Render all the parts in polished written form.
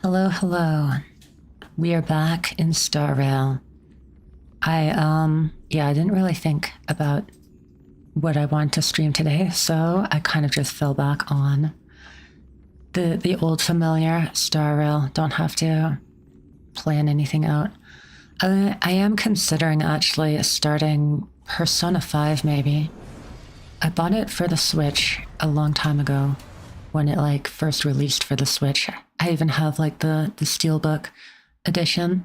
Hello, hello. We are back in Star Rail. I didn't really think about what I want to stream today, so I kind of just fell back on the old familiar Star Rail. Don't have to plan anything out. I am considering actually starting Persona 5 maybe. I bought it for the Switch a long time ago when it first released for the Switch. I even have the Steelbook edition,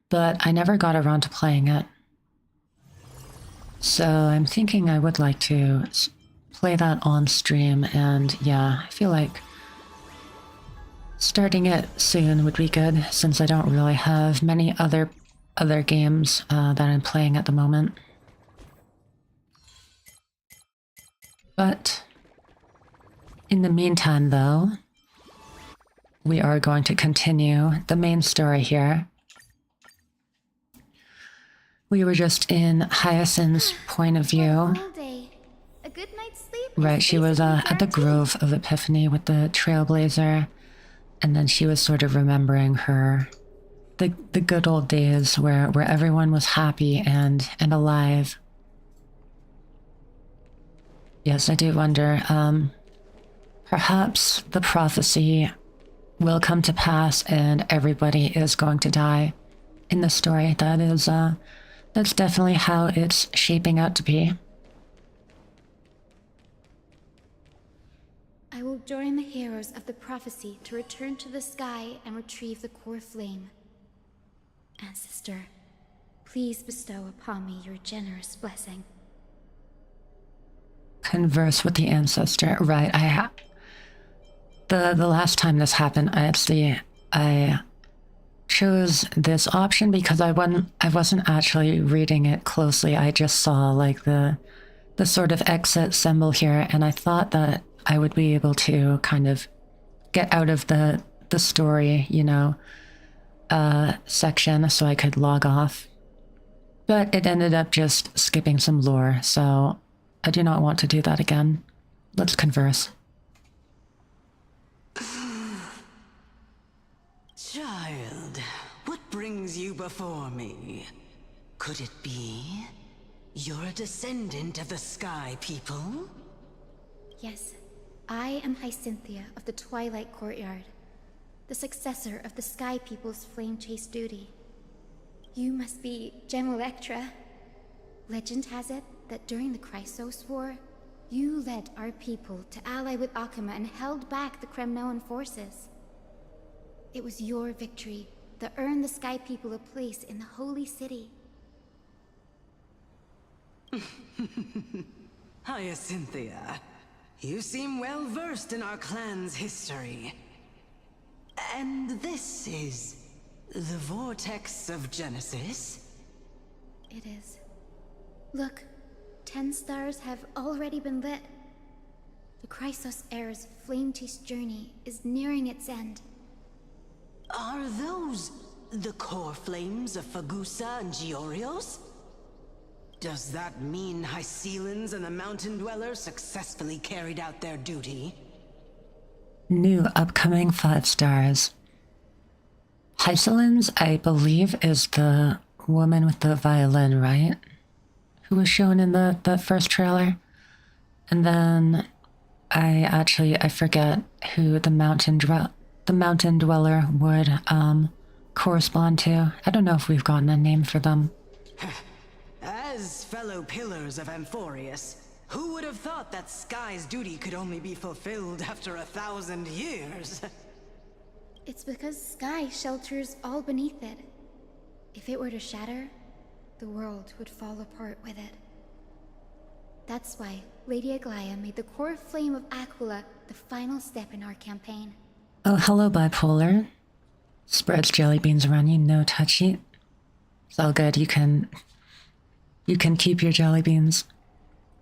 but I never got around to playing it. So I'm thinking I would like to play that on stream, and yeah, I feel like starting it soon would be good since I don't really have many other games that I'm playing at the moment. But in the meantime, though, we are going to continue the main story here. We were just in Hyacinth's point of view. A good night's sleep. Right, she was at the Grove of Epiphany with the Trailblazer, and then she was sort of remembering the good old days where everyone was happy and alive. Yes, I do wonder, perhaps the prophecy will come to pass and everybody is going to die in the story. That's definitely how it's shaping out to be. I will join the heroes of the prophecy to return to the sky and retrieve the core flame. Ancestor, please bestow upon me your generous blessing. Converse with the ancestor. Right, the last time this happened, I chose this option because I wasn't actually reading it closely. I just saw the sort of exit symbol here, and I thought that I would be able to kind of get out of the story, section so I could log off. But it ended up just skipping some lore, so I do not want to do that again. Let's converse. Child, what brings you before me? Could it be you're a descendant of the Sky People? Yes, I am Hyacinthia of the Twilight Courtyard, the successor of the Sky People's Flame Chase duty. You must be Gem Electra. Legend has it that during the Chrysos War, you led our people to ally with Akuma and held back the Kremnoan forces. It was your victory that earned the Sky People a place in the Holy City. Hyacinthia, you seem well versed in our clan's history. And this is the Vortex of Genesis? It is. Look, 10 stars have already been lit. The Chrysos era's flame-chase journey is nearing its end. Are those the core flames of Fagusa and Giorios? Does that mean Hycelans and the Mountain Dwellers successfully carried out their duty? New upcoming 5 stars. Hycelans, I believe, is the woman with the violin, right? Who was shown in the first trailer. And then I forget who the Mountain Dweller would correspond to. I don't know if we've gotten a name for them. As fellow pillars of Amphorius, who would have thought that Sky's duty could only be fulfilled after 1,000 years? It's because Sky shelters all beneath it. If it were to shatter, the world would fall apart with it. That's why Lady Aglaia made the core flame of Aquila the final step in our campaign. Oh, hello, Bipolar. Spreads jelly beans around you, no touchy. It's all good, you can keep your jelly beans.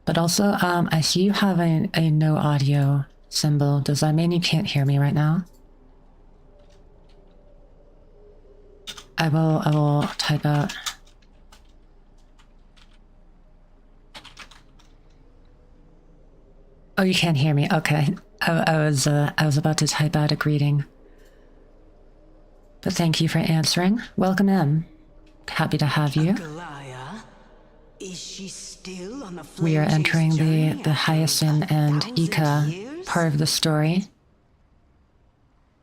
But also, I see you have a no audio symbol. Does that mean you can't hear me right now? I will type out. Oh, you can't hear me. Okay. I was about to type out a greeting. But thank you for answering. Welcome in. Happy to have you. Aglaya? Is she still on the We are flame-chase entering journey the after Hyacinth and 1,000 Ika years? part of the story.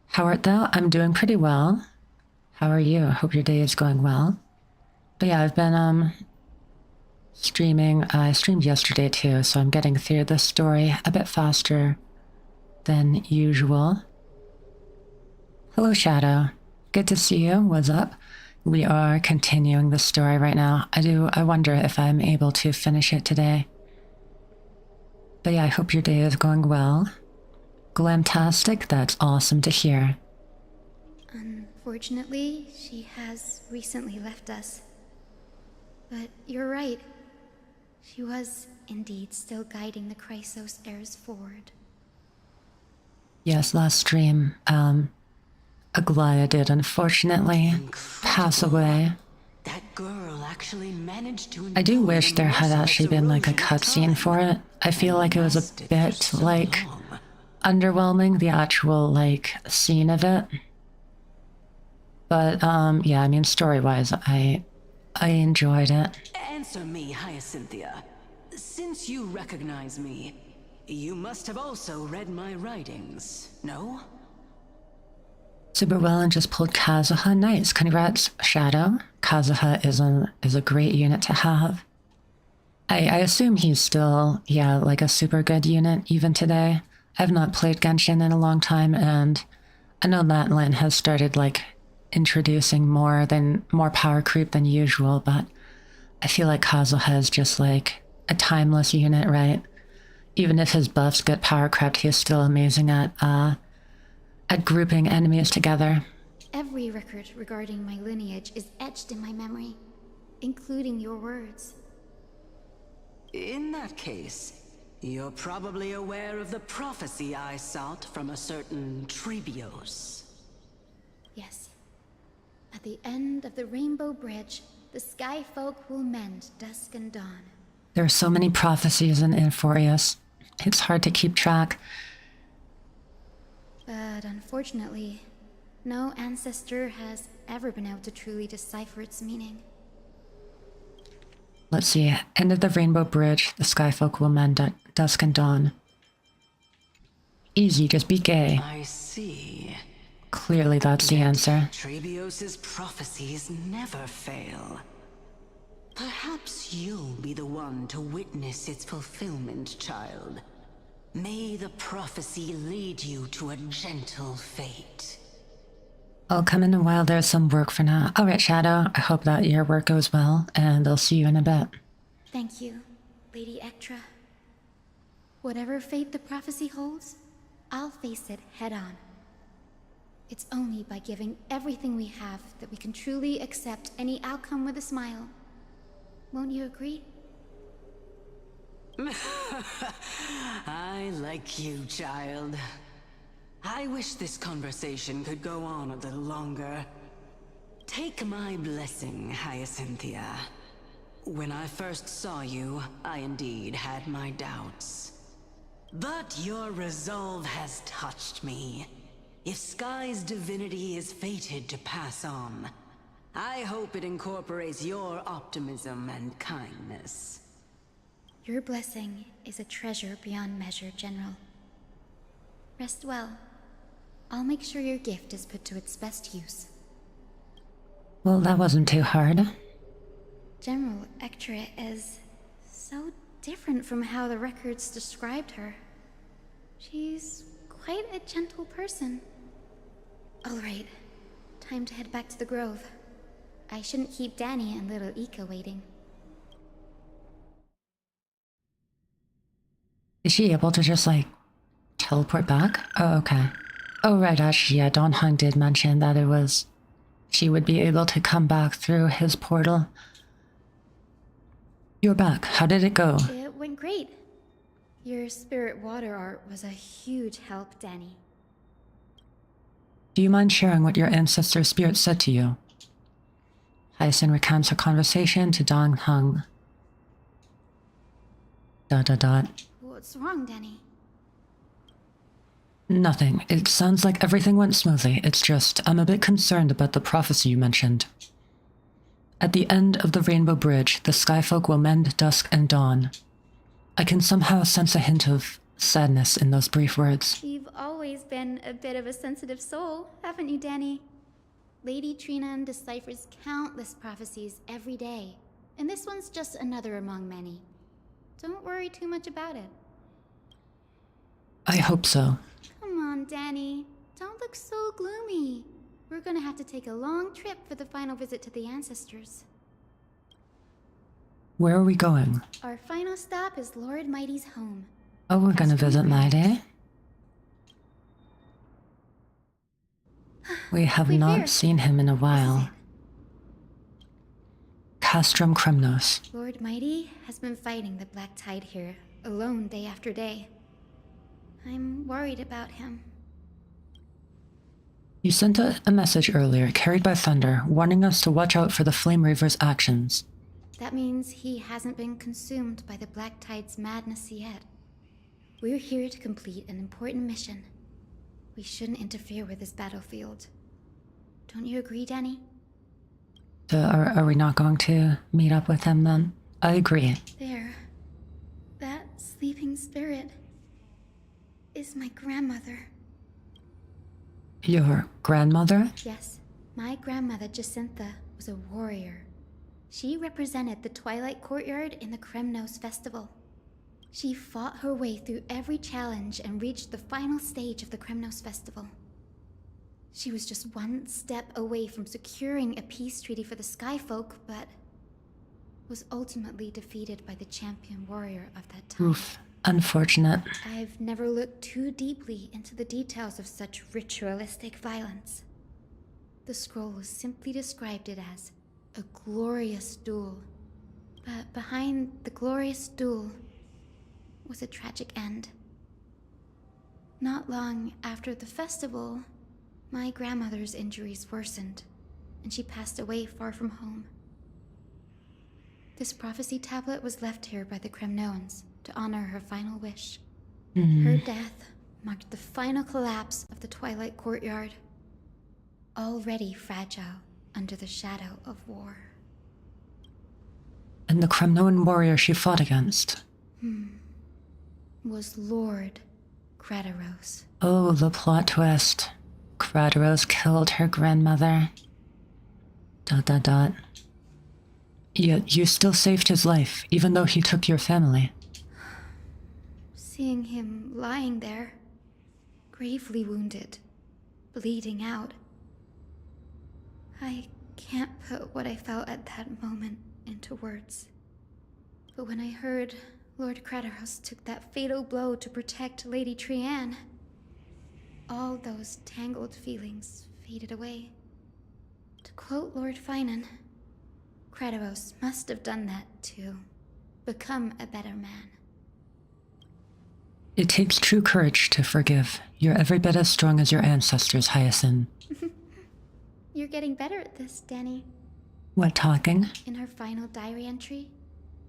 How art thou? I'm doing pretty well. How are you? Hope your day is going well. But yeah, I've been streaming. I streamed yesterday too, so I'm getting through the story a bit faster than usual. Hello, Shadow. Good to see you. What's up? We are continuing the story right now. I wonder if I'm able to finish it today. But yeah, I hope your day is going well. Glamtastic, that's awesome to hear. Unfortunately, she has recently left us. But you're right. She was indeed still guiding the Chrysos heirs forward. Yes, last stream, Aglaya did unfortunately pass away. That girl actually managed to I do endure wish the there had actually been like a merciless erosion cutscene of for time, it. I feel and like it was a lasted for bit so like long. underwhelming, the actual like scene of it. But yeah, I mean story-wise, I enjoyed it. Answer me, Hyacinthia. Since you recognize me, you must have also read my writings, no? Super well and just pulled Kazuha. Nice. Congrats, Shadow. Kazuha is a great unit to have. I assume he's still, yeah, like a super good unit even today. I've not played Genshin in a long time, and I know Matlin has started like introducing more power creep than usual, but I feel like Kazuha is just like a timeless unit, right? Even if his buffs get power crept, he's still amazing at grouping enemies together. Every record regarding my lineage is etched in my memory, including your words. In that case, you're probably aware of the prophecy I sought from a certain Trebios. Yes. At the end of the Rainbow Bridge, the Sky Folk will mend dusk and dawn. There are so many prophecies in Inforius. It's hard to keep track. But unfortunately, no ancestor has ever been able to truly decipher its meaning. Let's see. End of the Rainbow Bridge. The Skyfolk will mend at dusk and dawn. Easy, just be gay. I see. Clearly that's the answer. Trebios's prophecies never fail. Perhaps you'll be the one to witness its fulfillment, child. May the prophecy lead you to a gentle fate. I'll come in a while. There's some work for now. All right, Shadow. I hope that your work goes well, and I'll see you in a bit. Thank you, Lady Ectra. Whatever fate the prophecy holds, I'll face it head on. It's only by giving everything we have that we can truly accept any outcome with a smile. Won't you agree? I like you, child. I wish this conversation could go on a little longer. Take my blessing, Hyacinthia. When I first saw you, I indeed had my doubts. But your resolve has touched me. If Sky's divinity is fated to pass on, I hope it incorporates your optimism and kindness. Your blessing is a treasure beyond measure, General. Rest well. I'll make sure your gift is put to its best use. Well, that wasn't too hard. General Ectra is so different from how the records described her. She's quite a gentle person. All right, time to head back to the Grove. I shouldn't keep Danny and little Ika waiting. Is she able to just like teleport back? Oh, okay. Oh, right, actually, yeah, Don Hung did mention that she would be able to come back through his portal. You're back. How did it go? It went great. Your spirit water art was a huge help, Danny. Do you mind sharing what your ancestor spirit said to you? Hyacinth recounts her conversation to Don Hung. ... What's wrong, Danny? Nothing. It sounds like everything went smoothly. It's just, I'm a bit concerned about the prophecy you mentioned. At the end of the Rainbow Bridge, the Skyfolk will mend dusk and dawn. I can somehow sense a hint of sadness in those brief words. You've always been a bit of a sensitive soul, haven't you, Danny? Lady Trinan deciphers countless prophecies every day, and this one's just another among many. Don't worry too much about it. I hope so. Come on, Danny. Don't look so gloomy. We're gonna have to take a long trip for the final visit to the ancestors. Where are we going? Our final stop is Lord Mighty's home. Oh, we're gonna visit Mighty? We have We're not here. seen him in a while. Castrum Kremnos. Lord Mighty has been fighting the Black Tide here, alone day after day. I'm worried about him. You sent a message earlier, carried by Thunder, warning us to watch out for the Flame Reaver's actions. That means he hasn't been consumed by the Black Tide's madness yet. We're here to complete an important mission. We shouldn't interfere with his battlefield. Don't you agree, Danny? So are we not going to meet up with him then? I agree. There. That sleeping spirit is my grandmother. Your grandmother? Yes, my grandmother Jacintha was a warrior. She represented the Twilight Courtyard in the Kremnos Festival. She fought her way through every challenge and reached the final stage of the Kremnos Festival. She was just one step away from securing a peace treaty for the Skyfolk, but was ultimately defeated by the champion warrior of that time. Oof. Unfortunate. I've never looked too deeply into the details of such ritualistic violence. The scroll simply described it as a glorious duel. But behind the glorious duel was a tragic end. Not long after the festival, my grandmother's injuries worsened, and she passed away far from home. This prophecy tablet was left here by the Kremnoans to honor her final wish. Her death marked the final collapse of the Twilight Courtyard, already fragile under the shadow of war. And the Kremnoan warrior she fought against? Was Lord Kradaros. Oh, the plot twist. Kradaros killed her grandmother. ... Yet you still saved his life, even though he took your family. Seeing him lying there, gravely wounded, bleeding out, I can't put what I felt at that moment into words. But when I heard Lord Kradaros took that fatal blow to protect Lady Trian, all those tangled feelings faded away. To quote Lord Finan, Kradaros must have done that to become a better man. It takes true courage to forgive. You're every bit as strong as your ancestors, Hyacinth. You're getting better at this, Danny. What talking? In her final diary entry,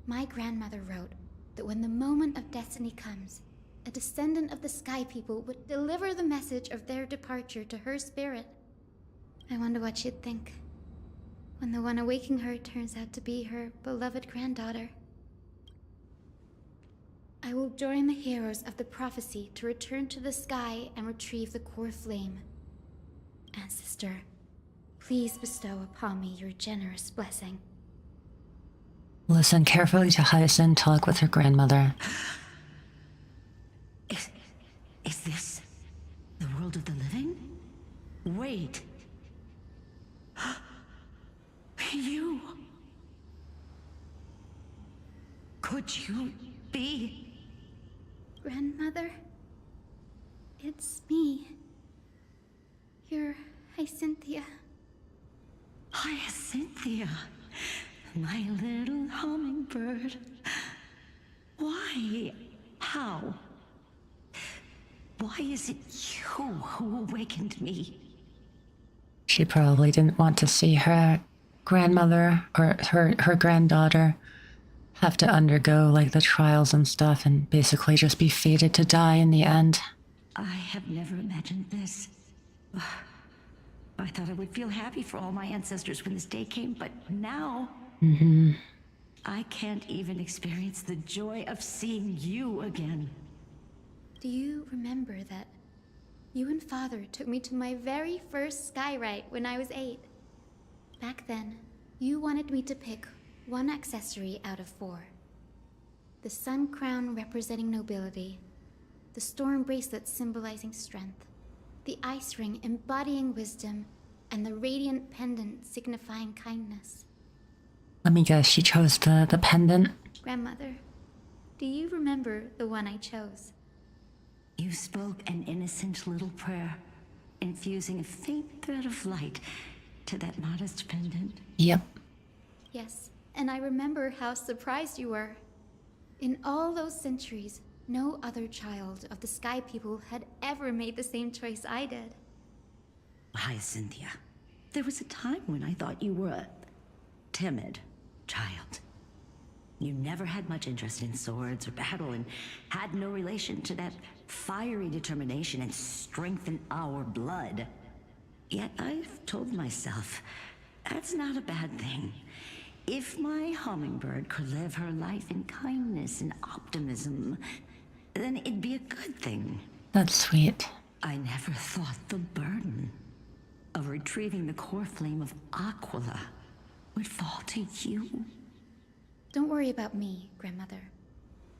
my grandmother wrote that when the moment of destiny comes, a descendant of the Sky People would deliver the message of their departure to her spirit. I wonder what she'd think when the one awaking her turns out to be her beloved granddaughter. I will join the heroes of the prophecy to return to the sky and retrieve the core flame. Ancestor, please bestow upon me your generous blessing. Listen carefully to Hyacinth talk with her grandmother. Is this the world of the living? Wait. You... Could you be... Grandmother, it's me. You're Hyacinthia. Hyacinthia, my little hummingbird. Why? How? Why is it you who awakened me? She probably didn't want to see her grandmother or her granddaughter have to undergo like the trials and stuff and basically just be fated to die in the end. I have never imagined this. I thought I would feel happy for all my ancestors when this day came, but now... I can't even experience the joy of seeing you again. Do you remember that you and Father took me to my very first sky rite when I was 8? Back then, you wanted me to pick one accessory out of 4. The sun crown representing nobility, the storm bracelet symbolizing strength, the ice ring embodying wisdom, and the radiant pendant signifying kindness. Let me guess, she chose the pendant. Grandmother, do you remember the one I chose? You spoke an innocent little prayer, infusing a faint thread of light to that modest pendant. Yep. Yes, and I remember how surprised you were. In all those centuries, no other child of the Sky People had ever made the same choice I did. Hyacinthia, there was a time when I thought you were a timid child. You never had much interest in swords or battle and had no relation to that fiery determination and strength in our blood. Yet I've told myself, that's not a bad thing. If my hummingbird could live her life in kindness and optimism, then it'd be a good thing. That's sweet. I never thought the burden of retrieving the core flame of Aquila would fall to you. Don't worry about me, Grandmother.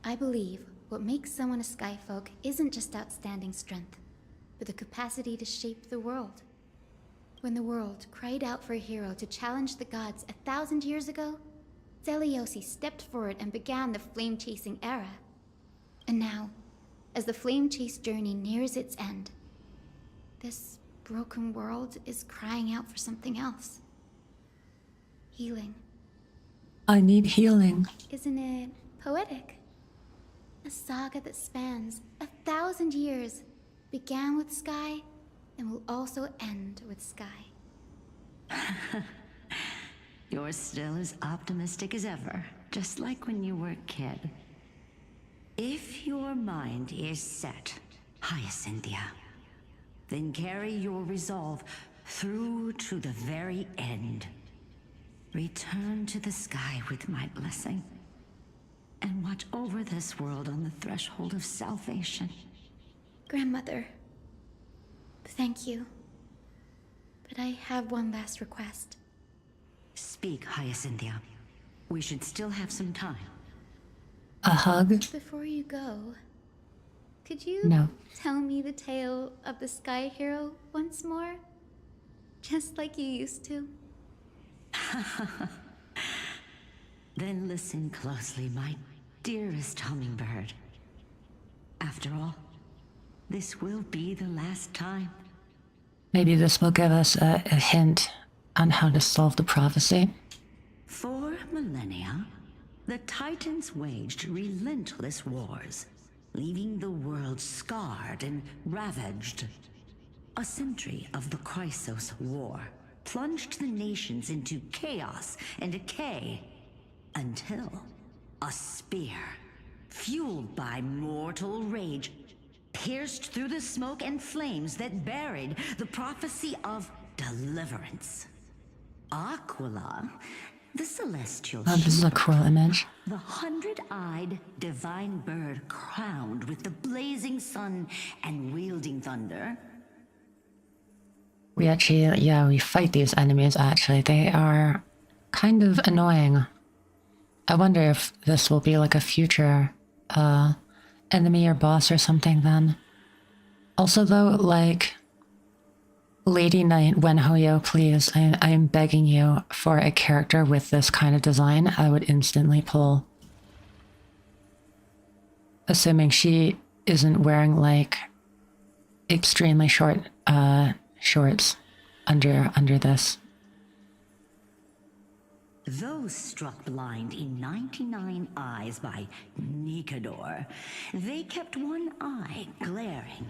I believe what makes someone a Skyfolk isn't just outstanding strength, but the capacity to shape the world. When the world cried out for a hero to challenge the gods 1,000 years ago, Zeliosi stepped forward and began the flame-chasing era. And now, as the flame-chase journey nears its end, this broken world is crying out for something else. Healing. I need healing. Isn't it poetic? A saga that spans 1,000 years, began with Sky, and will also end with Sky. You're still as optimistic as ever, just like when you were a kid. If your mind is set, Hyacinthia, then carry your resolve through to the very end. Return to the sky with my blessing, and watch over this world on the threshold of salvation. Grandmother, thank you. But I have one last request. Speak, Hyacinthia. We should still have some time. A hug? Before you go, could you No. tell me the tale of the Sky Hero once more? Just like you used to. Then listen closely, my dearest hummingbird. After all, this will be the last time. Maybe this will give us a hint on how to solve the prophecy. For millennia, the Titans waged relentless wars, leaving the world scarred and ravaged. A century of the Chrysos War plunged the nations into chaos and decay, until a spear, fueled by mortal rage, pierced through the smoke and flames that buried the prophecy of deliverance. Aquila, the celestial Oh, this is a cool image. the 100-eyed divine bird crowned with the blazing sun and wielding thunder. We actually, yeah, we fight these enemies actually. They are kind of annoying. I wonder if this will be like a future enemy or boss or something then. Also though, like, Lady Knight Wenhoyo, please, I am begging you for a character with this kind of design. I would instantly pull. Assuming she isn't wearing like extremely short shorts under this. Those struck blind in 99 eyes by Nikador, they kept one eye glaring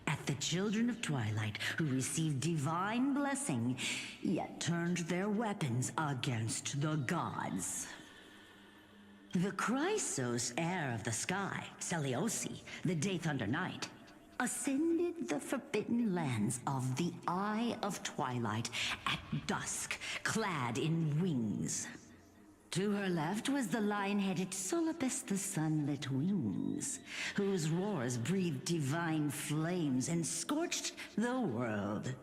at the children of Twilight who received divine blessing, yet turned their weapons against the gods. The Chrysos heir of the sky, Seliosi, the Day Thunder Knight, ascended the forbidden lands of the Eye of Twilight at dusk, clad in wings. To her left was the lion-headed Solibus the Sunlit Wings, whose roars breathed divine flames and scorched the world.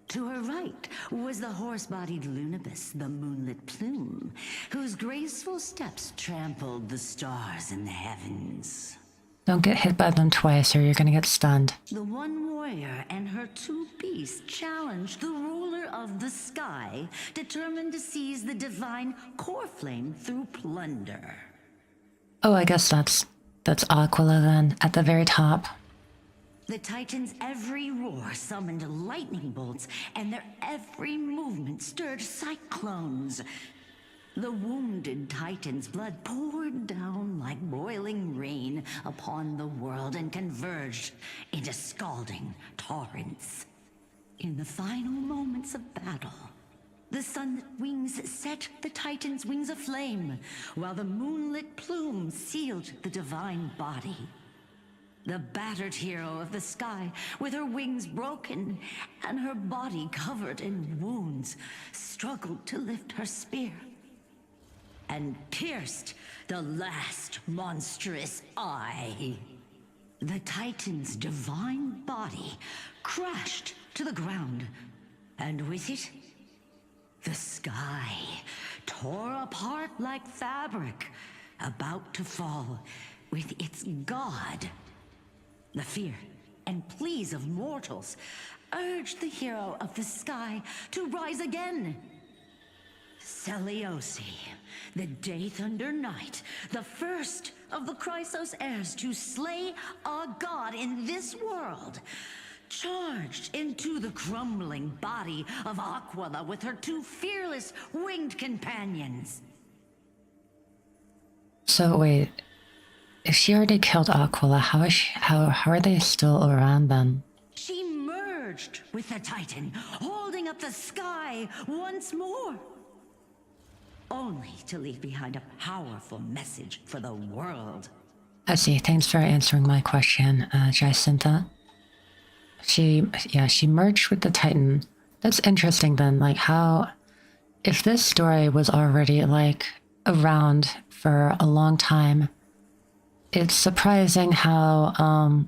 To her right was the horse-bodied Lunibus, the Moonlit Plume, whose graceful steps trampled the stars in the heavens. Don't get hit by them twice or you're gonna get stunned. The one warrior and her two beasts challenged the ruler of the sky, determined to seize the divine core flame through plunder. Oh, I guess that's Aquila then, at the very top. The Titan's every roar summoned lightning bolts, and their every movement stirred cyclones. The wounded Titan's blood poured down like boiling rain upon the world and converged into scalding torrents. In the final moments of battle, the sunlit wings set the Titan's wings aflame, while the moonlit plume sealed the divine body. The battered hero of the sky, with her wings broken and her body covered in wounds, struggled to lift her spear and pierced the last monstrous eye. The Titan's divine body crashed to the ground, and with it, the sky tore apart like fabric, about to fall with its god. The fear and pleas of mortals urged the hero of the sky to rise again. Celiosi, the Day Thunder Knight, the first of the Chrysos heirs to slay a god in this world, charged into the crumbling body of Aquila with her two fearless winged companions. So wait, if she already killed Aquila, how are they still around then? She merged with the Titan, holding up the sky once more, only to leave behind a powerful message for the world. I see. Thanks for answering my question, Jacinta. She merged with the Titan. That's interesting then, like how, if this story was already like around for a long time, it's surprising how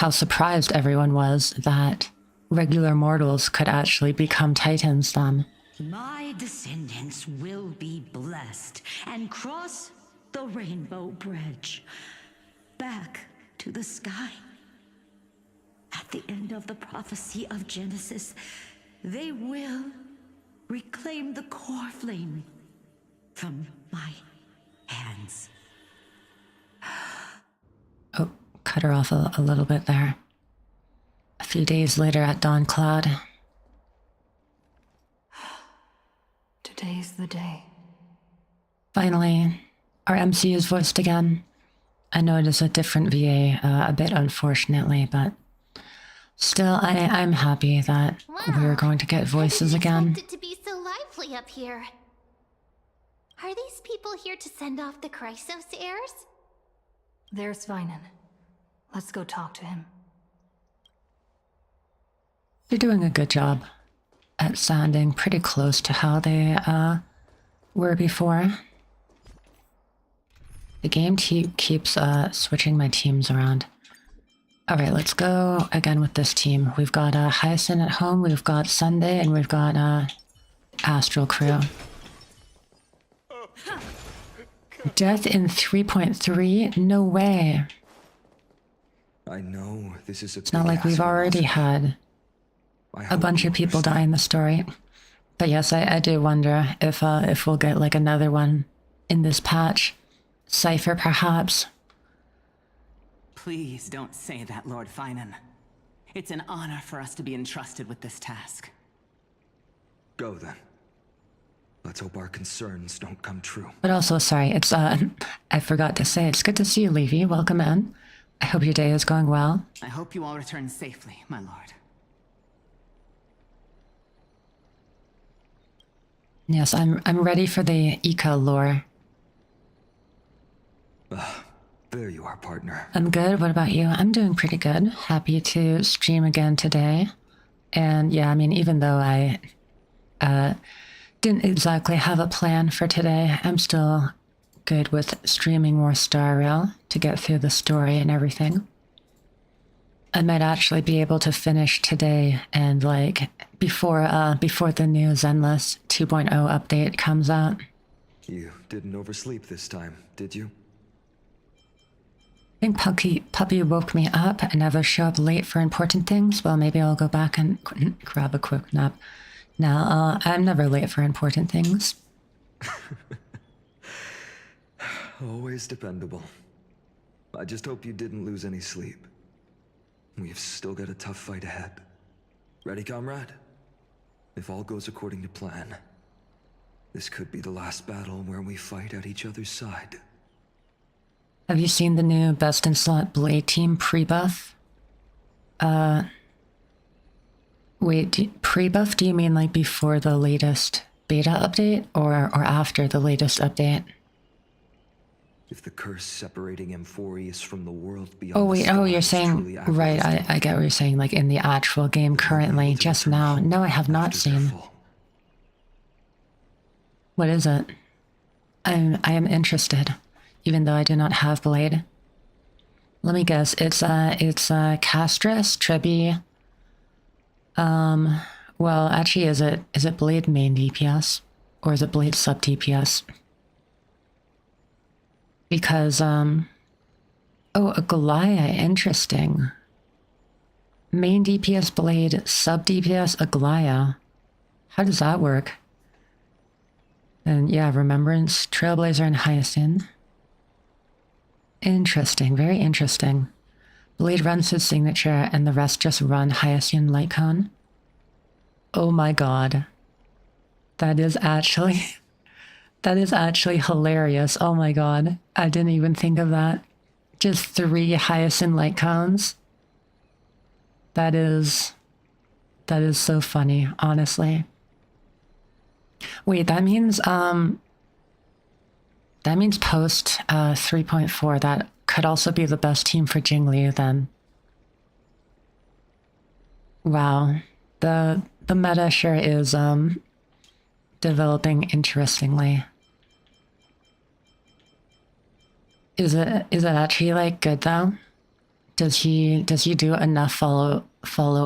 surprised everyone was that regular mortals could actually become Titans then. My descendants will be blessed and cross the rainbow bridge back to the sky. At the end of the prophecy of Genesis, they will reclaim the core flame from my hands. Oh, cut her off a little bit there. A few days later at Dawn Cloud. Today's the day. Finally, our MC is voiced again. I know it is a different VA, a bit unfortunately, but still, I'm happy that we're going to get voices again. I didn't expect it to be so lively up here. Are these people here to send off the Chrysos heirs? There's Sveinen. Let's go talk to him. They're doing a good job at sounding pretty close to how they were before. The game keeps switching my teams around. Alright, let's go again with this team. We've got Hyacinth at home, we've got Sunday, and we've got Astral Crew. Death in 3.3? No way. I know this is It's not like we've already had a bunch of people die in the story. But yes, I do wonder if we'll get like another one in this patch. Cypher, perhaps. Please don't say that, Lord Finan. It's an honor for us to be entrusted with this task. Go then. Let's hope our concerns don't come true. But also, sorry, it's I forgot to say, it's good to see you, Levy. Welcome in. I hope your day is going well. I hope you all return safely, my lord. Yes, I'm ready for the Ika lore. There you are, partner. I'm good. What about you? I'm doing pretty good. Happy to stream again today. And yeah, I mean, even though I didn't exactly have a plan for today, I'm still good with streaming more Star Rail to get through the story and everything. I might actually be able to finish today and like before the new Zenless 2.0 update comes out. You didn't oversleep this time, did you? I think Puppy woke me up and never show up late for important things. Well, maybe I'll go back and grab a quick nap. Now, I'm never late for important things. Always dependable. I just hope you didn't lose any sleep. We've still got a tough fight ahead. Ready, comrade? If all goes according to plan, this could be the last battle where we fight at each other's side. Have you seen the new Best in Slot Blade Team pre-buff? Wait, pre-buff, do you mean like before the latest beta update or after the latest update? If the curse separating Amphorius from the world beyond Oh wait, the you're stars saying, truly right, activates I get what you're saying, like in the actual game currently, to just return now. home No, I have not after their seen. fall. What is it? I am interested, even though I do not have Blade. Let me guess, it's Castress, Trebi. Well, actually, is it Blade main DPS? Or is it Blade sub DPS? Because, oh, a Goliath, interesting. Main DPS Blade, sub DPS Aglaya. How does that work? And yeah, Remembrance, Trailblazer, and Hyacinth. Interesting, very interesting. Blade runs his signature and the rest just run Hyacinth Light Cone. Oh my god. That is actually hilarious. Oh my god. I didn't even think of that. Just 3 Hyacinth Light Cones. That is so funny, honestly. Wait, that means post 3.4, that could also be the best team for Jingli then. Wow. The meta sure is developing interestingly. Is it actually like good though? Does he do enough follow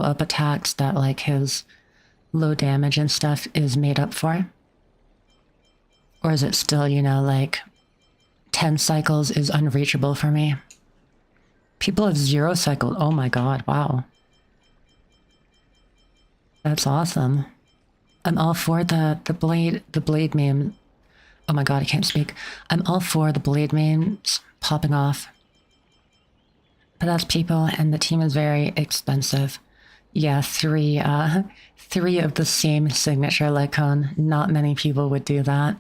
up attacks that like his low damage and stuff is made up for? Or is it still, you know, like 10 cycles is unreachable for me? People have 0 cycled. Oh my god, wow. That's awesome. I'm all for the blade meme. Oh my god, I can't speak. I'm all for the blade memes popping off. But that's people and the team is very expensive. Yeah, 3 of the same signature Lycon. Not many people would do that.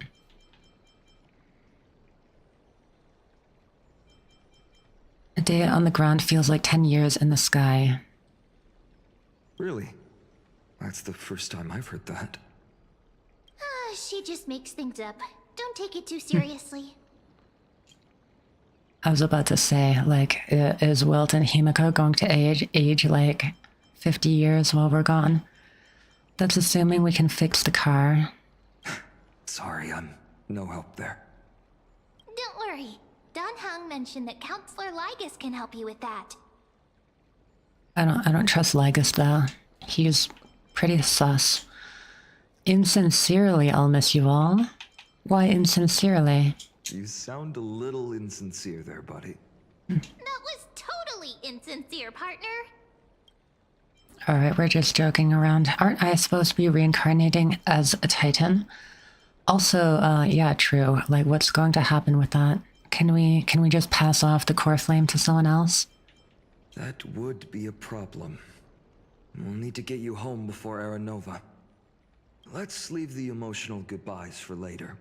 A day on the ground feels like 10 years in the sky. Really? That's the first time I've heard that. She just makes things up. Don't take it too seriously. I was about to say, like, is Wilt and Himiko going to age like 50 years while we're gone? That's assuming we can fix the car. Sorry, I'm no help there. Don't worry. Don Hung mentioned that Counselor Ligus can help you with that. I don't trust Ligus though. He's pretty sus. Insincerely, I'll miss you all. Why insincerely? You sound a little insincere there, buddy. That was totally insincere, partner. Alright, we're just joking around. Aren't I supposed to be reincarnating as a Titan? Also, yeah, true. Like, what's going to happen with that? Can we just pass off the core flame to someone else? That would be a problem. We'll need to get you home before Aranova. Let's leave the emotional goodbyes for later.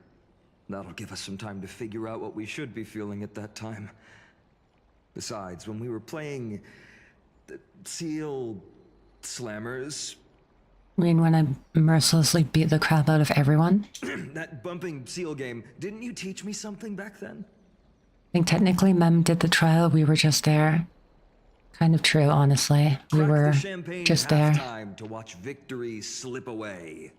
That'll give us some time to figure out what we should be feeling at that time. Besides, when we were playing the Seal Slammers... I mean, when I mercilessly beat the crap out of everyone? that bumping seal game, didn't you teach me something back then? think technically Mem did the trial. We were just there. Kind of true, honestly. We Crack were the champagne just at there. halftime to watch victory slip away.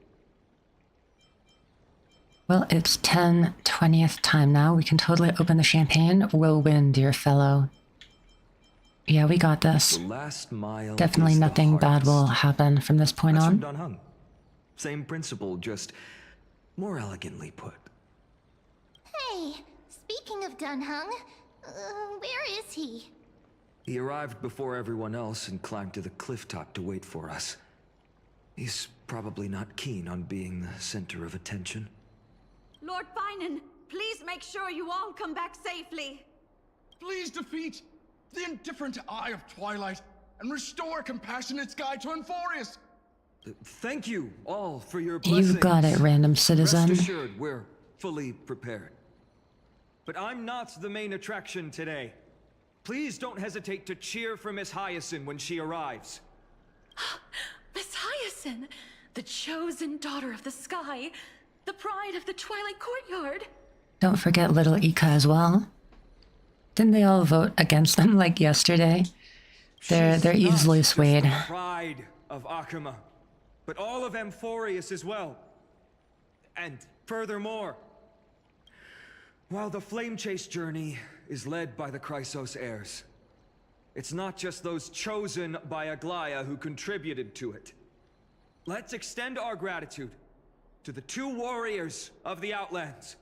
Well, it's 10/20th time now. We can totally open the champagne. We'll win, dear fellow. Yeah, we got this. The last mile. Definitely is the nothing bad will hardest. happen from this point That's from on. Don Hung. Same principle, just more elegantly put. Hey, speaking of Dunhung, where is he? He arrived before everyone else and climbed to the cliff top to wait for us. He's probably not keen on being the center of attention. Lord Finan, please make sure you all come back safely. Please defeat the indifferent Eye of Twilight and restore compassionate sky to Enforius. Thank you all for your blessings. You got it, random citizen. Rest assured, we're fully prepared. But I'm not the main attraction today. Please don't hesitate to cheer for Miss Hyacinth when she arrives. Miss Hyacinth, the chosen daughter of the sky, the pride of the Twilight Courtyard. Don't forget little Ika as well. Didn't they all vote against them like yesterday? They're She's easily not just swayed. the pride of Akama, but all of Amphorius as well. And furthermore, while the Flame Chase journey is led by the Chrysos heirs, it's not just those chosen by Aglaya who contributed to it. Let's extend our gratitude to the 2 warriors of the Outlands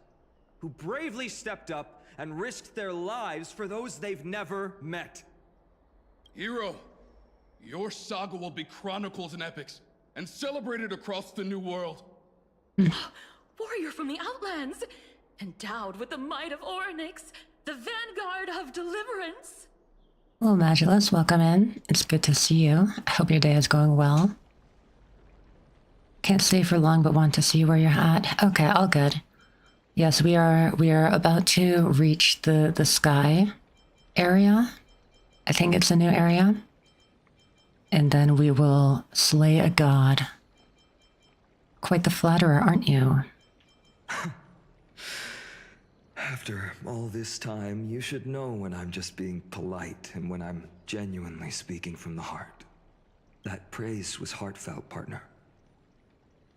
who bravely stepped up and risked their lives for those they've never met. Hero, your saga will be chronicled in epics and celebrated across the New World. Warrior from the Outlands, endowed with the might of Orynyx, the vanguard of deliverance. Hello, Magulus. Welcome in. It's good to see you. I hope your day is going well. Can't stay for long, but want to see where you're at. Okay, all good. Yes, we are about to reach the sky area. I think it's a new area. And then we will slay a god. Quite the flatterer, aren't you? After all this time, you should know when I'm just being polite and when I'm genuinely speaking from the heart. That praise was heartfelt, partner.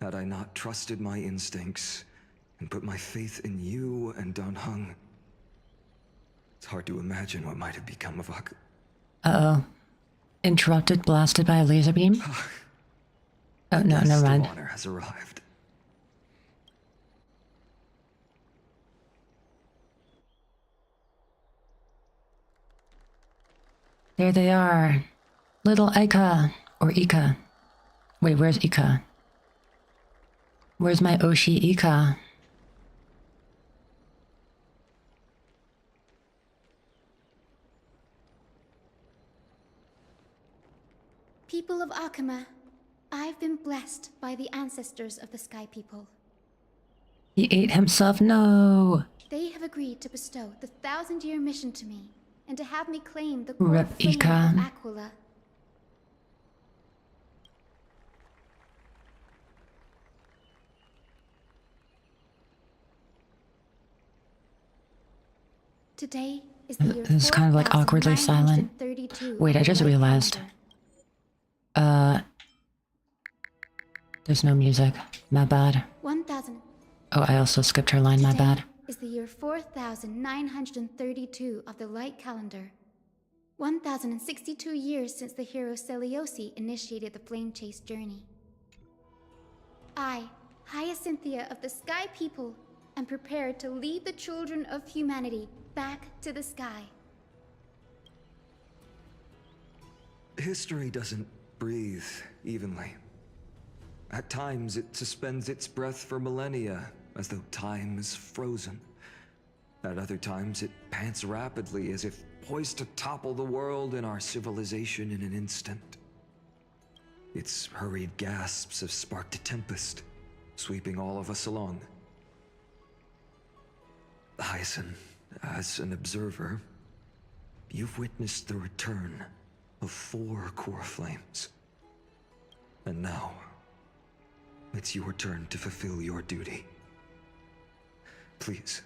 Had I not trusted my instincts and put my faith in you and Don Hung, it's hard to imagine what might have become of Ak. Uh-oh. Interrupted, blasted by a laser beam? Oh, no, Guest never of mind. honor has arrived. There they are. Little Ika. Or Ika. Wait, where's Ika? Where's my Oshi Ika? People of Akama, I've been blessed by the ancestors of the Sky People. He ate himself. No. They have agreed to bestow the 1,000-year mission to me, and to have me claim the Rip core flame Ika. of Aquila. Today is the year This is kind of like awkwardly silent. 4932 Wait, I of the just Light realized. Calendar. There's no music. My bad. 1000. Oh, I also skipped her line. My Today bad. is the year 4932 of the Light Calendar. 1062 years since the hero Seliosi initiated the Flame Chase journey. I, Hyacinthia of the Sky People, am prepared to lead the children of humanity back to the sky. History doesn't breathe evenly. At times, it suspends its breath for millennia, as though time is frozen. At other times, it pants rapidly, as if poised to topple the world and our civilization in an instant. Its hurried gasps have sparked a tempest, sweeping all of us along. Hyacinth, as an observer, you've witnessed the return of 4 core flames. And now, it's your turn to fulfill your duty. Please,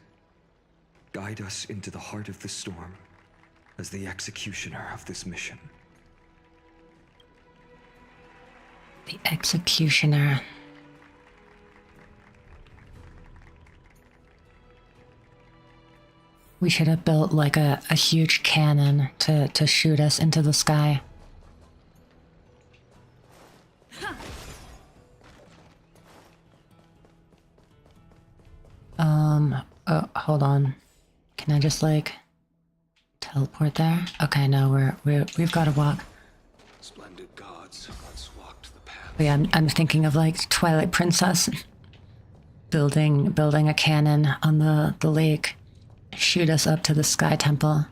guide us into the heart of the storm as the executioner of this mission. The executioner. We should have built like a huge cannon to shoot us into the sky. Oh, hold on. Can I just like teleport there? Okay, no, we've got to walk. Splendid gods, once walked the path. But yeah, I'm thinking of like Twilight Princess building a cannon on the lake, shoot us up to the Sky Temple.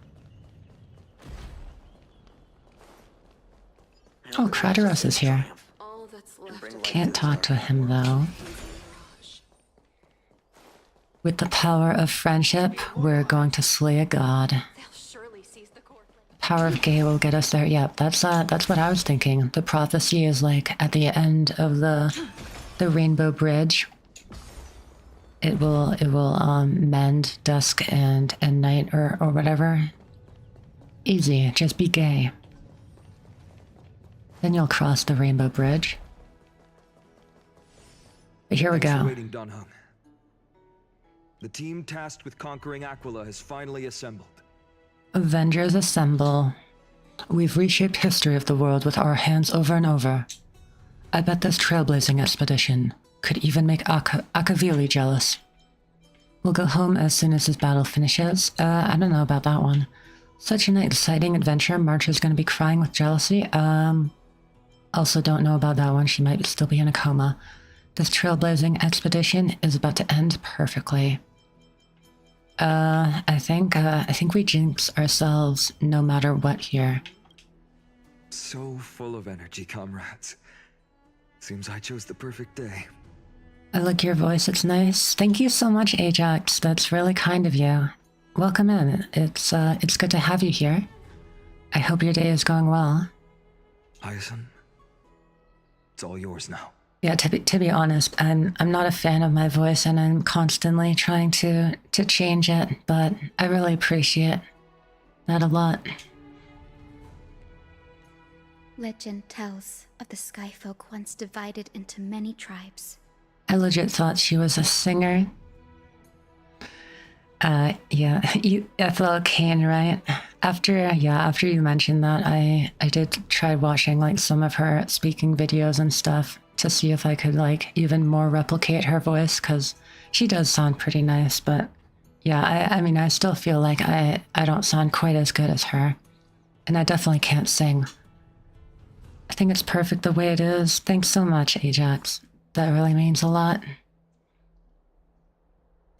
Oh, Kratos is here. All that's left. Can't talk to him though. With the power of friendship, we're going to slay a god. They'll surely seize the core. Power of gay will get us there. Yep, that's what I was thinking. The prophecy is like at the end of the Rainbow Bridge. It will mend dusk and night or whatever. Easy, just be gay. Then you'll cross the Rainbow Bridge. But here we Thanks for go. waiting, Dunham. The team tasked with conquering Aquila has finally assembled. Avengers assemble. We've reshaped history of the world with our hands over and over. I bet this trailblazing expedition could even make Akavili jealous. We'll go home as soon as this battle finishes. I don't know about that one. Such an exciting adventure. March is going to be crying with jealousy. Also don't know about that one. She might still be in a coma. This trailblazing expedition is about to end perfectly. I think we jinx ourselves no matter what here. So full of energy, comrades. Seems I chose the perfect day. I like your voice, it's nice. Thank you so much, Ajax. That's really kind of you. Welcome in. It's good to have you here. I hope your day is going well. Ison, it's all yours now. Yeah, to be honest, I'm not a fan of my voice and I'm constantly trying to change it, but I really appreciate that a lot. Legend tells of the Skyfolk once divided into many tribes. I legit thought she was a singer. Yeah, Ethel Kane, right? After you mentioned that, I did try watching like some of her speaking videos and stuff to see if I could like even more replicate her voice, because she does sound pretty nice, but yeah, I mean, I still feel like I don't sound quite as good as her. And I definitely can't sing. I think it's perfect the way it is. Thanks so much, Ajax. That really means a lot.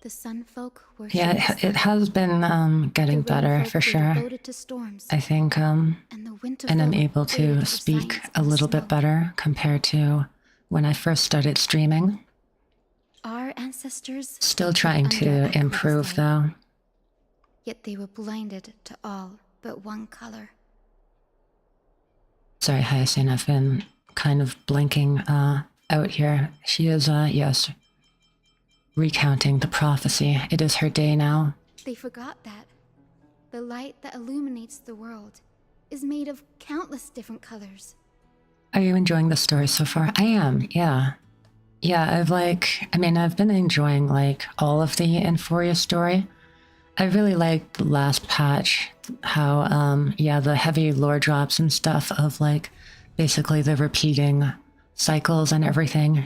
The Sunfolk worship. Yeah, it has been getting better for sure. To storms, I think and the winter and I'm folk able to waited for speak silence a and little bit snow. better compared to when I first started streaming. Our ancestors Still trying under to Aqua's improve light, though. Yet they were blinded to all but one color. Sorry, Hyacinth, I've been kind of blinking out here. She is, yes, recounting the prophecy. It is her day now. They forgot that the light that illuminates the world is made of countless different colors. Are you enjoying the story so far? I am, yeah. Yeah, I've been enjoying like all of the Euphoria story. I really liked the last patch, how, the heavy lore drops and stuff of like basically the repeating cycles and everything,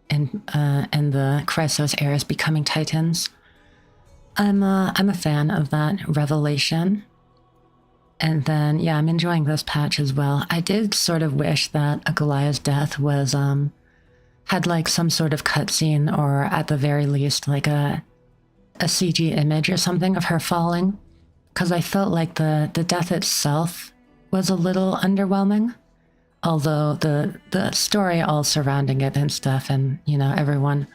and the Chrysos heirs becoming titans. I'm a fan of that revelation. And then, yeah, I'm enjoying this patch as well. I did sort of wish that Agalia's death was, had like some sort of cutscene, or at the very least, like a CG image or something of her falling. Because I felt like the death itself was a little underwhelming. Although the story all surrounding it and stuff, and, you know, everyone,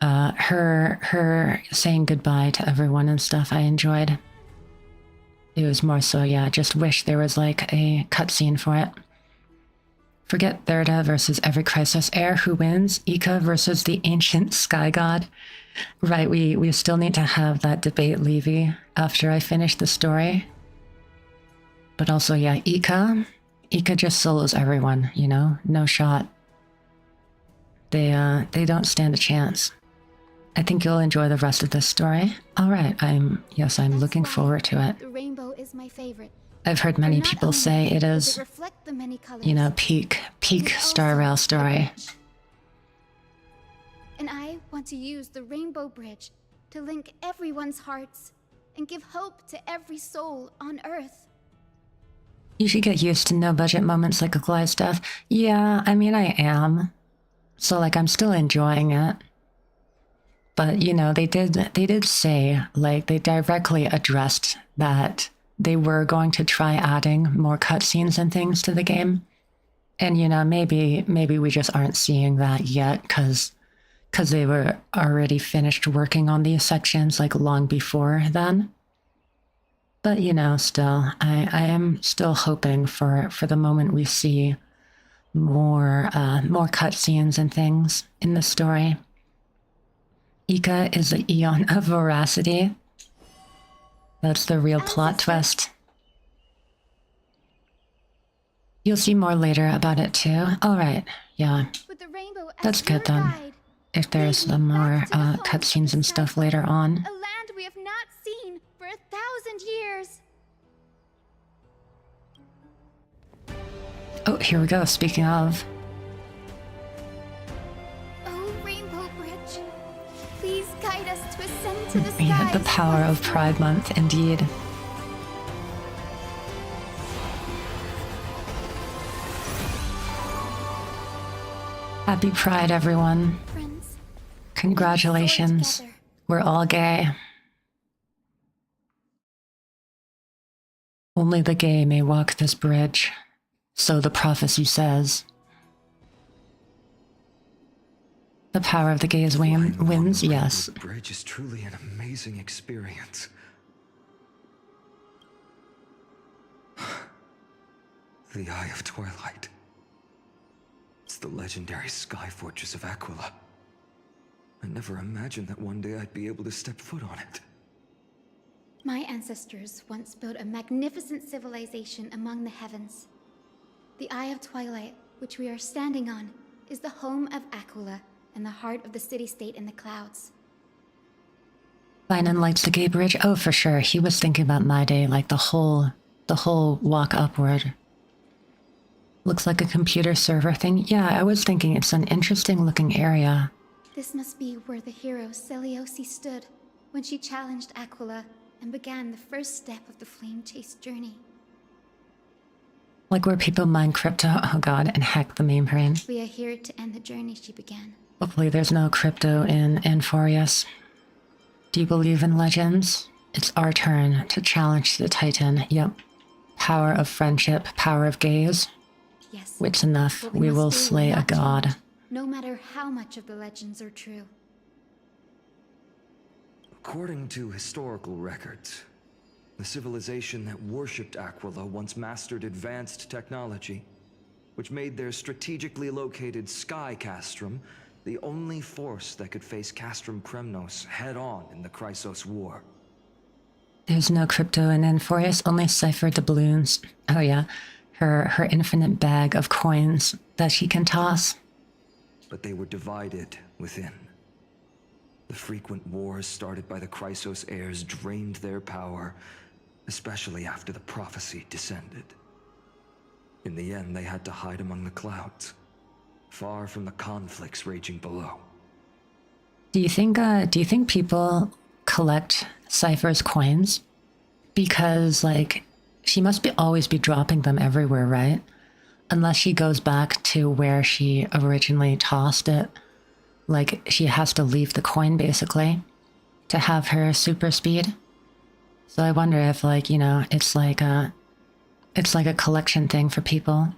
her saying goodbye to everyone and stuff, I enjoyed. It was more so, yeah, just wish there was like a cutscene for it. Forget Therda versus every Chrysos heir. Who wins? Ika versus the ancient sky god. Right, we still need to have that debate, Levy, after I finish the story. But also, yeah, Ika just solos everyone, you know? No shot. They don't stand a chance. I think you'll enjoy the rest of this story. Alright, I'm looking forward to it. The rainbow is my favorite. I've heard many people say it is, Reflect the many colors. you know, peak Star Rail story. And I want to use the rainbow bridge to link everyone's hearts and give hope to every soul on Earth. You should get used to no-budget moments like a glide stuff. Yeah, I mean, I am. So, like, I'm still enjoying it. But, you know, they did say, like, they directly addressed that they were going to try adding more cutscenes and things to the game. And, you know, maybe we just aren't seeing that yet, because they were already finished working on these sections, like, long before then. But, you know, still, I am still hoping for the moment we see more cutscenes and things in the story. Ika is the Eon of Veracity. That's the real plot twist. You'll see more later about it too. Alright, yeah. That's good then. If there's some more cutscenes and stuff later on. A land we have not seen for 1,000 years. Oh, here we go. Speaking of. Oh, Rainbow Bridge. Please guide us to ascend to the skies. Yeah, the power of Pride Month, indeed. Happy Pride, everyone. Friends, Congratulations. We're all gay. Only the gay may walk this bridge, so the prophecy says. The power of the gays wins, yes. The bridge is truly an amazing experience. The Eye of Twilight. It's the legendary sky fortress of Aquila. I never imagined that one day I'd be able to step foot on it. My ancestors once built a magnificent civilization among the heavens. The Eye of Twilight, which we are standing on, is the home of Aquila and the heart of the city-state in the clouds. Finan likes the gay bridge? Oh, for sure. He was thinking about my day, like the whole walk upward. Looks like a computer server thing. Yeah, I was thinking it's an interesting looking area. This must be where the hero Seliosi stood when she challenged Aquila and began the first step of the flame chase journey. Like where people mine crypto, oh god, and hack the mainframe. We are here to end the journey she began. Hopefully there's no crypto in Enforius. Do you believe in legends? It's our turn to challenge the Titan. Yep. Power of friendship, power of gaze. Yes. Wits enough, we will slay a god. No matter how much of the legends are true. According to historical records, the civilization that worshipped Aquila once mastered advanced technology, which made their strategically located Sky Castrum the only force that could face Castrum Kremnos head-on in the Chrysos War. There's no crypto in Enforius, only Cypher doubloons. Oh yeah, her infinite bag of coins that she can toss. But they were divided within. The frequent wars started by the Chrysos heirs drained their power, especially after the prophecy descended. In the end, they had to hide among the clouds, far from the conflicts raging below. Do you think people collect Cypher's coins? Because, like, she must always be dropping them everywhere, right? Unless she goes back to where she originally tossed it. Like, she has to leave the coin, basically, to have her super speed. So I wonder if, like, you know, it's like a collection thing for people.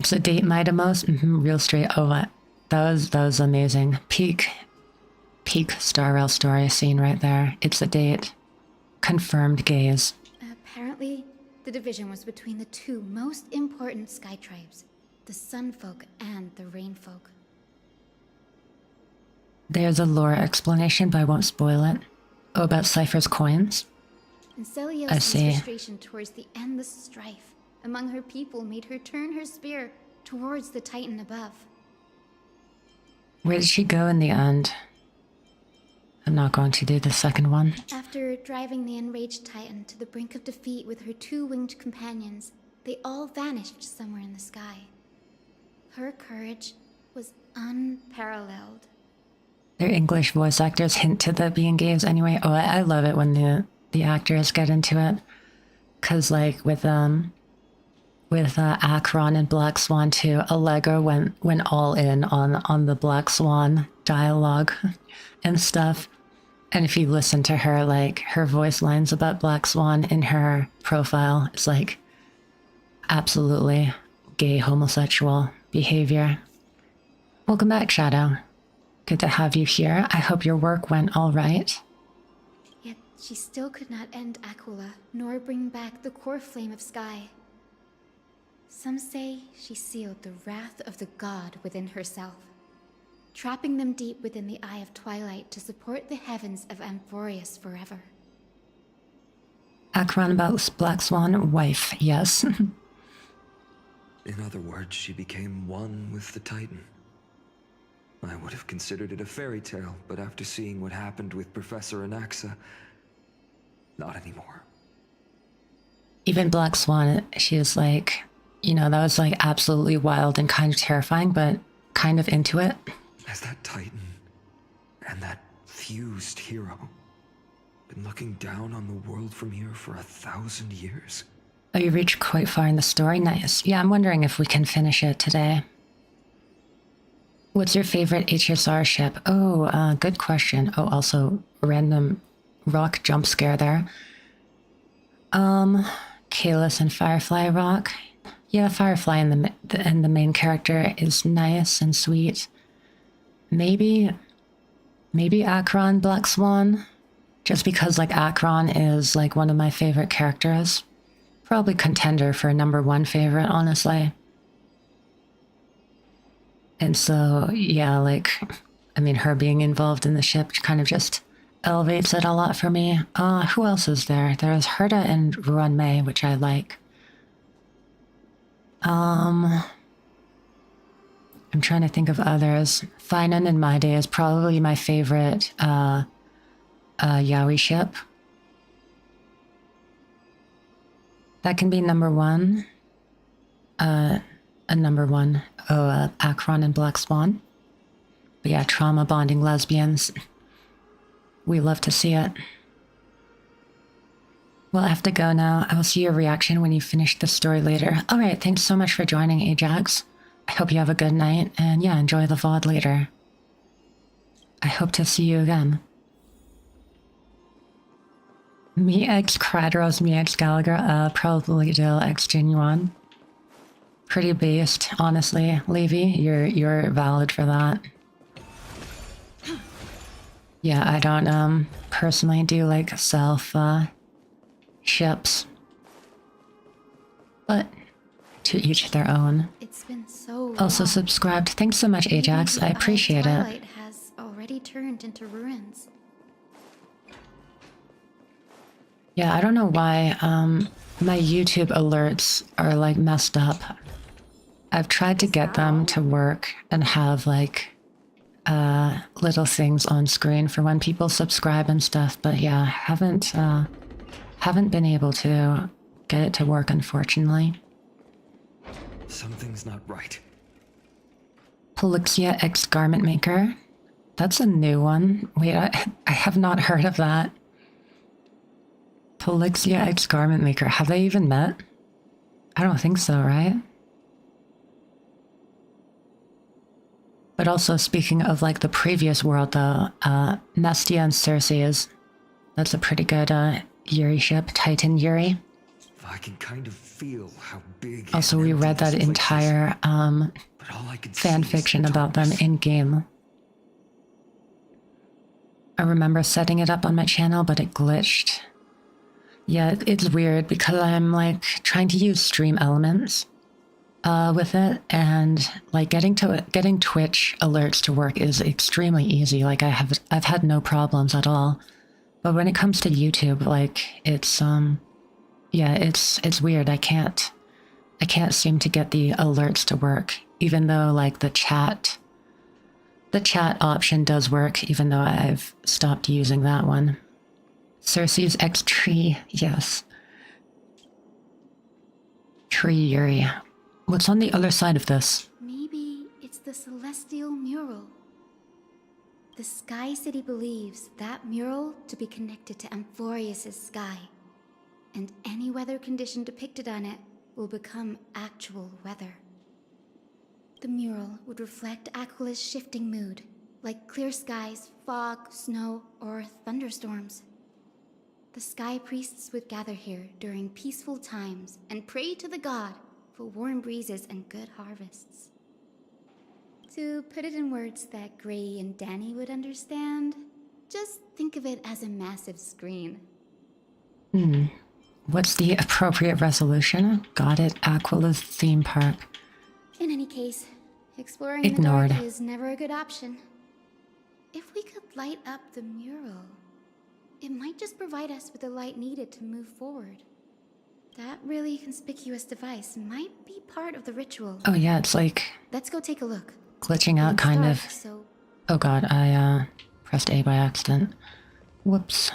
It's a date Midamos, real straight. Oh, that was amazing. Peak Star Rail story scene right there. It's a date. Confirmed gaze. Apparently, the division was between the two most important sky tribes, the Sun Folk and the Rain Folk. There's a lore explanation, but I won't spoil it. Oh, about Cypher's coins? And I Celios's see. frustration towards the endless strife among her people made her turn her spear towards the Titan above. Where did she go in the end? I'm not going to do the second one. After driving the enraged Titan to the brink of defeat with her two-winged companions, they all vanished somewhere in the sky. Her courage was unparalleled. Their English voice actors hint to the being games anyway. Oh, I love it when the actors get into it. Cause like with Akron and Black Swan 2, Allegra went all in on the Black Swan dialogue and stuff. And if you listen to her, like her voice lines about Black Swan in her profile, it's like absolutely gay homosexual behavior. Welcome back, Shadow. Good to have you here. I hope your work went all right. Yet she still could not end Aquila, nor bring back the core flame of Sky. Some say she sealed the wrath of the god within herself, trapping them deep within the Eye of Twilight to support the heavens of Amphorius forever. Akron about Black Swan, wife, yes. In other words, she became one with the Titan. I would have considered it a fairy tale, but after seeing what happened with Professor Anaxa, not anymore. Even Black Swan, she was like, you know, that was like absolutely wild and kind of terrifying, but kind of into it. Has that Titan and that fused hero been looking down on the world from here for 1,000 years? Oh, you reached quite far in the story? Nice. Yeah, I'm wondering if we can finish it today. What's your favorite HSR ship? Oh, good question. Oh, also, random rock jump scare there. Kalis and Firefly rock. Yeah, Firefly and the main character is nice and sweet. Maybe Akron Black Swan, just because like Akron is like one of my favorite characters. Probably contender for #1 favorite, honestly. And so, yeah, like, I mean, her being involved in the ship kind of just elevates it a lot for me. Who else is there? There's Herta and Ruan-Mei, which I like. I'm trying to think of others. Finan in My Day is probably my favorite yaoi ship. That can be #1. A #1. Oh, Akron and Black Swan. But yeah, trauma bonding lesbians. We love to see it. Well, I have to go now. I will see your reaction when you finish the story later. All right, thanks so much for joining, Ajax. I hope you have a good night, and yeah, enjoy the VOD later. I hope to see you again. Me X Kratos, me X Gallagher, probably Dill X Genuine. Pretty based, honestly. Levy, you're valid for that. Yeah, I don't personally do like self ships. But to each their own. It's been so long. Also subscribed. Thanks so much, Ajax. I appreciate it. Twilight has already turned into ruins. Yeah, I don't know why my YouTube alerts are like messed up. I've tried to get them to work and have like little things on screen for when people subscribe and stuff, but yeah, haven't been able to get it to work, unfortunately. Something's not right. Polixia X Garment Maker. That's a new one. Wait, I have not heard of that. Polixia X Garment Maker. Have they even met? I don't think so, right? But also, speaking of like the previous world, though, Mestia and Circe's. That's a pretty good Yuri ship. Titan Yuri. I can kind of feel how big. Also, we read that entire fan fiction about them in game. I remember setting it up on my channel, but it glitched. Yeah, it's weird because I'm like trying to use stream elements with it, and like getting Twitch alerts to work is extremely easy. Like I've had no problems at all. But when it comes to YouTube, like it's yeah, it's weird. I can't seem to get the alerts to work, even though like the chat option does work, even though I've stopped using that one. Cersei's X tree, yes. Tree Yuri. What's on the other side of this? Maybe it's the celestial mural. The Sky City believes that mural to be connected to Amphorius' sky, and any weather condition depicted on it will become actual weather. The mural would reflect Aquila's shifting mood, like clear skies, fog, snow, or thunderstorms. The Sky Priests would gather here during peaceful times and pray to the god for warm breezes and good harvests. To put it in words that Gray and Danny would understand, just think of it as a massive screen. What's the appropriate resolution? Got it, Aquila's theme park. In any case, exploring Ignored. the dark is never a good option. If we could light up the mural, it might just provide us with the light needed to move forward. That really conspicuous device might be part of the ritual. Oh yeah, it's like Let's go take a look. glitching out It's kind dark, of. So Oh god, I pressed A by accident. Whoops.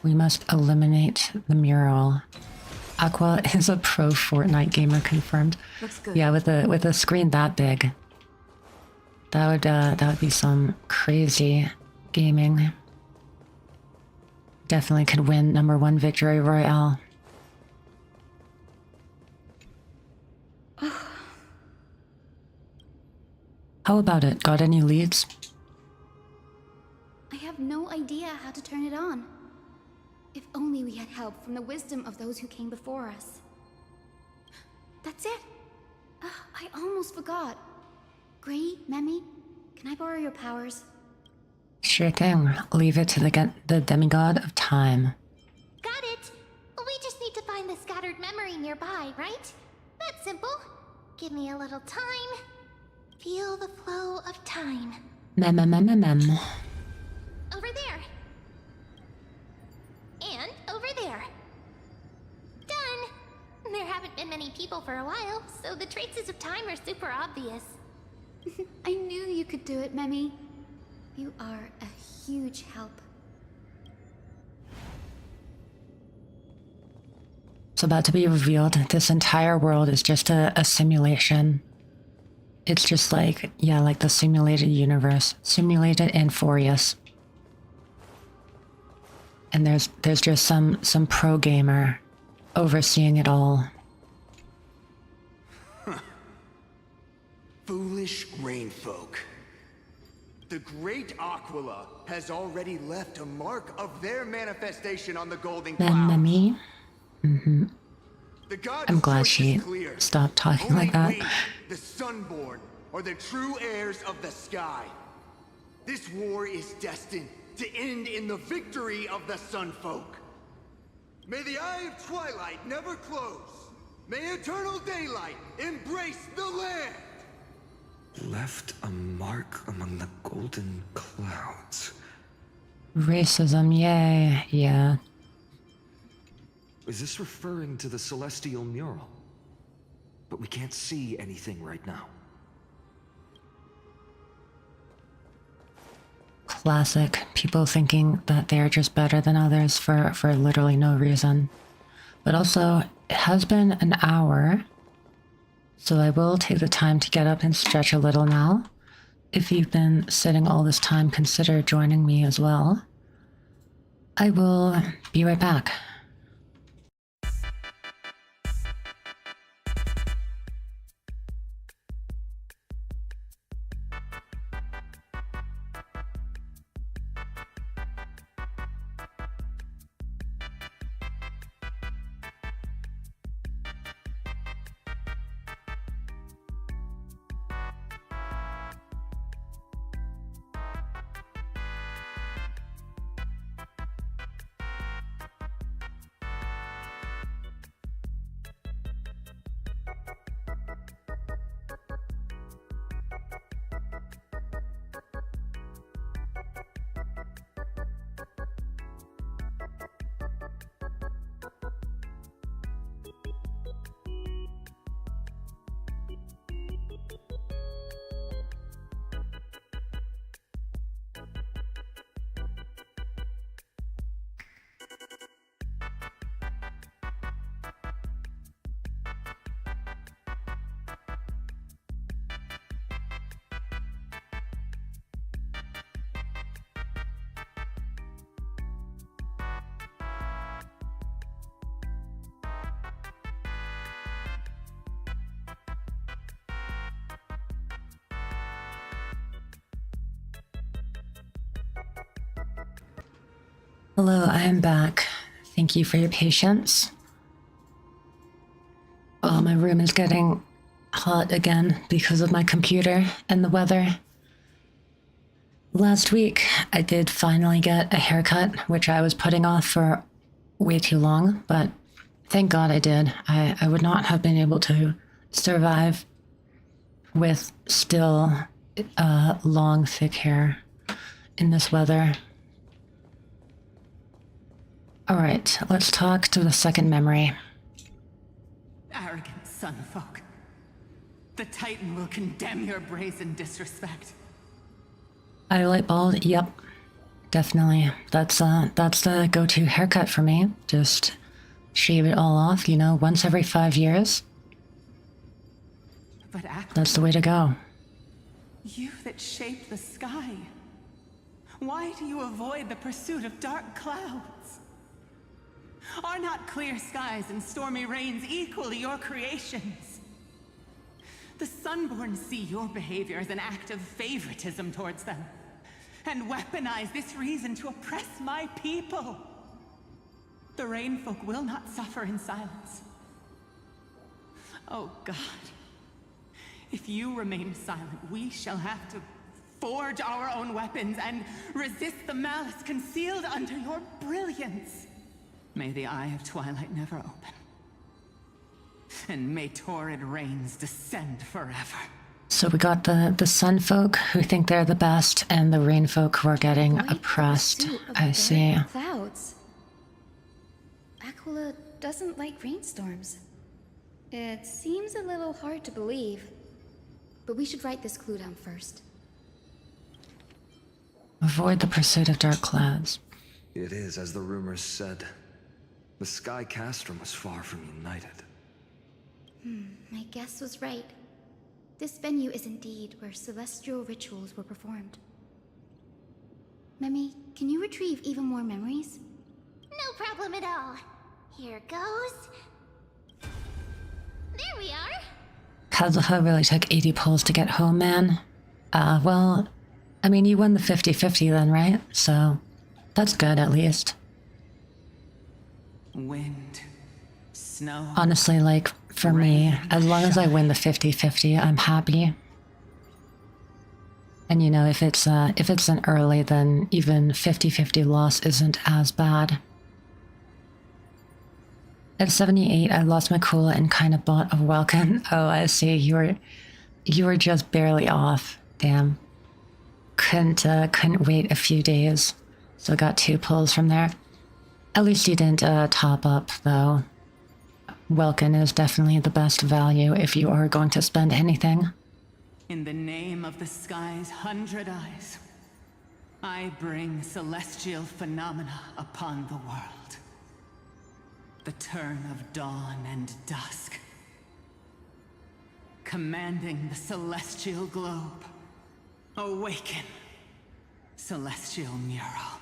We must eliminate the mural. Aqua is a pro Fortnite gamer, confirmed. Looks good. Yeah, with a screen that big, that would be some crazy gaming. Definitely could win #1 victory royale. How about it? Got any leads? I have no idea how to turn it on. If only we had help from the wisdom of those who came before us. That's it. I almost forgot. Gray, Memi, can I borrow your powers? Sure thing. Leave it to the demigod of time. Got it! We just need to find the scattered memory nearby, right? That's simple. Give me a little time. Feel the flow of time. Mem. Over there. And over there. Done! There haven't been many people for a while, so the traces of time are super obvious. I knew you could do it, Memi. You are a huge help. It's about to be revealed. This entire world is just a simulation. It's just like, yeah, like the simulated universe. Simulated and Furious. And there's just some pro gamer overseeing it all. Foolish grain folk. The great Aquila has already left a mark of their manifestation on the golden clouds. Memi. The god's I'm glad choice she is clear. stopped talking Only like that. we, the Sunborn, are the true heirs of the sky. This war is destined to end in the victory of the Sunfolk. May the eye of twilight never close. May eternal daylight embrace the land. Left a mark among the golden clouds. Racism, yay, yeah. Is this referring to the celestial mural? But we can't see anything right now. Classic. People thinking that they're just better than others for literally no reason. But also, it has been an hour, so I will take the time to get up and stretch a little now. If you've been sitting all this time, consider joining me as well. I will be right back. Hello, I am back. Thank you for your patience. Oh, my room is getting hot again because of my computer and the weather. Last week, I did finally get a haircut, which I was putting off for way too long, but thank God I did. I would not have been able to survive with still long, thick hair in this weather. All right, let's talk to the second memory. Arrogant sunfolk. The Titan will condemn your brazen disrespect. Iolite bald, yep, definitely. That's the go-to haircut for me. Just shave it all off, you know, once every 5 years. But that's the way to go. You that shaped the sky. Why do you avoid the pursuit of dark clouds? Are not clear skies and stormy rains equally your creations? The Sunborn see your behavior as an act of favoritism towards them, and weaponize this reason to oppress my people. The Rainfolk will not suffer in silence. Oh God, if you remain silent, we shall have to forge our own weapons and resist the malice concealed under your brilliance. May the Eye of Twilight never open. And may torrid rains descend forever. So we got the Sunfolk who think they're the best, and the Rainfolk who are getting oppressed. I see. Clouds. Aquila doesn't like rainstorms. It seems a little hard to believe, but we should write this clue down first. Avoid the pursuit of dark clouds. It is, as the rumors said. The Sky Castrum was far from united. My guess was right. This venue is indeed where celestial rituals were performed. Memi, can you retrieve even more memories? No problem at all. Here goes. There we are. Kazuha really took 80 pulls to get home, man. Well, I mean, you won the 50-50 then, right? So, that's good at least. Wind, snow. Honestly, like, for me, as long as I win the 50-50, I'm happy. And you know, if it's an early, then even 50-50 loss isn't as bad. At 78, I lost my cool and kind of bought a Welkin. Oh, I see. You were just barely off. Damn. Couldn't wait a few days, so got 2 pulls from there. At least you didn't top up, though. Welkin is definitely the best value if you are going to spend anything. In the name of the sky's 100 eyes, I bring celestial phenomena upon the world. The turn of dawn and dusk. Commanding the celestial globe. Awaken, celestial mural.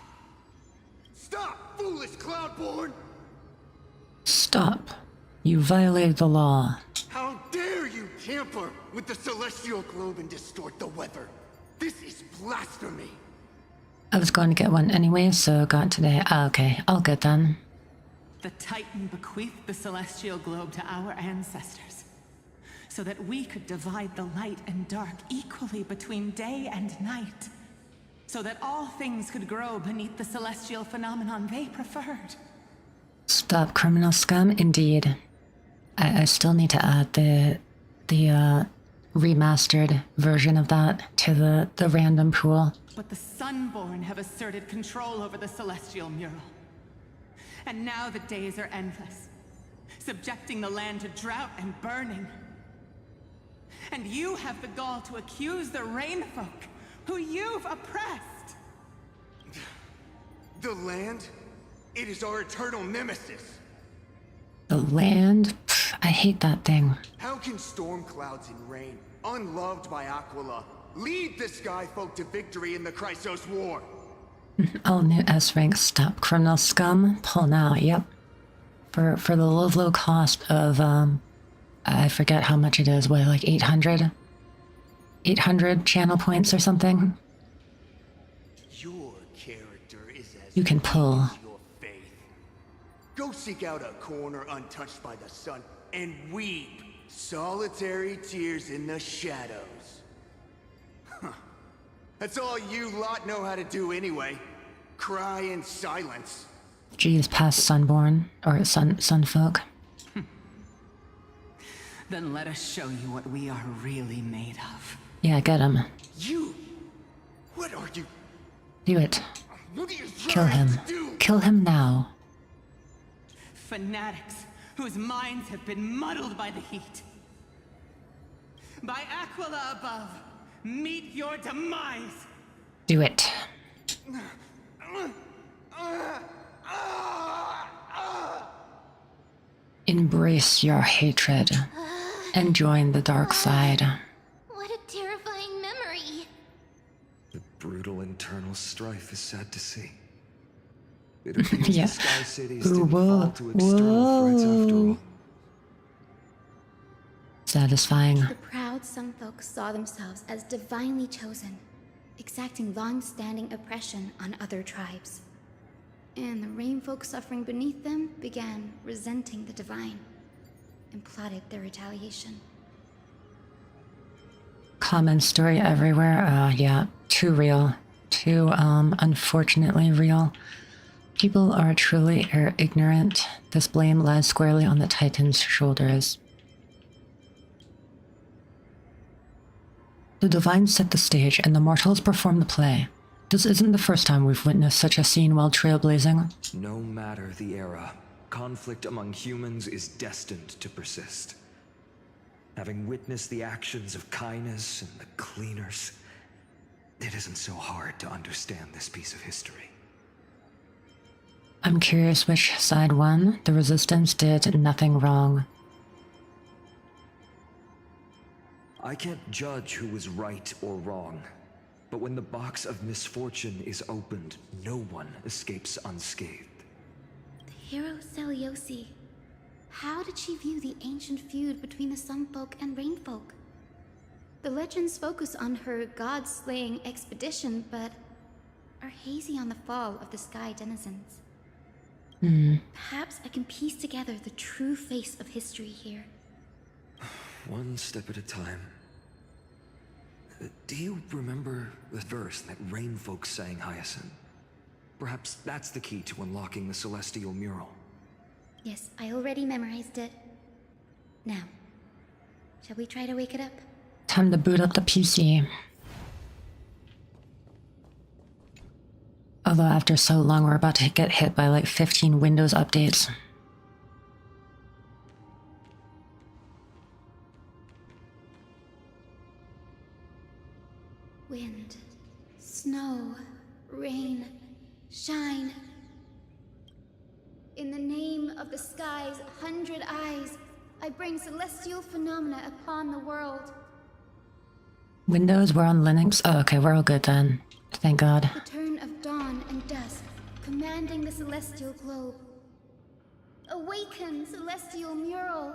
Stop, foolish Cloudborn! Stop. You violated the law. How dare you tamper with the celestial globe and distort the weather? This is blasphemy. I was going to get one anyway, so got today. Okay, all good then. The Titan bequeathed the celestial globe to our ancestors, so that we could divide the light and dark equally between day and night, so that all things could grow beneath the celestial phenomenon they preferred. Stop, criminal scum, indeed. I still need to add the remastered version of that to the random pool. But the Sunborn have asserted control over the celestial mural. And now the days are endless, subjecting the land to drought and burning. And you have the gall to accuse the Rainfolk, who you've oppressed. The land? It is our eternal nemesis. The land? Pff, I hate that thing. How can storm clouds and rain, unloved by Aquila, lead the Sky Folk to victory in the Chrysos War? All new S rank. Stop, criminal scum. Pull now. Yep. For the low cost of I forget how much it is. What, like 800 channel points or something? Your character is as You can pull. weak as your faith. Go seek out a corner untouched by the sun and weep solitary tears in the shadows. Huh. That's all you lot know how to do anyway. Cry in silence. Geez, past Sunborn, or Sunfolk. Then let us show you what we are really made of. Yeah, get him. You? What are you? Do it. What are you Kill trying him. to do? Kill him now. Fanatics whose minds have been muddled by the heat. By Aquila above, meet your demise. Do it. Embrace your hatred and join the dark side. What a terrifying memory. The brutal internal strife is sad to see. It appears Yeah. the Sky Cities Ooh, didn't whoa, fall to external threats after whoa. all. Satisfying. The proud Sunfolk saw themselves as divinely chosen, exacting long-standing oppression on other tribes. And the Rainfolk suffering beneath them began resenting the divine and plotted their retaliation. Common story everywhere. Yeah, too real. Too, unfortunately real. People are truly ignorant. This blame lies squarely on the Titan's shoulders. The divine set the stage, and the mortals perform the play. This isn't the first time we've witnessed such a scene while trailblazing. No matter the era, conflict among humans is destined to persist. Having witnessed the actions of Kindness and the Cleaners, it isn't so hard to understand this piece of history. I'm curious which side won. The Resistance did nothing wrong. I can't judge who was right or wrong, but when the box of misfortune is opened, no one escapes unscathed. The hero Seliosi. How did she view the ancient feud between the Sunfolk and Rainfolk? The legends focus on her god-slaying expedition, but are hazy on the fall of the Sky denizens. Perhaps I can piece together the true face of history here. One step at a time. Do you remember the verse that Rainfolk sang, Hyacinth? Perhaps that's the key to unlocking the celestial mural. Yes, I already memorized it. Now, shall we try to wake it up? Time to boot up the PC. Although after so long, we're about to get hit by like 15 Windows updates. Wind, snow, rain, shine. In the name of the sky's 100 eyes, I bring celestial phenomena upon the world. Windows, we're on Linux. Oh, okay, we're all good then. Thank God. The turn of dawn and dusk, commanding the celestial globe. Awaken, celestial mural!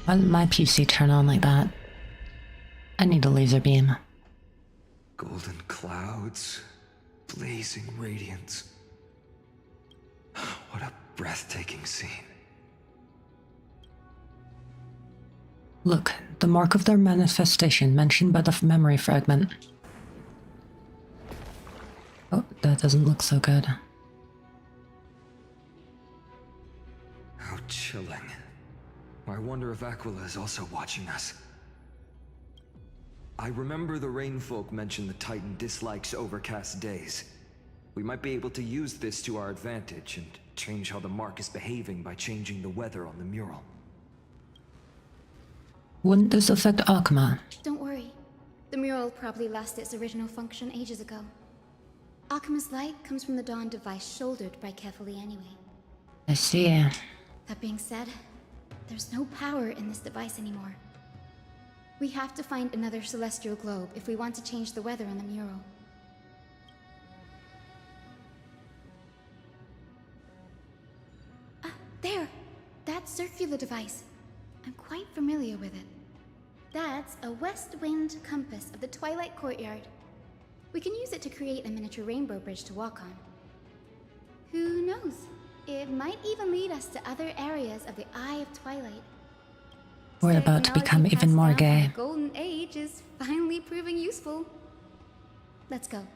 Why did my PC turn on like that? I need a laser beam. Golden clouds, blazing radiance. What a breathtaking scene. Look, the mark of their manifestation mentioned by the memory fragment. Oh, that doesn't look so good. How chilling. I wonder if Aquila is also watching us. I remember the Rainfolk mentioned the Titan dislikes overcast days. We might be able to use this to our advantage and change how the mark is behaving by changing the weather on the mural. Wouldn't this affect Akuma? Don't worry. The mural probably lost its original function ages ago. Akuma's light comes from the dawn device shouldered by Kefali anyway. I see. That being said, there's no power in this device anymore. We have to find another celestial globe if we want to change the weather on the mural. Ah, there! That circular device. I'm quite familiar with it. That's a west wind compass of the Twilight Courtyard. We can use it to create a miniature rainbow bridge to walk on. Who knows? It might even lead us to other areas of the Eye of Twilight. We're about to become even more gay. The Golden Age is finally proving useful. Let's go.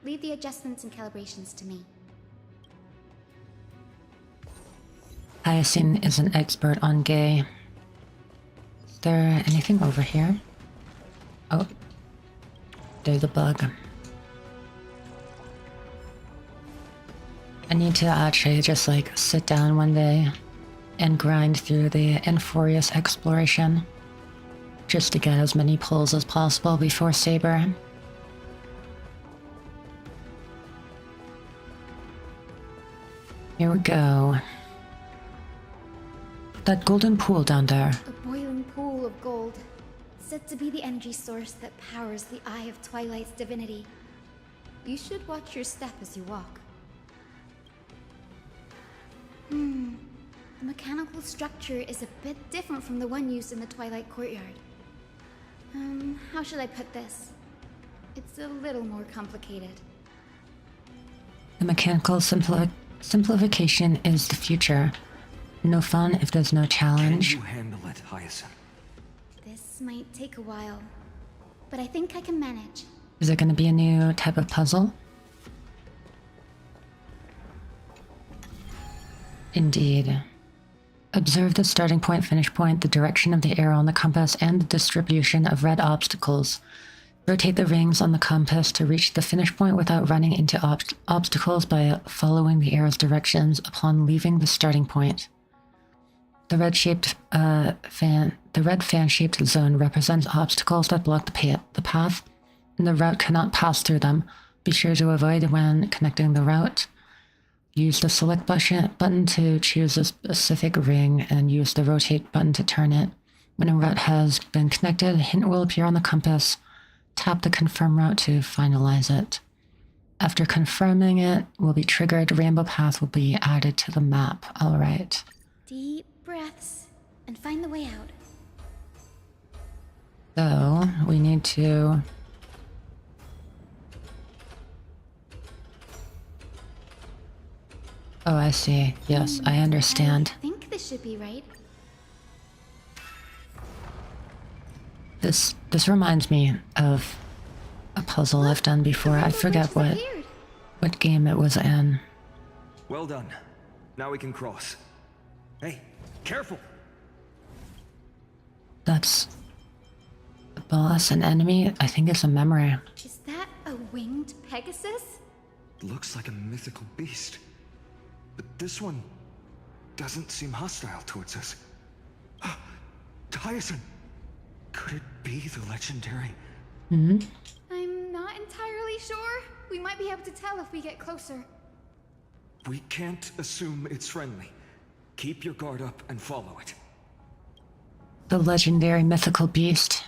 Leave the adjustments and calibrations to me. Hyacinth is an expert on gay. Is there anything over here? Oh, there's a bug. I need to actually just like sit down one day and grind through the Enforius exploration just to get as many pulls as possible before Saber. Here we go. That golden pool down there. A boiling pool of gold, said to be the energy source that powers the Eye of Twilight's divinity. You should watch your step as you walk. The mechanical structure is a bit different from the one used in the Twilight Courtyard. How should I put this? It's a little more complicated. The mechanical simplification is the future. No fun if there's no challenge. Can you handle it, Hyacinth? This might take a while, but I think I can manage. Is there going to be a new type of puzzle? Indeed. Observe the starting point, finish point, the direction of the arrow on the compass, and the distribution of red obstacles. Rotate the rings on the compass to reach the finish point without running into obstacles by following the arrow's directions upon leaving the starting point. The red fan-shaped zone represents obstacles that block the path, and the route cannot pass through them. Be sure to avoid when connecting the route. Use the select button to choose a specific ring and use the rotate button to turn it. When a route has been connected, a hint will appear on the compass. Tap the confirm route to finalize it. After confirming it will be triggered, rainbow path will be added to the map. All right. Deep breaths and find the way out. So we need to... Oh, I see. Yes, I understand. I think this should be right. This reminds me of a puzzle I've done before. I forget what game it was in. Well done. Now we can cross. Hey, careful! That's a boss, an enemy. I think it's a memory. Is that a winged Pegasus? Looks like a mythical beast. But this one doesn't seem hostile towards us. Hyacinth! Could it be the legendary? Mm-hmm. I'm not entirely sure. We might be able to tell if we get closer. We can't assume it's friendly. Keep your guard up and follow it. The legendary mythical beast.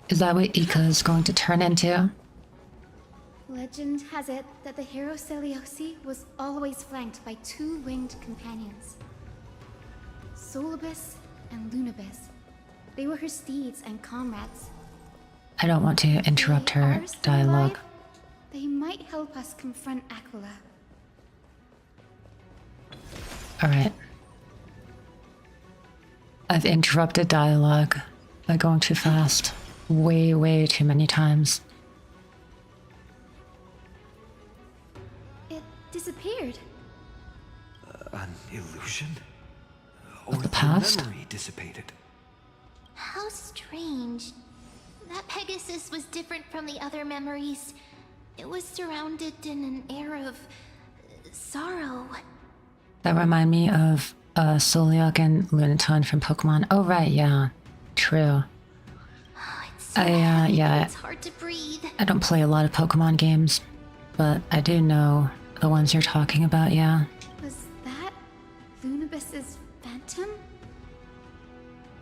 Is that what Ika is going to turn into? Legend has it that the hero Celiosi was always flanked by two winged companions. Solibus and Lunibus. They were her steeds and comrades. I don't want to interrupt her dialogue. They might help us confront Aquila. Alright. I've interrupted dialogue by going too fast. Way too many times. It disappeared. An illusion? Of Or the past? memory dissipated? How strange. That Pegasus was different from the other memories. It was surrounded in an air of sorrow. That remind me of Soliok and Lunatone from Pokemon. Oh right, yeah. True. It's so heavy, it's hard to breathe. I don't play a lot of Pokemon games, but I do know the ones you're talking about, yeah. Was that Lunibus's phantom?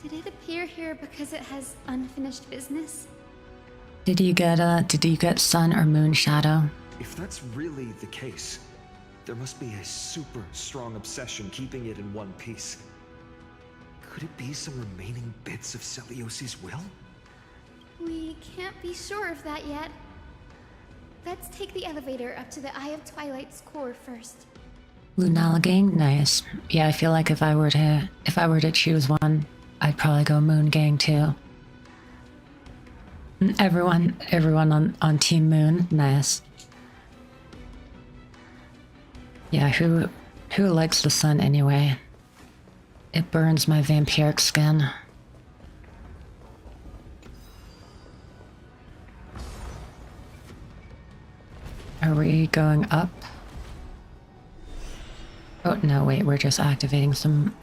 Did it appear here because it has unfinished business? Did you get Sun or Moon Shadow? If that's really the case, there must be a super strong obsession keeping it in one piece. Could it be some remaining bits of Celiosi's will? can't be sure of that yet. Let's take the elevator up to the Eye of Twilight's core first. Lunala Gang, nice. Yeah, I feel like if I were to choose one, I'd probably go Moon Gang too. Everyone on Team Moon, nice. Yeah, who likes the sun anyway? It burns my vampiric skin. Are we going up? Oh no, wait, we're just activating some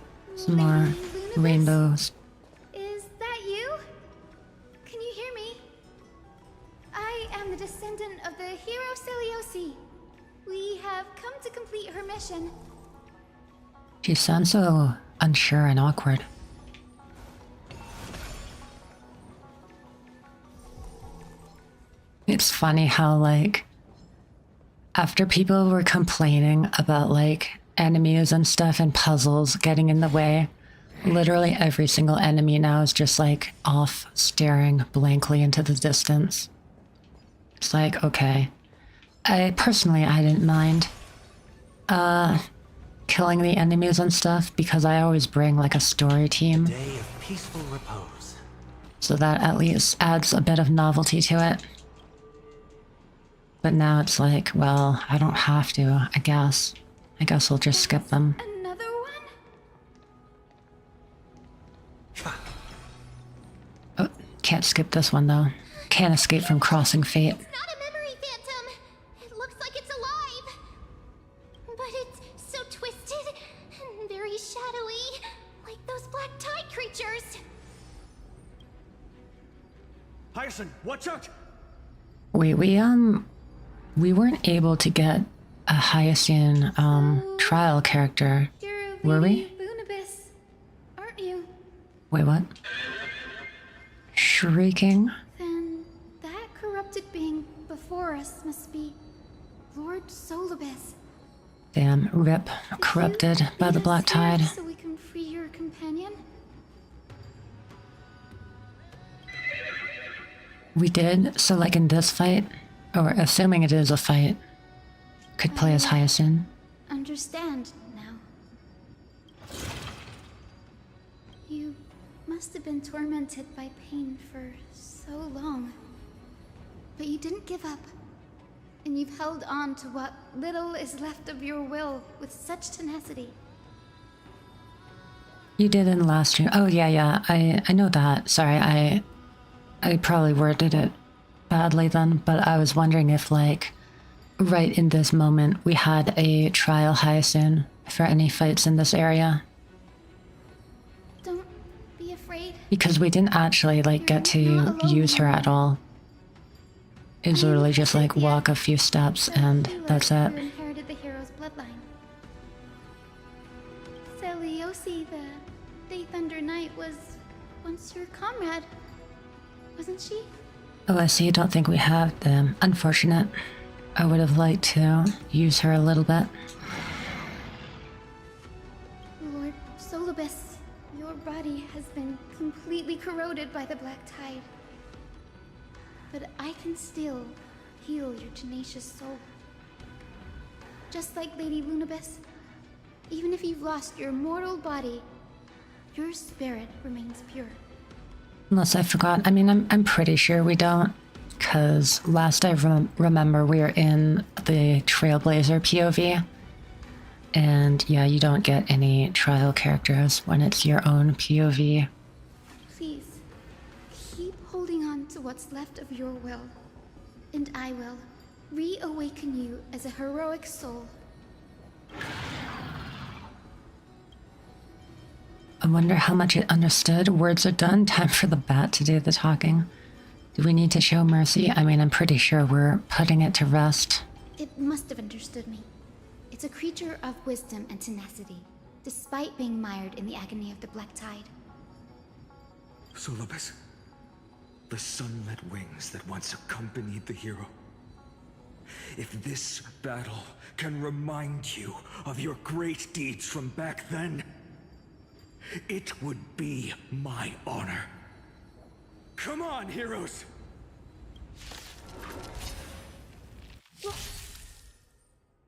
more rainbows. Is that you? Can you hear me? I am the descendant of the hero Celiosi. We have come to complete her mission. She sounds so unsure and awkward. It's funny how, like, after people were complaining about, like, enemies and stuff and puzzles getting in the way, literally every single enemy now is just, like, off staring blankly into the distance. It's like, okay. I didn't mind killing the enemies and stuff because I always bring, like, a story team. Day of peaceful repose. So that at least adds a bit of novelty to it. But now it's like, well, I don't have to, I guess. I guess I'll just skip them. Another one? Oh, can't skip this one though. Can't escape from crossing fate. It's not a memory phantom. It looks like it's alive. But it's so twisted and very shadowy, like those black tide creatures. Hyacinth, watch out! Wait, we weren't able to get a Hyacinth trial character, were we? Lunabis, aren't you? Wait, what? Shrieking? Then that corrupted being before us must be Lord Solibus. Damn, rip. Corrupted by the black tide. So we can free your companion? We did, so like in this fight, or assuming it is a fight, could play as Hyacinth. Understand now. You must have been tormented by pain for so long. But you didn't give up. And you've held on to what little is left of your will with such tenacity. You did in the last stream. Oh yeah, I know that. Sorry, I probably worded it badly then, but I was wondering if, like, right in this moment we had a trial Hyacinth for any fights in this area. Don't be afraid. Because we didn't actually, like, get to use her at all. It was literally just, like, walk a few steps and that's it. You inherited the hero's bloodline. Celiosi, the Day Thunder Knight, was once your comrade, wasn't she? Oh, I see. You don't think we have them. Unfortunate. I would have liked to use her a little bit. Lord Solibus, your body has been completely corroded by the black tide. But I can still heal your tenacious soul. Just like Lady Lunabis, even if you've lost your mortal body, your spirit remains pure. Unless I forgot. I mean, I'm pretty sure we don't. Because last I remember, we were in the Trailblazer POV. And yeah, you don't get any trial characters when it's your own POV. Please, keep holding on to what's left of your will. And I will reawaken you as a heroic soul. I wonder how much it understood. Words are done. Time for the bat to do the talking. Do we need to show mercy? I mean, I'm pretty sure we're putting it to rest. It must have understood me. It's a creature of wisdom and tenacity, despite being mired in the agony of the black tide. Solibus, the sunlit wings that once accompanied the hero. If this battle can remind you of your great deeds from back then, it would be my honor. Come on, heroes!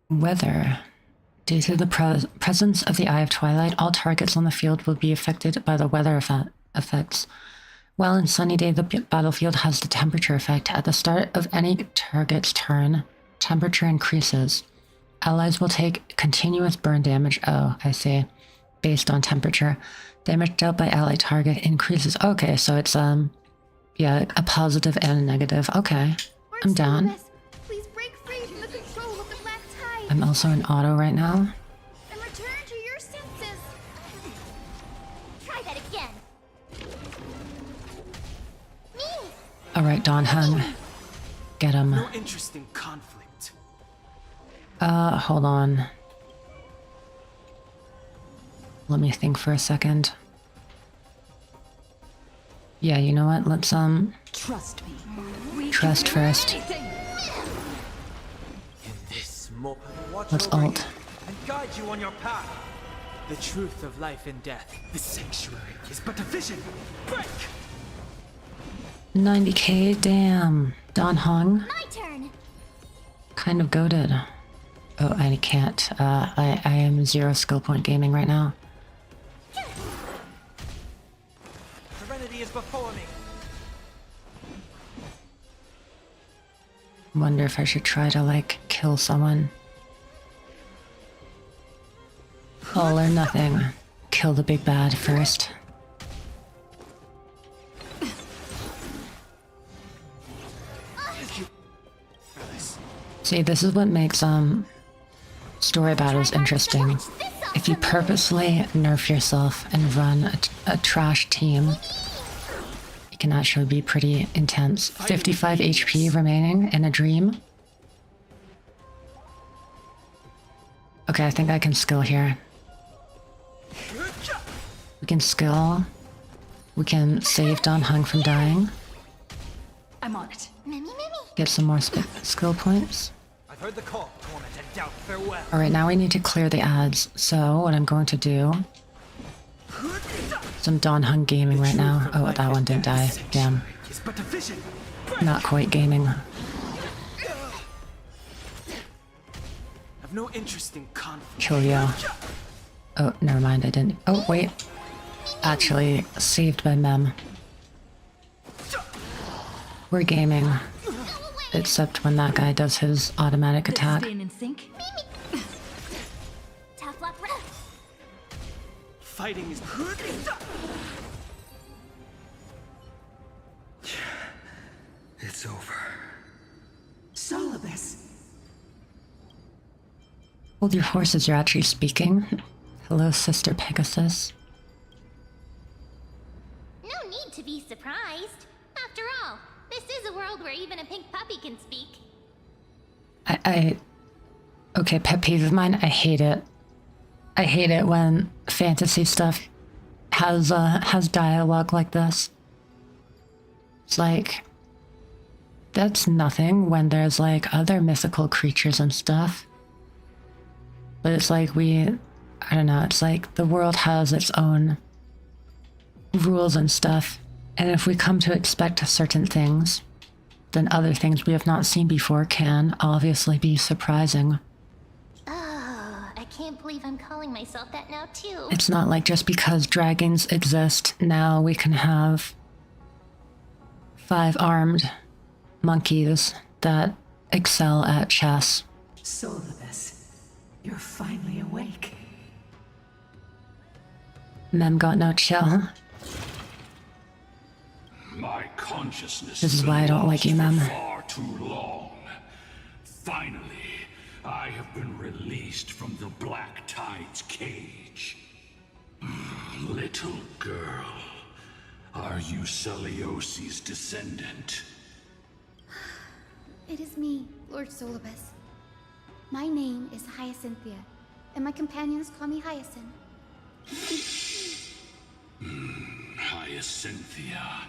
Weather. Due to the presence of the Eye of Twilight, all targets on the field will be affected by the weather effects. While in sunny day, the battlefield has the temperature effect. At the start of any target's turn, temperature increases. Allies will take continuous burn damage. Oh, I see. Based on temperature. Damage dealt by ally target increases. Okay, so it's, yeah, a positive and a negative. Okay, I'm down. Please break free from the control of the black tide. I'm also in auto right now. And return to your senses. Try that again. Me. All right, Don Hung. Get him. No interest in conflict. Hold on. Let me think for a second. Yeah, you know what? Let's, Trust me. trust first. In this moment, watch Let's over alt. you and guide you on your path. The truth of life and death. The sanctuary is but a vision. Break! 90k, damn. Don Hung. My turn. Kind of goated. Oh, I can't. I am 0 skill point gaming right now. Serenity is before me. Wonder if I should try to, like, kill someone. All or nothing. Kill the big bad first. See, this is what makes, story battles interesting. If you purposely nerf yourself and run a trash team, it can actually be pretty intense. 55 HP remaining in a dream. Okay, I think I can skill here. We can skill. We can save Don Hung from dying. I'm on it. Get some more skill points. I've heard the call, torment and doubt farewell. Alright, now we need to clear the ads. So, what I'm going to do... Some Don Hung gaming right now. Oh, that one didn't die. Damn. Is but a vision. Not quite gaming. I've no interest in conflict. Kill you. Oh, never mind, I didn't. Oh, wait. Actually, saved by Mem. We're gaming. Except when that guy does his automatic attack. Staying in sync. Tough luck, ref. Fighting is... It's over. Solibus. Hold your horses, you're actually speaking. Hello, Sister Pegasus. No need to be surprised. After all, this is a world where even a pink puppy can speak. Okay, pet peeve of mine, I hate it. I hate it when fantasy stuff has dialogue like this. It's like, that's nothing when there's like other mythical creatures and stuff. But it's like I don't know, it's like the world has its own rules and stuff. And if we come to expect certain things, then other things we have not seen before can obviously be surprising. Oh, I can't believe I'm calling myself that now too. It's not like just because dragons exist, now we can have 5-armed monkeys that excel at chess. Solibus, you're finally awake. Mem got no chill. My consciousness This is why I don't like you, Mem. far too long. Finally, I have been released from the Black Tide's cage. Little girl, are you Celiosi's descendant? It is me, Lord Solibus. My name is Hyacinthia, and my companions call me Hyacinth. Hyacinthia,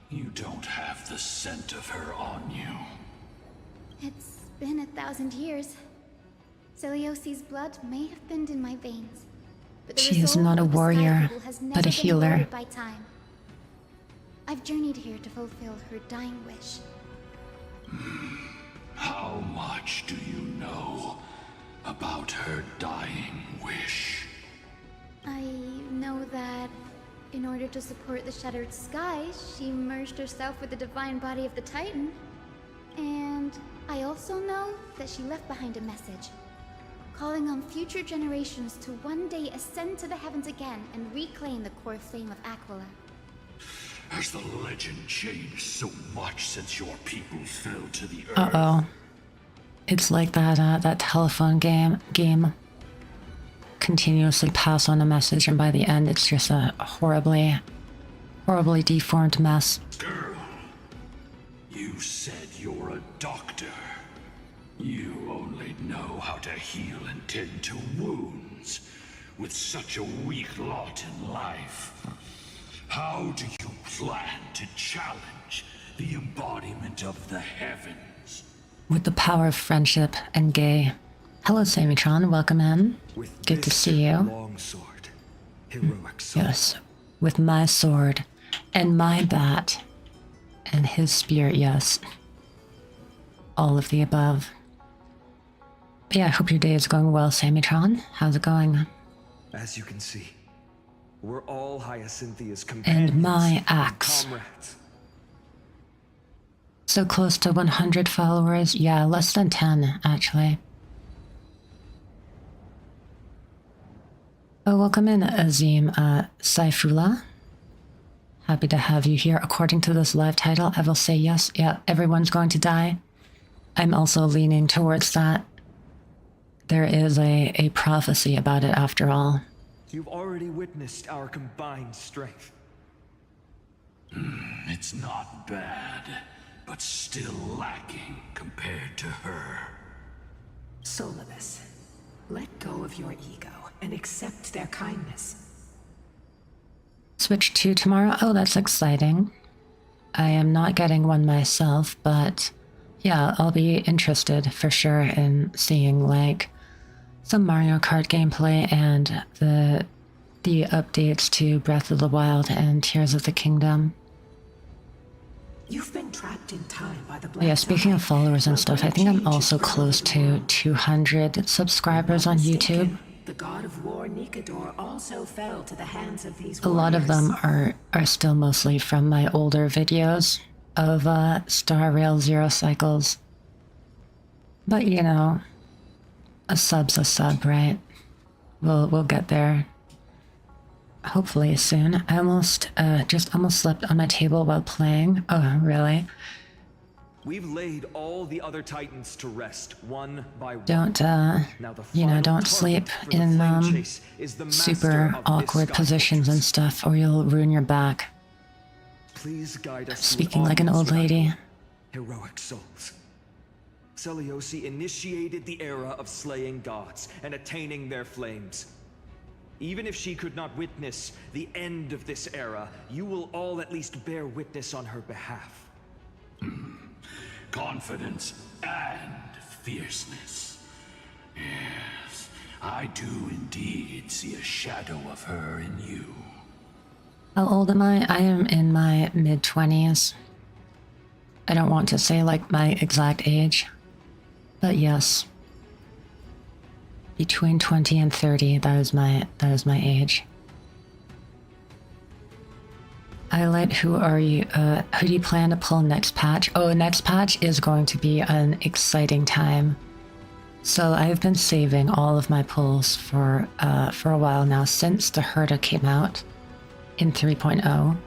you don't have the scent of her on you. It's been 1,000 years. Celiosi's blood may have thinned in my veins, but the She is resolve not a of the Sky warrior, People has but never a been healer. lowered by time. I've journeyed here to fulfill her dying wish. How much do you know about her dying wish? I know that in order to support the shattered sky, she merged herself with the divine body of the Titan. And I also know that she left behind a message, calling on future generations to one day ascend to the heavens again and reclaim the core flame of Aquila. Has the legend changed so much since your people fell to the earth? Uh-oh. It's like that telephone game. Continuously pass on a message, and by the end it's just a horribly deformed mess. Girl, you said you're a doctor. You only know how to heal and tend to wounds with such a weak lot in life. How do you plan to challenge the embodiment of the heavens? With the power of friendship and gay. Hello, Samitron. Welcome in. Good to see you. Long sword, heroic soul. Yes, with my sword and my bat and his spear. Yes, all of the above. But yeah, I hope your day is going well, Samitron. How's it going? As you can see, we're all Hyacinthia's companions And my axe. comrades. So close to 100 followers. Yeah, less than 10, actually. Oh, welcome in, Azim Saifullah. Happy to have you here. According to this live title, I will say yes. Yeah, everyone's going to die. I'm also leaning towards that. There is a prophecy about it after all. You've already witnessed our combined strength. It's not bad, but still lacking compared to her. Soulless, let go of your ego and accept their kindness. Switch 2 tomorrow? Oh, that's exciting. I am not getting one myself, but yeah, I'll be interested for sure in seeing like some Mario Kart gameplay and the updates to Breath of the Wild and Tears of the Kingdom. You've been trapped in time by the black. Yeah, speaking of followers and stuff, I think I'm also close to 200 subscribers on YouTube. The god of war Nikador also fell to the hands of these A lot of them warriors. are still mostly from my older videos of Star Rail Zero Cycles. But you know, a sub's a sub, right? We'll get there. Hopefully soon. I almost slept on my table while playing. Oh, really? We've laid all the other titans to rest, one by one. Don't Now the you know, final don't target sleep for the in flame chase is the master super of this awkward sky positions fortress. and stuff, or you'll ruin your back. Please guide us. Speaking like an old lady. Heroic souls. Seliosi initiated the era of slaying gods and attaining their flames. Even if she could not witness the end of this era, you will all at least bear witness on her behalf. Confidence and fierceness. Yes, I do indeed see a shadow of her in you. How old am I? I am in my mid-20s. I don't want to say like my exact age, but yes. Between 20 and 30, that is my age. iolite, who are you? Who do you plan to pull next patch? Oh, next patch is going to be an exciting time. So I've been saving all of my pulls for a while now, since the Herda came out in 3.0.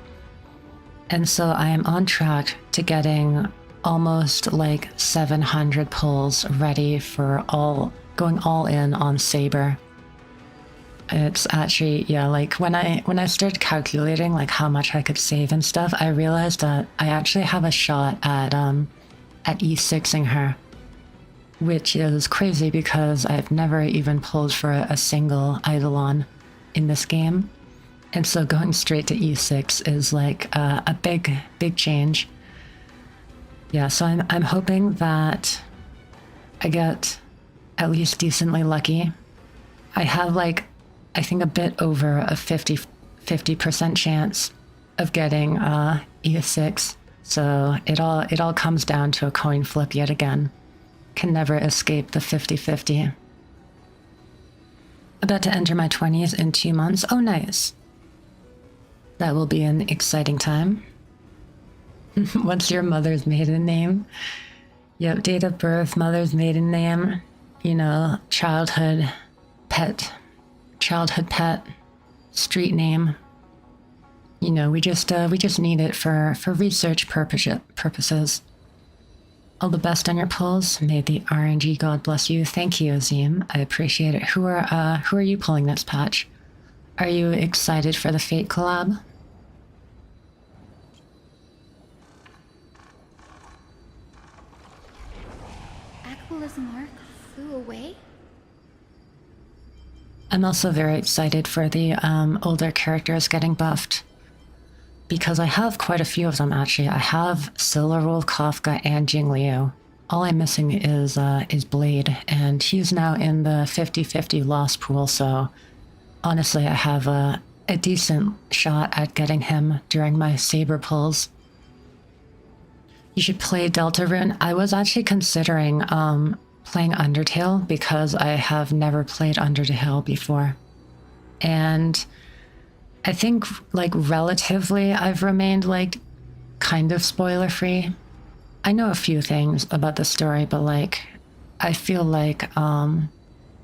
And so I am on track to getting almost like 700 pulls ready for going all in on Saber. It's actually, yeah, like when I started calculating like how much I could save and stuff, I realized that I actually have a shot at E6ing her, which is crazy because I've never even pulled for a single Eidolon in this game. And so going straight to E6 is like a big change. Yeah, so I'm hoping that I get at least decently lucky. I have like, I think a bit over a 50% chance of getting E6. So it all comes down to a coin flip yet again. can never escape the 50-50. About to enter my 20s in 2 months. Oh, nice. That will be an exciting time. What's your mother's maiden name? Yep, date of birth, mother's maiden name, you know, childhood pet, street name. You know, we just need it for research purposes. All the best on your pulls. May the RNG God bless you. Thank you, Azim. I appreciate it. Who are you pulling this patch? Are you excited for the Fate collab? Aquilus Mark flew away? I'm also very excited for the older characters getting buffed. Because I have quite a few of them, actually. I have Silverwolf, Kafka, and Jingliu. All I'm missing is Blade, and he's now in the 50-50 loss pool, so honestly, I have a decent shot at getting him during my Saber pulls. You should play Deltarune. I was actually considering playing Undertale because I have never played Undertale before. And I think, like, relatively, I've remained, like, kind of spoiler-free. I know a few things about the story, but, like, I feel like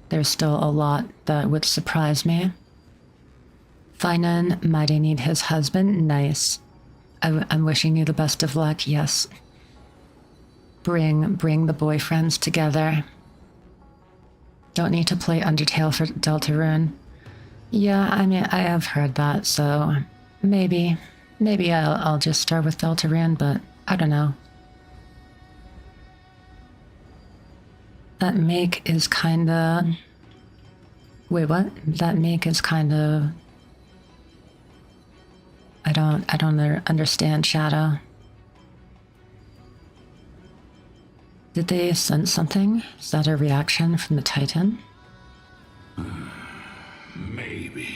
there's still a lot that would surprise me. Finan might need his husband. Nice. I'm wishing you the best of luck. Yes. Bring the boyfriends together. Don't need to play Undertale for Deltarune. Yeah, I mean, I have heard that, so maybe I'll just start with Deltarune, but I don't know. That make is kinda... Wait, what? That make is kinda... I don't understand, Shadow. Did they sense something? Is that a reaction from the Titan? Maybe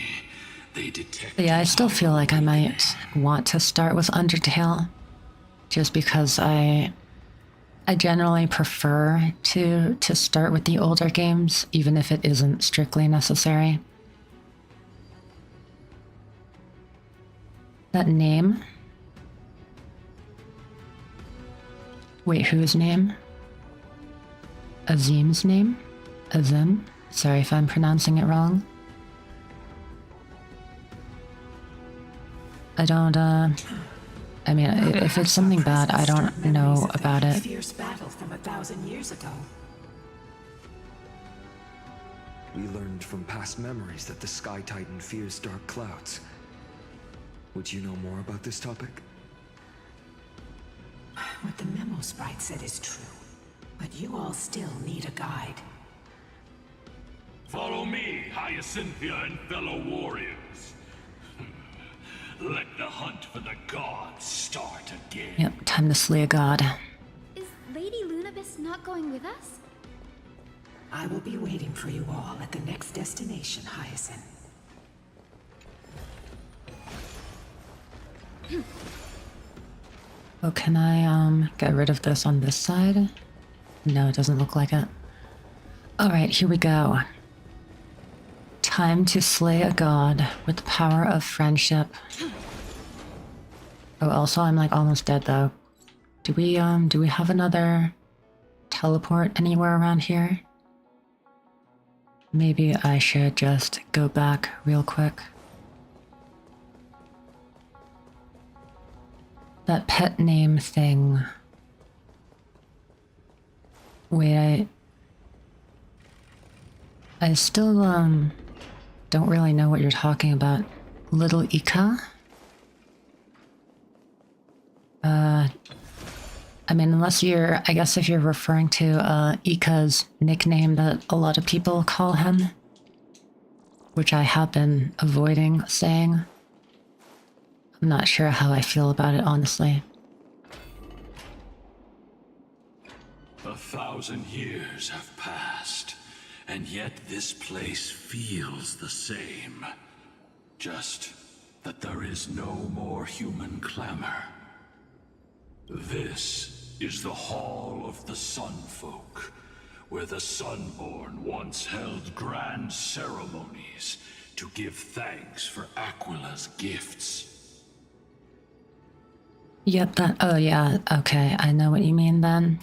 they detect. Yeah, I still feel like I might want to start with Undertale, just because I generally prefer to start with the older games, even if it isn't strictly necessary. That name? Wait, whose name? Azim's name? Azim? Sorry if I'm pronouncing it wrong. I don't, I mean, if it's something bad, I don't know about it. Fierce battle from 1,000 years ago. We learned from past memories that the Sky Titan fears dark clouds. Would you know more about this topic? What the memo sprite said is true, but you all still need a guide. Follow me, Hyacinthia and fellow warriors. Let the hunt for the gods start again. Yep, time to slay a god. Is Lady Lunabis not going with us? I will be waiting for you all at the next destination, Hyacinth. Oh, can I, get rid of this on this side? No, it doesn't look like it. Alright, here we go. Time to slay a god with the power of friendship. Oh, also, I'm, like, almost dead, though. Do we have another teleport anywhere around here? Maybe I should just go back real quick. That pet name thing. Wait, I still, don't really know what you're talking about. Little Ika? I mean, unless you're, I guess if you're referring to, Ika's nickname that a lot of people call him, which I have been avoiding saying. I'm not sure how I feel about it, honestly. 1,000 years have passed, and yet this place feels the same. Just that there is no more human clamor. This is the Hall of the Sun Folk, where the Sunborn once held grand ceremonies to give thanks for Aquila's gifts. Yep, that. Oh, yeah, okay, I know what you mean then.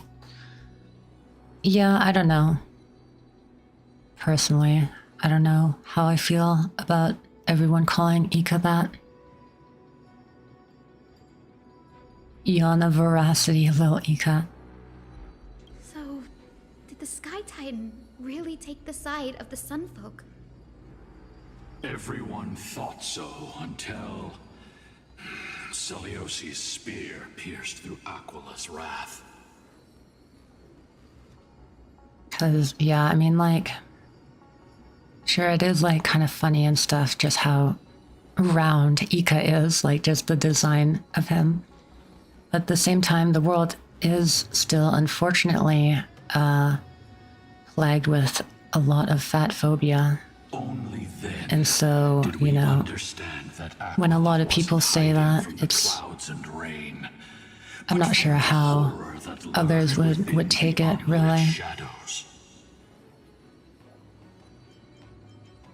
Yeah, I don't know. Personally, I don't know how I feel about everyone calling Ika that. Yana Veracity, little Ika. So, did the Sky Titan really take the side of the Sunfolk? Everyone thought so until Celiosi's spear pierced through Aquila's wrath. Cause, yeah, I mean, like, sure, it is, like, kind of funny and stuff, just how round Ika is, like, just the design of him. But at the same time, the world is still, unfortunately, plagued with a lot of fat phobia. Only then and so, you know, when a lot of people say that, it's... I'm not sure how others would take it, really.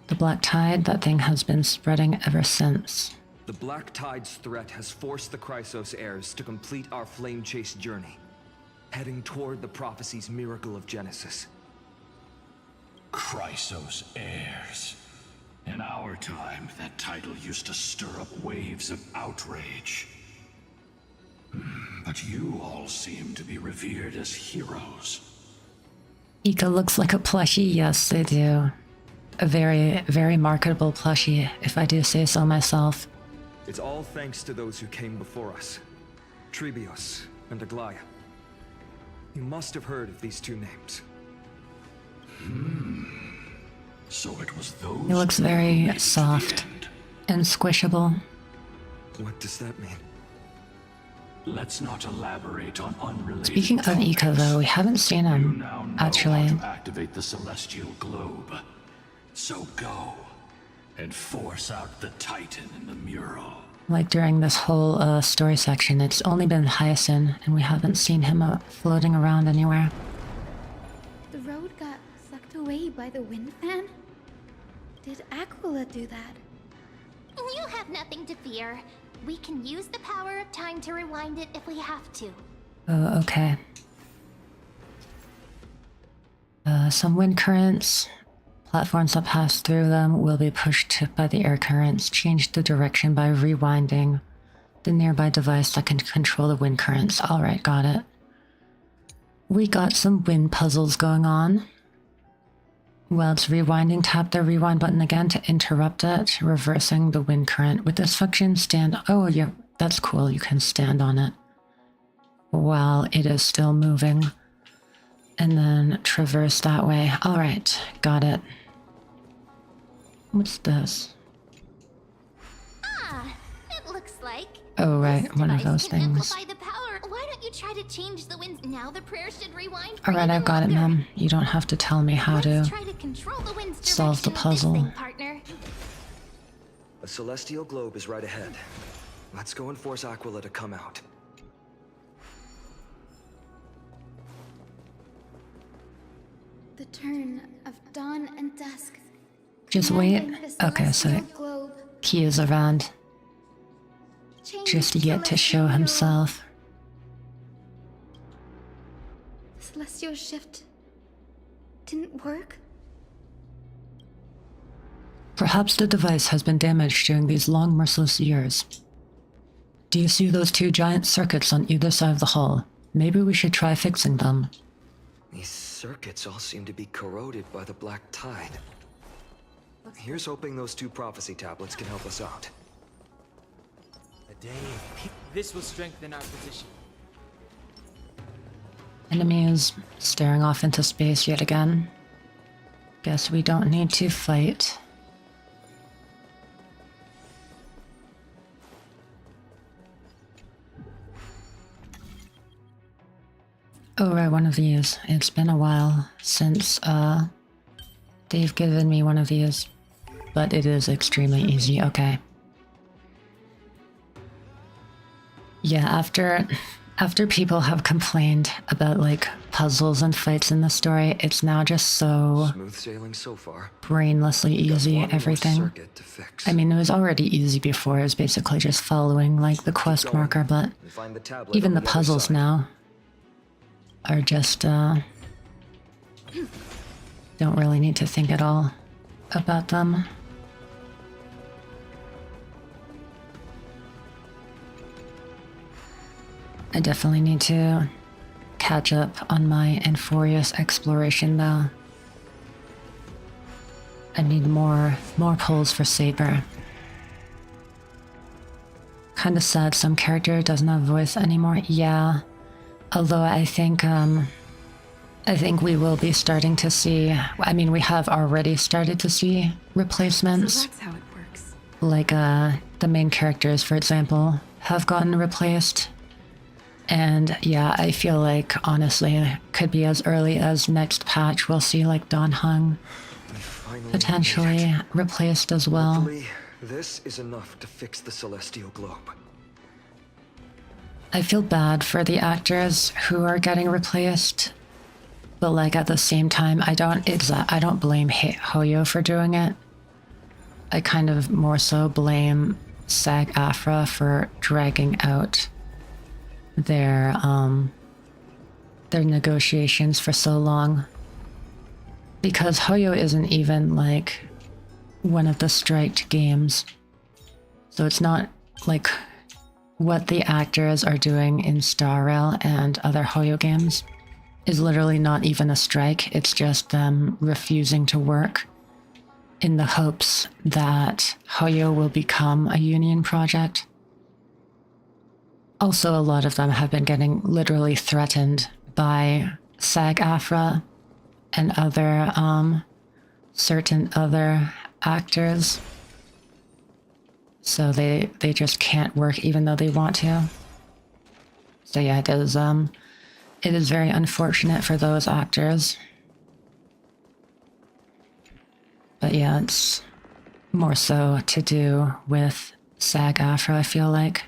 The Black Tide, that thing has been spreading ever since. The Black Tide's threat has forced the Chrysos heirs to complete our flame chase journey, heading toward the prophecy's miracle of Genesis. Chrysos heirs. In our time, that title used to stir up waves of outrage. But you all seem to be revered as heroes. Ika looks like a plushie, yes, they do. A very, very marketable plushie, if I do say so myself. It's all thanks to those who came before us. Trebios and Aglaya. You must have heard of these two names. So it was those. It looks very soft and squishable. What does that mean? Let's not elaborate on unrelated. Speaking of Ika, though, we haven't seen him, actually. To activate the celestial globe. So go and force out the Titan in the mural. Like during this whole story section, it's only been Hyacinth, and we haven't seen him floating around anywhere. The road got sucked away by the wind fan? Did Aquila do that? You have nothing to fear. We can use the power of time to rewind it if we have to. Oh, okay. Some wind currents. Platforms that pass through them will be pushed by the air currents. Change the direction by rewinding the nearby device that can control the wind currents. Alright, got it. We got some wind puzzles going on. While it's rewinding, tap the rewind button again to interrupt it, reversing the wind current. With this function, stand... Oh, yeah, that's cool. You can stand on it while it is still moving. And then traverse that way. Alright, got it. What's this? Ah, it looks like... Oh, right, one of those things. Amplify the power. Why don't you try to change the winds now? The prayer should rewind. Alright, I've got it, ma'am. You don't have to tell me how to control the wind's solve the puzzle. Thing, partner. A celestial globe is right ahead. Let's go and force Aquila to come out. The turn of dawn and dusk. Just wait. Okay, so he is around. Just yet to show himself. The celestial shift didn't work? Perhaps the device has been damaged during these long, merciless years. Do you see those two giant circuits on either side of the hull? Maybe we should try fixing them. These circuits all seem to be corroded by the Black Tide. Here's hoping those two prophecy tablets can help us out. This will strengthen our position. Enemies staring off into space yet again. Guess we don't need to fight. Oh, right, one of these. It's been a while since they've given me one of these, but it is extremely easy. Okay. Yeah, after After people have complained about like puzzles and fights in the story, it's now just so Smooth sailing so far. brainlessly easy, One more everything. circuit to fix. I mean, it was already easy before. It was basically just following like the quest marker, but And find the tablet even on the other puzzles side. now are just don't really need to think at all about them. I definitely need to catch up on my Enforius exploration though. I need more pulls for Saber. Kinda sad some character doesn't have voice anymore. Yeah. Although I think we will be starting to see, I mean we have already started to see replacements. So that's how it works. Like the main characters, for example, have gotten replaced. And yeah, I feel like honestly it could be as early as next patch we'll see like Don Hung potentially replaced as well. Hopefully, this is enough to fix the celestial globe. I feel bad for the actors who are getting replaced, but like at the same time I don't blame Hoyo for doing it. I kind of more so blame SAG-AFTRA for dragging out their negotiations for so long, because Hoyo isn't even like one of the striked games, so it's not like what the actors are doing in Star Rail and other Hoyo games is literally not even a strike. It's just them refusing to work in the hopes that Hoyo will become a union project. Also, a lot of them have been getting literally threatened by SAG-AFTRA and other, certain other actors. So they just can't work even though they want to. So yeah, it is very unfortunate for those actors. But yeah, it's more so to do with SAG-AFTRA, I feel like,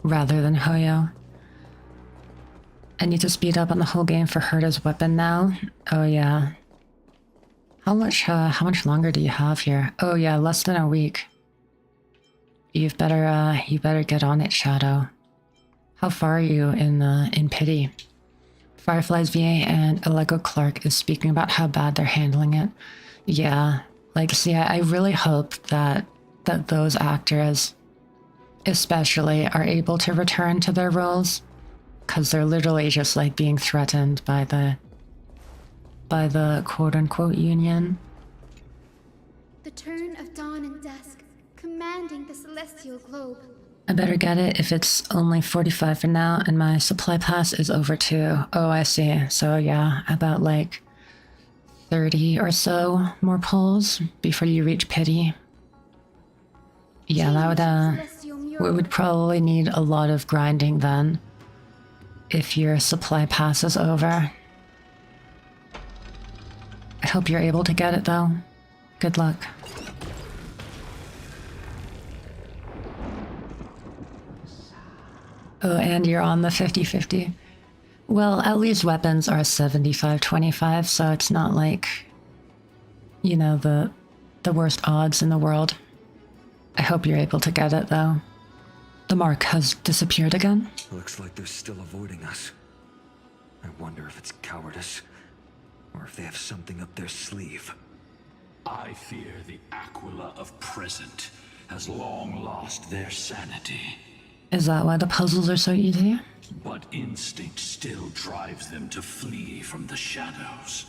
rather than Hoyo. I need to speed up on the whole game for Herta's weapon now. Oh yeah. How much longer do you have here? Oh yeah, less than a week. You better get on it, Shadow. How far are you in Pity? Firefly's VA and Alego Clark is speaking about how bad they're handling it. Yeah, like see, I really hope that those actors especially are able to return to their roles, because they're literally just like being threatened by the quote-unquote union. The turn of dawn and dusk, commanding the celestial globe. I better get it if it's only 45 for now and my supply pass is over 2. Oh, I see. So yeah, about like 30 or so more pulls before you reach Pity. Yeah, that we would probably need a lot of grinding then if your supply pass is over. I hope you're able to get it though. Good luck. Oh, and you're on the 50-50. Well, at least weapons are 75-25, so it's not like, you know, the worst odds in the world. I hope you're able to get it though. The mark has disappeared again. Looks like they're still avoiding us. I wonder if it's cowardice, or if they have something up their sleeve. I fear the Aquila of present has long lost their sanity. Is that why the puzzles are so easy? But instinct still drives them to flee from the shadows,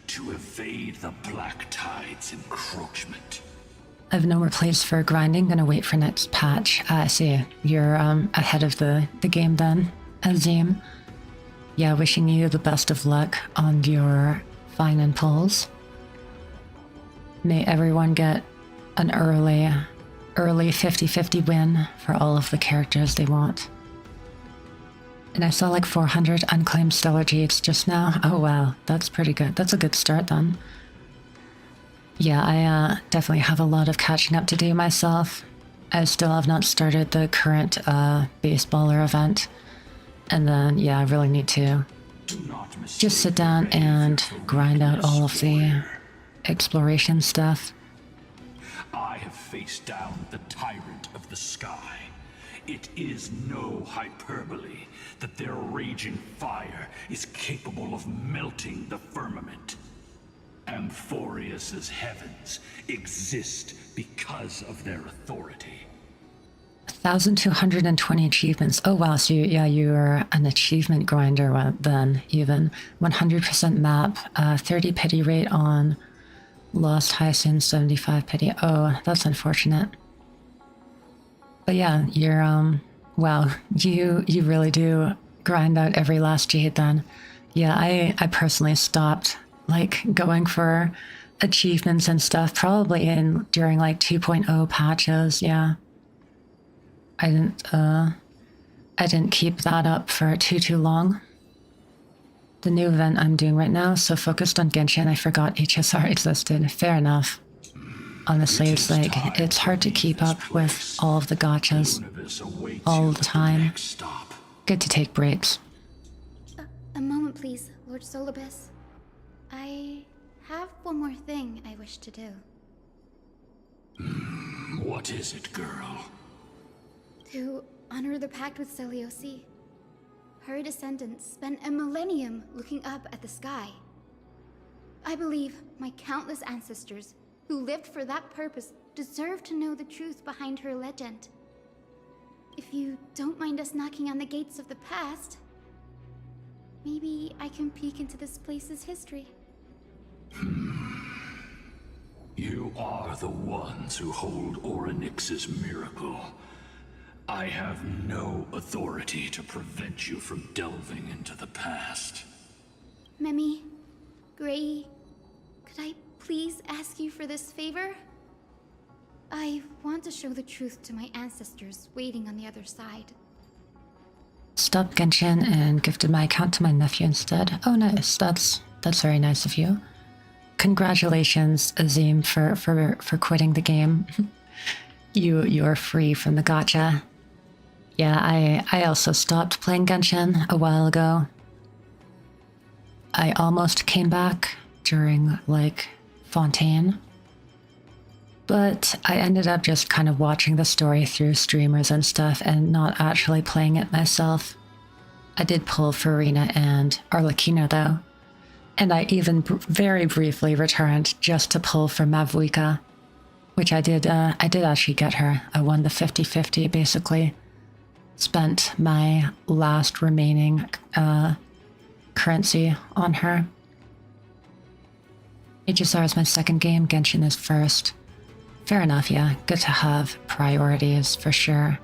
to evade the Black Tide's encroachment. I've no more place for grinding, gonna wait for next patch. I see. You're ahead of the game then, Azim. Yeah, wishing you the best of luck on your fine and pulls. May everyone get an early 50-50 win for all of the characters they want. And I saw like 400 unclaimed stellar jades just now. Oh wow, that's pretty good. That's a good start then. Yeah, I definitely have a lot of catching up to do myself. I still have not started the current baseballer event. And then, yeah, I really need to just sit down and grind out all of the exploration stuff. I have faced down the tyrant of the sky. It is no hyperbole that their raging fire is capable of melting the firmament. Amphorius's heavens exist because of their authority. 1,220 achievements. Oh wow, so you're an achievement grinder then, even. 100% map, 30 pity rate on Lost Hyacinth, 75 pity. Oh, that's unfortunate. But yeah, you're, wow, you really do grind out every last jade then. Yeah, I personally stopped, like, going for achievements and stuff, probably during, like, 2.0 patches, yeah. I didn't keep that up for too long. The new event I'm doing right now, so focused on Genshin, I forgot HSR existed. Fair enough. Honestly, it's like, it's hard to keep up with all of the gachas all the time. Good to take breaks. A moment, please, Lord Solibus. I have one more thing I wish to do. What is it, girl? To honor the pact with Seliosi. Her descendants spent a millennium looking up at the sky. I believe my countless ancestors who lived for that purpose deserve to know the truth behind her legend. If you don't mind us knocking on the gates of the past, maybe I can peek into this place's history. You are the ones who hold Orynyx's miracle. I have no authority to prevent you from delving into the past. Memi, Gray, could I please ask you for this favor? I want to show the truth to my ancestors waiting on the other side. Stopped Genshin and gifted my account to my nephew instead. Oh nice, that's very nice of you. Congratulations, Azim, for quitting the game. You're free from the gacha. Yeah, I also stopped playing Genshin a while ago. I almost came back during, like, Fontaine. But I ended up just kind of watching the story through streamers and stuff and not actually playing it myself. I did pull Farina and Arlecchino though. And I even very briefly returned just to pull for Mavuika. Which I did actually get her. I won the 50-50 basically. Spent my last remaining currency on her. HSR is my second game, Genshin is first. Fair enough, yeah. Good to have priorities for sure.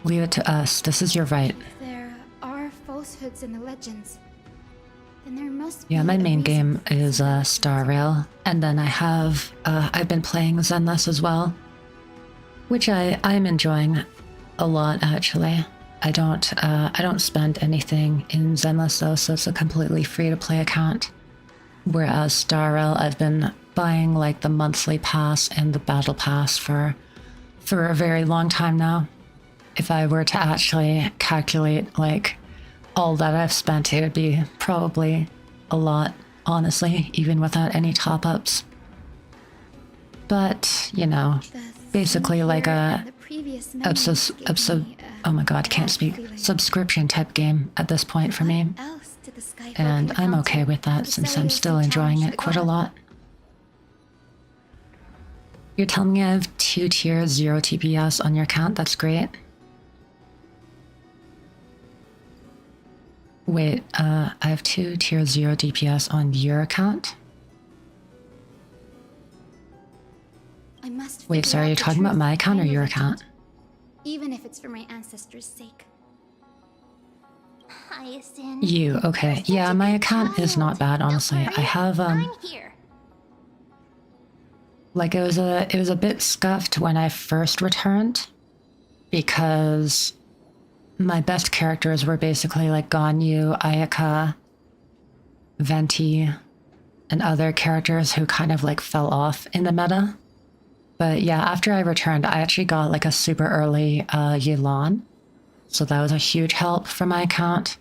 Leave it to us. This is your right. If there are falsehoods in the legends, then there must be Yeah, my a main reason game for is Star Rail, and then I've been playing Zenless as well, which I'm enjoying a lot actually. I don't spend anything in Zenless though, so it's a completely free to play account. Whereas Star Rail, I've been buying like the monthly pass and the battle pass for a very long time now. If I were to actually calculate like all that I've spent, it would be probably a lot, honestly, even without any top-ups. But, you know, basically like a oh my god, can't speak, subscription type game at this point for me. And I'm okay with that since I'm still enjoying it quite a lot. You're telling me I have 2 tiers, 0 TPS on your account? That's great. Wait, I have 2 tier 0 DPS on your account? Wait, sorry, you're talking about my account or your account? Even if it's for my ancestors' sake. Hyacinth. You, okay. Yeah, my account is not bad, honestly. I have, I'm here. like it was a bit scuffed when I first returned because my best characters were basically like Ganyu, Ayaka, Venti, and other characters who kind of like fell off in the meta. But yeah, after I returned, I actually got like a super early Yelan, So that was a huge help for my account.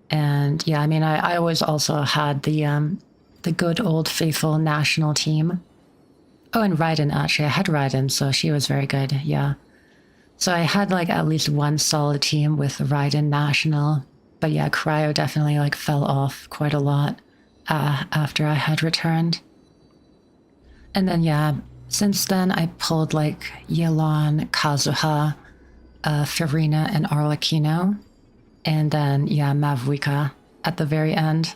And yeah, I mean, I always also had the good old faithful national team. Oh, and Raiden, actually. I had Raiden, so she was very good, yeah. So I had like at least one solid team with Raiden national. But yeah, Cryo definitely like fell off quite a lot after I had returned. And then yeah, since then I pulled like Yelan, Kazuha, Farina, and Arlecchino. And then yeah, Mavuika at the very end.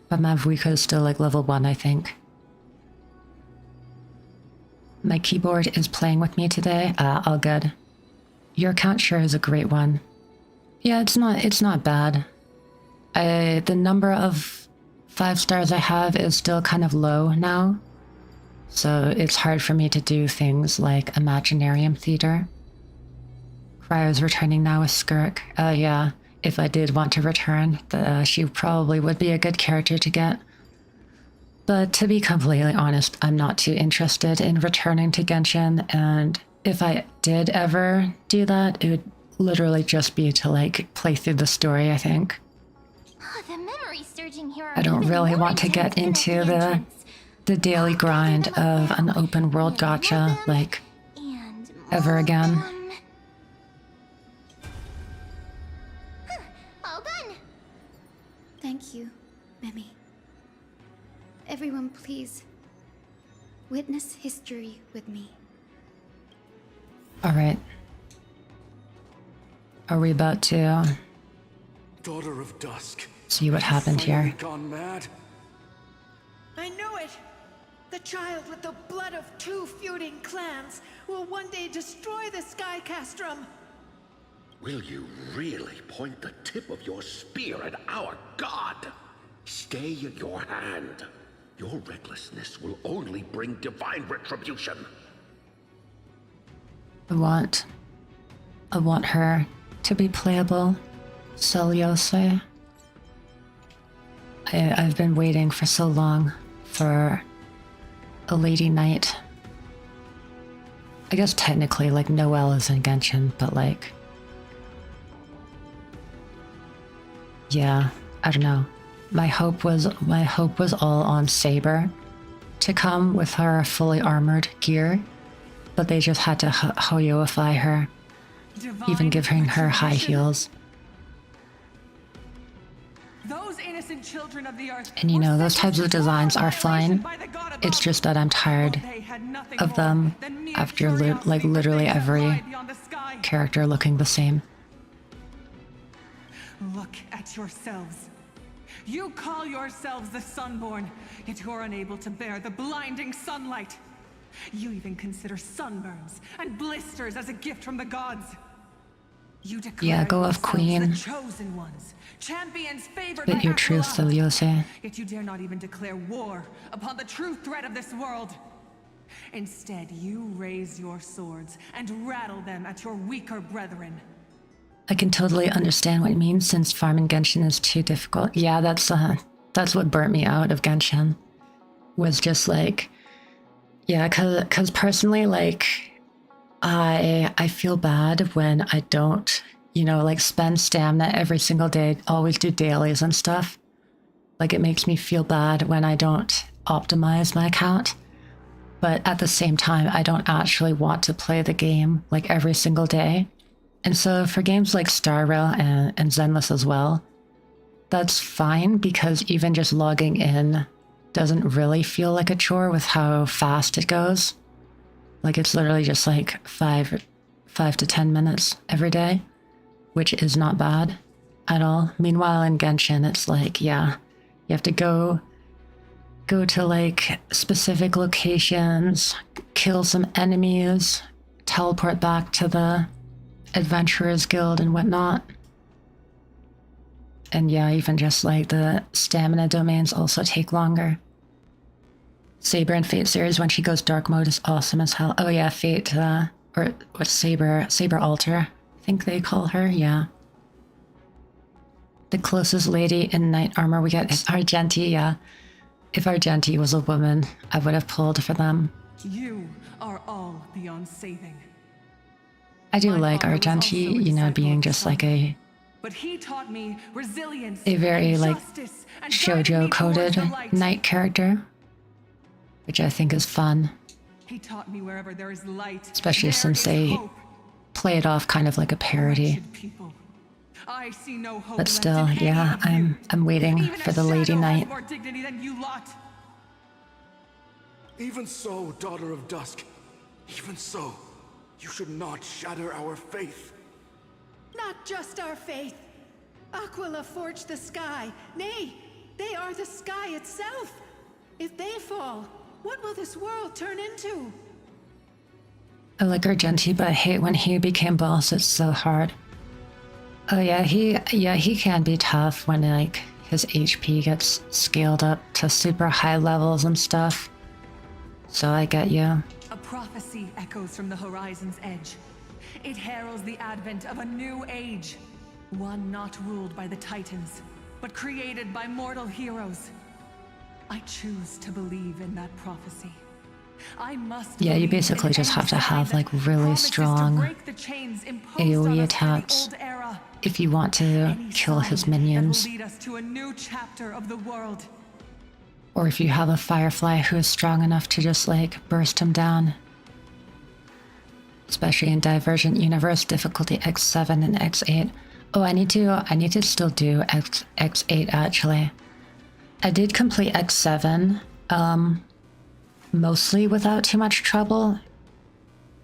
But Mavuika is still like level 1, I think. My keyboard is playing with me today. All good. Your account sure is a great one. Yeah, it's not bad. The number of 5 stars I have is still kind of low now. So it's hard for me to do things like Imaginarium Theater. Cryo's returning now with Skirk. Yeah, if I did want to return, she probably would be a good character to get. But to be completely honest, I'm not too interested in returning to Genshin, and if I did ever do that, it would literally just be to like play through the story, I think. Oh, the memory surging here are I don't even really more want to intense get than at into the entrance. the daily grind of an open world gacha, like, ever again. All done. Thank you, Mimi. Everyone, please. Witness history with me. Alright. Are we about to Daughter of Dusk. see what happened here? Gone mad? I knew it! The child with the blood of 2 feuding clans will one day destroy the Sky Castrum. Will you really point the tip of your spear at our god? Stay your hand. Your recklessness will only bring divine retribution. I want her to be playable. Celiose. I've been waiting for so long for a lady knight. I guess technically, like, Noelle is in Genshin, but like... yeah, I don't know. My hope was all on Saber to come with her fully armored gear, but they just had to Hoyoify her, even giving her high heels. Those innocent children of the earth. And you know, those types of designs are fine. It's just that I'm tired of them after like literally every character looking the same. Look at yourselves. You call yourselves the Sunborn, yet you're unable to bear the blinding sunlight. You even consider sunburns and blisters as a gift from the gods. You declare Yeah, go off, yourselves queen. the chosen ones, champions favored Spit by your our truth, blood. Celiose. Yet you dare not even declare war upon the true threat of this world. Instead, you raise your swords and rattle them at your weaker brethren. I can totally understand what you mean, since farming Genshin is too difficult. Yeah, that's what burnt me out of Genshin. Was just like, yeah, cause personally, like, I feel bad when I don't, you know, like spend stamina every single day, always do dailies and stuff. Like, it makes me feel bad when I don't optimize my account. But at the same time, I don't actually want to play the game like every single day. And so for games like Star Rail and Zenless as well, that's fine, because even just logging in doesn't really feel like a chore with how fast it goes. Like, it's literally just like 5 to 10 minutes every day, which is not bad at all. Meanwhile, in Genshin, it's like, yeah, you have to go to like specific locations, kill some enemies, teleport back to the Adventurers Guild and whatnot. And yeah, even just like the stamina domains also take longer. Saber in Fate series, when she goes dark mode, is awesome as hell. Oh yeah, Fate, or what, Saber Alter, I think they call her, yeah. The closest lady in knight armor we get is Argenti, yeah. If Argenti was a woman, I would have pulled for them. You are all beyond saving. I do My like father was Argenti, also a you know, disciple being of the just sun. like a But he taught me resilience, very and like justice, and guided me shoujo towards the coded light. knight character, which I think is fun, He taught me wherever there is light, especially there since is they hope. play it off kind of like a parody. Wretched people. I see no hope But left still, in any yeah, of you. I'm waiting Even for a the Lady shadow Knight. has more dignity than you lot. Even so, Daughter of Dusk, even so, you should not shatter our faith. Not just our faith. Aquila forged the sky. Nay, they are the sky itself. If they fall, what will this world turn into? I like Argenti, but I hate when he became boss. It's so hard. Oh yeah, he can be tough when like his HP gets scaled up to super high levels and stuff. So I get you. A prophecy echoes from the horizon's edge. It heralds the advent of a new age. One not ruled by the Titans, but created by mortal heroes. I choose to believe in that prophecy. I must. Yeah, you believe basically in just any have to sign have that like really promises to strong break the chains imposed on AoE us by the attacks old era. if you want to Any kill his sign that will minions. lead us to a new chapter of the world. Or if you have a Firefly who is strong enough to just like burst him down. Especially in Divergent Universe, difficulty X7 and X8. Oh, I need to still do X8 actually. I did complete X7, mostly without too much trouble.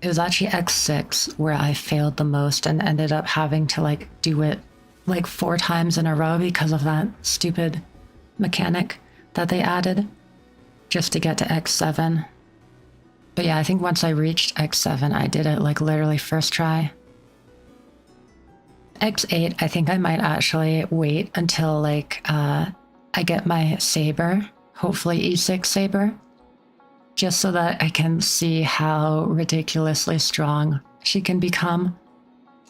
It was actually X6 where I failed the most and ended up having to like do it like 4 times in a row because of that stupid mechanic that they added just to get to X7. But yeah, I think once I reached X7, I did it like literally first try. X8, I think I might actually wait until like I get my saber, hopefully E6 saber, just so that I can see how ridiculously strong she can become.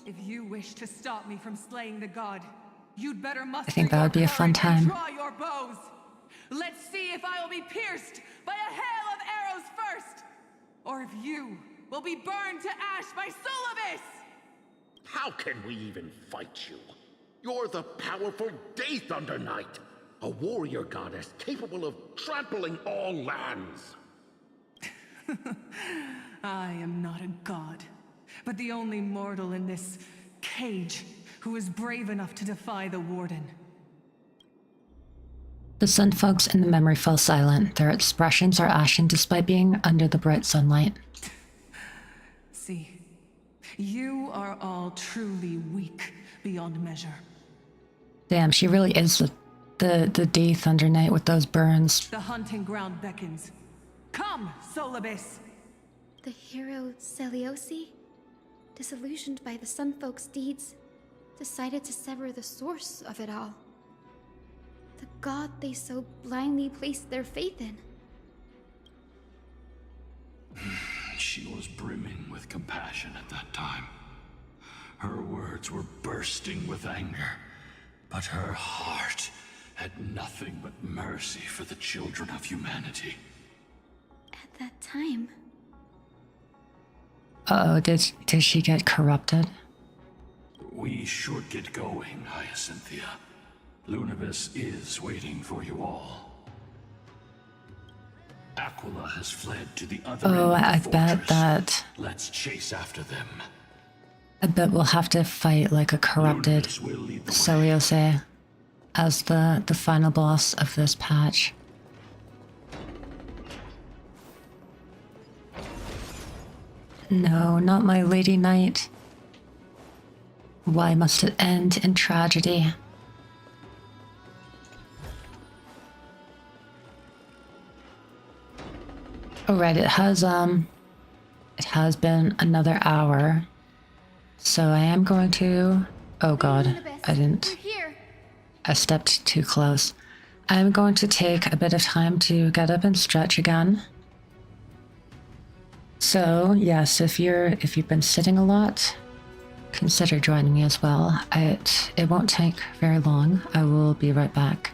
If you wish to stop me from slaying the god, you'd better muster I think that your would be a fun courage and time. draw your bows. Let's see if I will be pierced by a hail of arrows first, or if you will be burned to ash by Solibus! How can we even fight you? You're the powerful Day Thunder Knight, a warrior goddess capable of trampling all lands. I am not a god, but the only mortal in this cage who is brave enough to defy the Warden. The sun folks in the memory fell silent. Their expressions are ashen despite being under the bright sunlight. See, you are all truly weak beyond measure. Damn, she really is the Day Thunder Knight with those burns. The hunting ground beckons. Come, Solibus! The hero Celiosi, disillusioned by the Sunfolk's deeds, decided to sever the source of it all. The god they so blindly placed their faith in. She was brimming with compassion at that time. Her words were bursting with anger, but her heart had nothing but mercy for the children of humanity. At that time, Uh-oh, did she get corrupted? We should get going, Hyacinthia. Lunibus is waiting for you all. Aquila has fled to the other end of the I fortress. bet that... Let's chase after them. I bet we'll have to fight like a corrupted Celiose as the final boss of this patch. No, not my Lady Knight. Why must it end in tragedy? Alright, it has been another hour. So I am going to... Oh god, I didn't... I stepped too close. I'm going to take a bit of time to get up and stretch again. So, yes, if you've been sitting a lot, consider joining me as well. It won't take very long. I will be right back.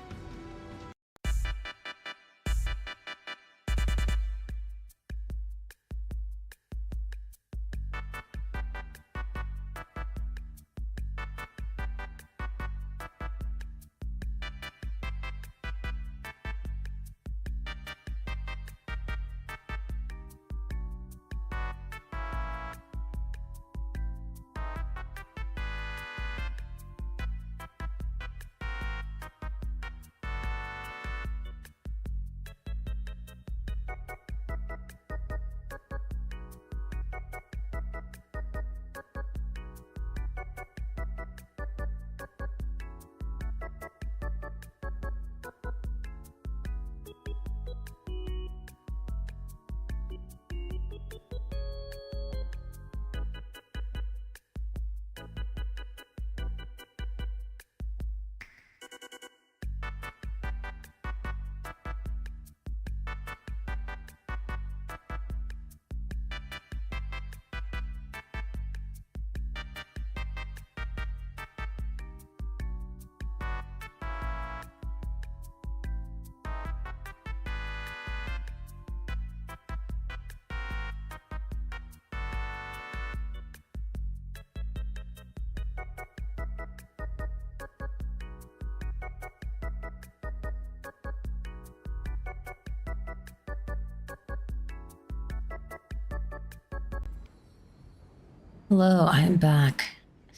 Hello, I'm back.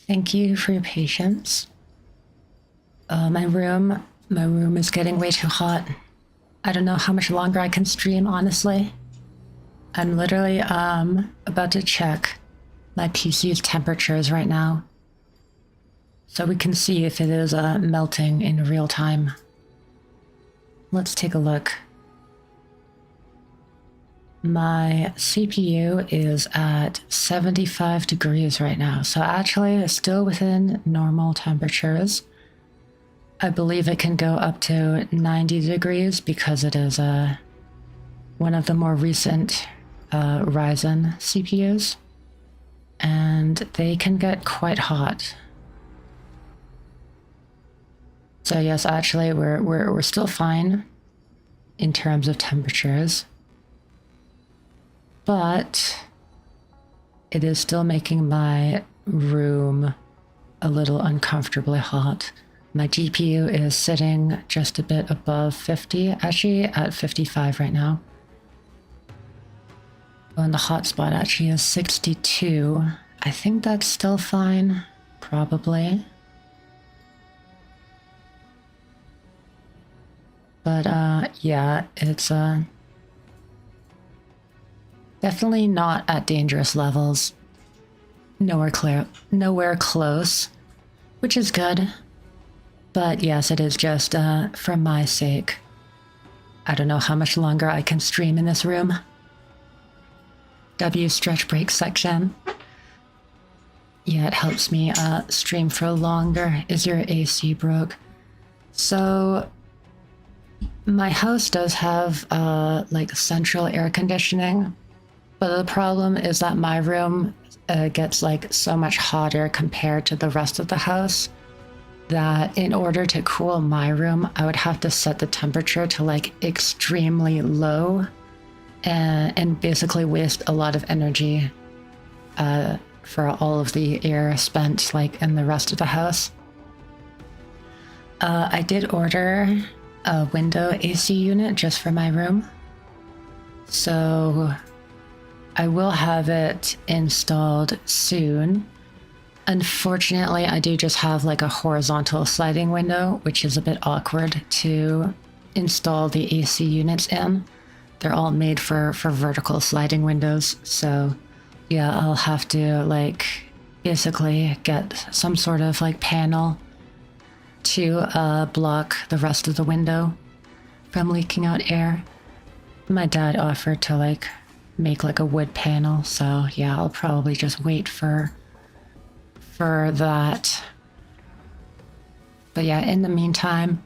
Thank you for your patience. My room is getting way too hot. I don't know how much longer I can stream, honestly. I'm literally about to check my PC's temperatures right now, so we can see if it is melting in real time. Let's take a look. My CPU is at 75 degrees right now, so actually it's still within normal temperatures. I believe it can go up to 90 degrees because it is one of the more recent Ryzen CPUs, and they can get quite hot. So yes, actually we're still fine in terms of temperatures. But it is still making my room a little uncomfortably hot. My GPU is sitting just a bit above 50, actually at 55 right now. Oh, and the hotspot actually is 62. I think that's still fine, probably. But yeah, it's definitely not at dangerous levels. Nowhere close, which is good. But yes, it is just for my sake. I don't know how much longer I can stream in this room. W stretch break section. Yeah, it helps me stream for longer. Is your AC broke? So my house does have like central air conditioning. But the problem is that my room gets like so much hotter compared to the rest of the house that in order to cool my room, I would have to set the temperature to like extremely low and basically waste a lot of energy for all of the air spent like in the rest of the house. I did order a window AC unit just for my room. So I will have it installed soon. Unfortunately, I do just have like a horizontal sliding window, which is a bit awkward to install the AC units in. They're all made for vertical sliding windows. So yeah, I'll have to like basically get some sort of like panel to block the rest of the window from leaking out air. My dad offered to like make like a wood panel, so yeah, I'll probably just wait for that. But yeah, in the meantime,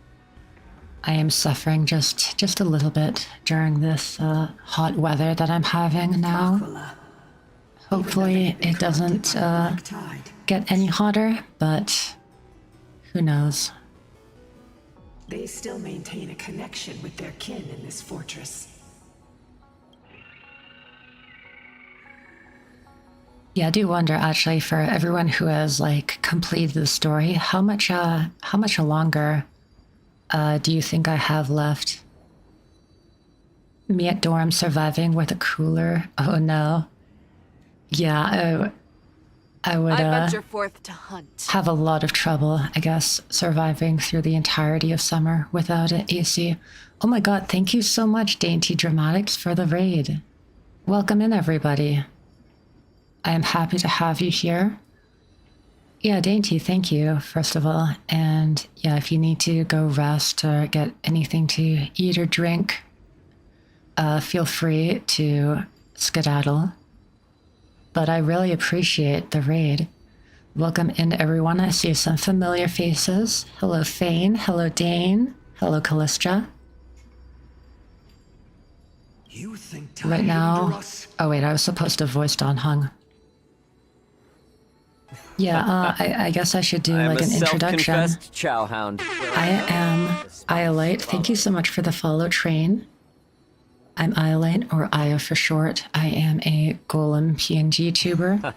I am suffering just a little bit during this hot weather that I'm having now. Hopefully it doesn't get any hotter, but who knows. They still maintain a connection with their kin in this fortress. Yeah, I do wonder actually for everyone who has like completed the story, how much longer do you think I have left? Me at dorm surviving with a cooler. Oh no. Yeah, I would venture forth to hunt. have a lot of trouble, I guess, surviving through the entirety of summer without an AC. Oh my god, thank you so much, Dainty Dramatics, for the raid. Welcome in, everybody. I am happy to have you here. Yeah, Dainty, thank you, first of all. And yeah, if you need to go rest or get anything to eat or drink, feel free to skedaddle. But I really appreciate the raid. Welcome in, everyone. I see some familiar faces. Hello, Fane. Hello, Dane. Hello, Callistra. You think Right now... Oh, wait, I was supposed to voice Don Hung. Yeah, I guess I should do like an introduction. Chowhound. I am Iolite. Thank you so much for the follow, Train. I'm Iolite, or Io for short. I am a golem PNGtuber.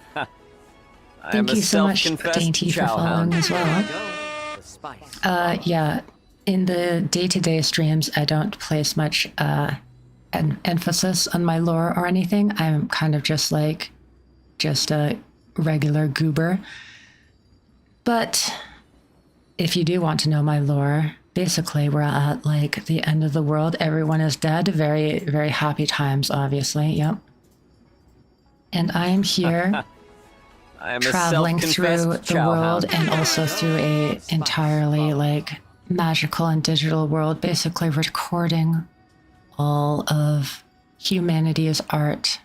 Thank you so much, Dainty, for following as well. Yeah, in the day-to-day streams, I don't place much emphasis on my lore or anything. I'm kind of just like, regular goober. But if you do want to know my lore, basically we're at like the end of the world. Everyone is dead. Very, very happy times, obviously. Yep. And I am here traveling through the world and also through a entirely like magical and digital world, basically recording all of humanity's art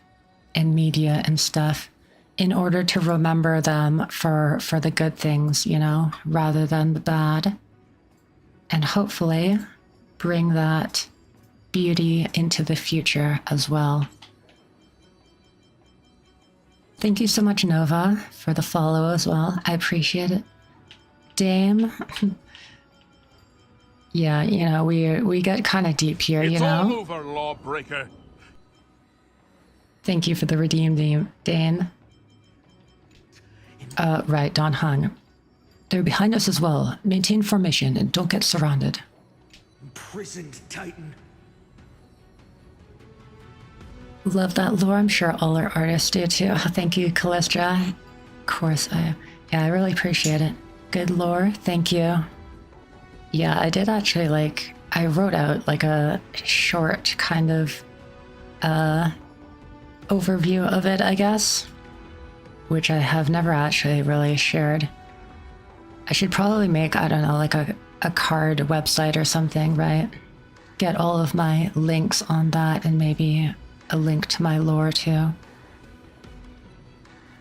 and media and stuff in order to remember them for the good things, you know, rather than the bad. And hopefully bring that beauty into the future as well. Thank you so much, Nova, for the follow as well. I appreciate it. Dame. Yeah, you know, we get kind of deep here, you know? It's all over, lawbreaker. Thank you for the redeem, Dane. Right, Don Hung. They're behind us as well. Maintain formation and don't get surrounded. Imprisoned Titan. Love that lore. I'm sure all our artists do too. Thank you, Callistra. Of course, I really appreciate it. Good lore. Thank you. Yeah, I did actually like, I wrote out like a short kind of overview of it, I guess, which I have never actually really shared. I should probably make, I don't know, like a card website or something, right? Get all of my links on that and maybe a link to my lore too.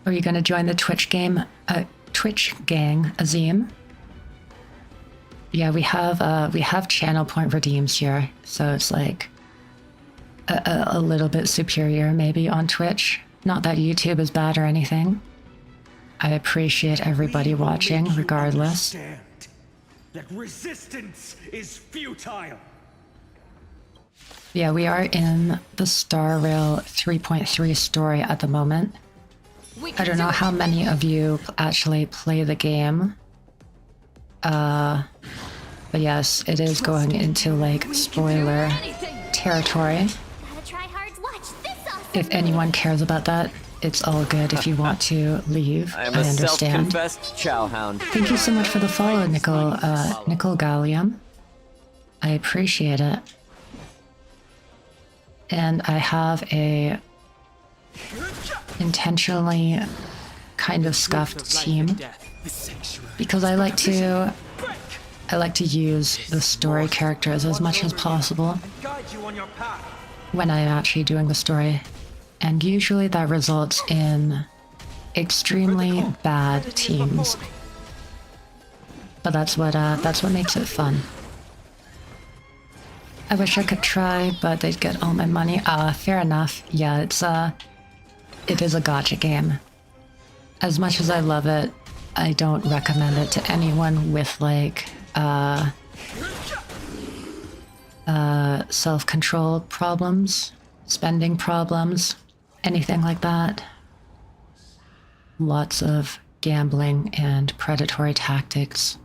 Are you going to join the Twitch gang, Azim? Yeah, we have channel point redeems here, so it's like a little bit superior maybe on Twitch. Not that YouTube is bad or anything. I appreciate everybody watching regardless. That resistance is futile. Yeah, we are in the Star Rail 3.3 story at the moment. I don't know how many of you actually play the game. But yes, it is going into like spoiler territory. If anyone cares about that, it's all good. If you want to leave, I understand. Self-confessed chowhound. Thank you so much for the follow, Nickel Gallium. I appreciate it. And I have a intentionally kind of scuffed team because I like to use the story characters as much as possible when I'm actually doing the story, and usually that results in extremely bad teams. But that's what makes it fun. I wish I could try, but they'd get all my money. Fair enough. Yeah, it is a gacha game. As much as I love it, I don't recommend it to anyone with like self-control problems, spending problems, anything like that. Lots of gambling and predatory tactics.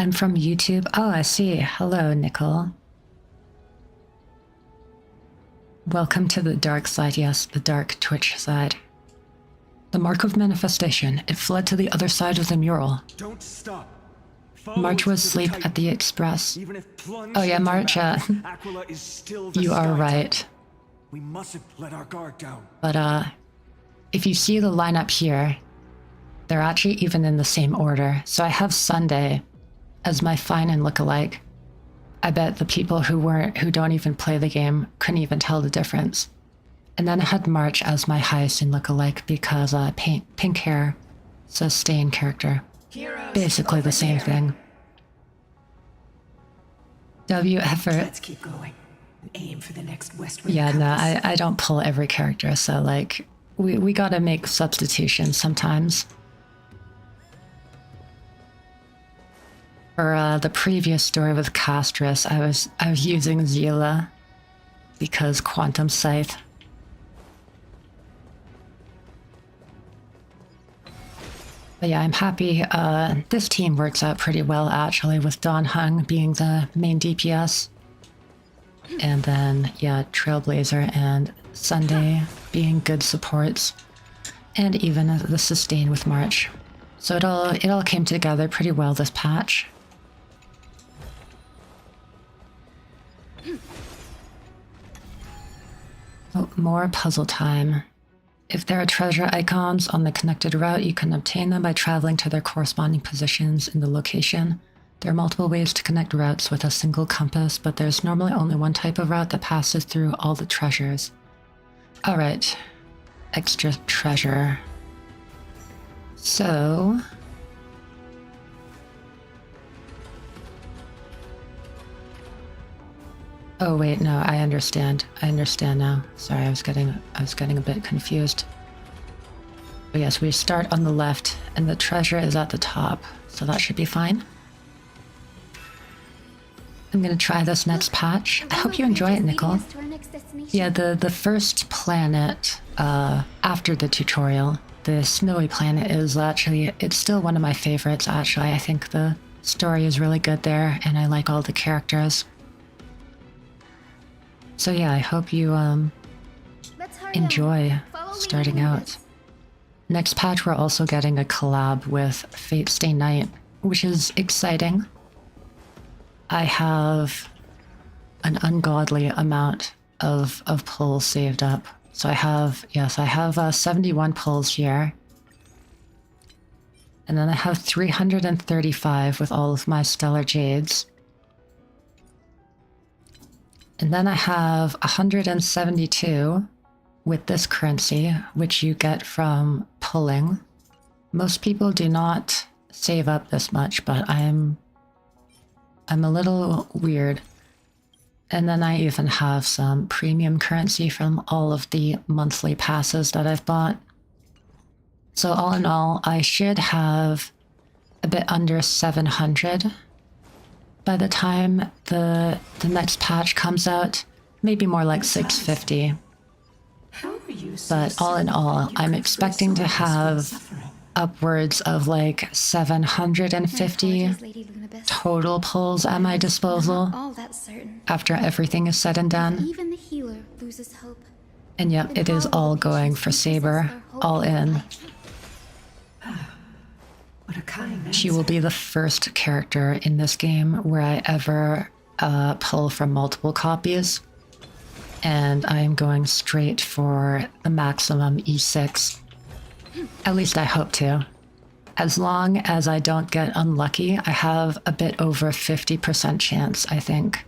I'm from YouTube. Oh, I see. Hello, Nicole. Welcome to the dark side. Yes, the dark Twitch side. The mark of manifestation. It fled to the other side of the mural. Don't stop. March was asleep at the express. Oh yeah, March, you are right. We mustn't let our guard down. But if you see the lineup here, they're actually even in the same order. So I have Sunday as my fine and lookalike. I bet the people who don't even play the game couldn't even tell the difference. And then I had March as my highest and lookalike because pink hair, sustain character. Basically the same thing. W effort. Let's keep going and aim for the next westward. Yeah, no, I don't pull every character, so like we gotta make substitutions sometimes. For the previous story with Castrus, I was using Zila because Quantum Scythe. But yeah, I'm happy. This team works out pretty well actually, with Don Hung being the main DPS. And then, yeah, Trailblazer and Sunday being good supports, and even the sustain with March. So it all came together pretty well this patch. Oh, more puzzle time. If there are treasure icons on the connected route, you can obtain them by traveling to their corresponding positions in the location. There are multiple ways to connect routes with a single compass, but there's normally only one type of route that passes through all the treasures. Alright. Extra treasure. So... Oh wait, no, I understand. I understand now. Sorry, I was getting a bit confused. But yes, we start on the left, and the treasure is at the top, so that should be fine. I'm gonna try this next patch. I hope you enjoy it, Nicole. Yeah, the first planet after the tutorial, the snowy planet, is actually, it's still one of my favorites, actually. I think the story is really good there, and I like all the characters. So yeah, I hope you enjoy starting out. Next patch, we're also getting a collab with Fate Stay Night, which is exciting. I have an ungodly amount of pulls saved up. So I have, yes, I have 71 pulls here. And then I have 335 with all of my Stellar Jades. And then I have 172 with this currency, which you get from pulling. Most people do not save up this much, but I'm a little weird. And then I even have some premium currency from all of the monthly passes that I've bought. So all in all, I should have a bit under 700 by the time the next patch comes out. Maybe more like 650. But all in all, I'm expecting to have upwards of like 750 total pulls at my disposal after everything is said and done. Even the healer loses hope. And yep, it is all going for Saber, all in. She will be the first character in this game where I ever pull from multiple copies. And I am going straight for the maximum E6. At least I hope to. As long as I don't get unlucky, I have a bit over 50% chance, I think,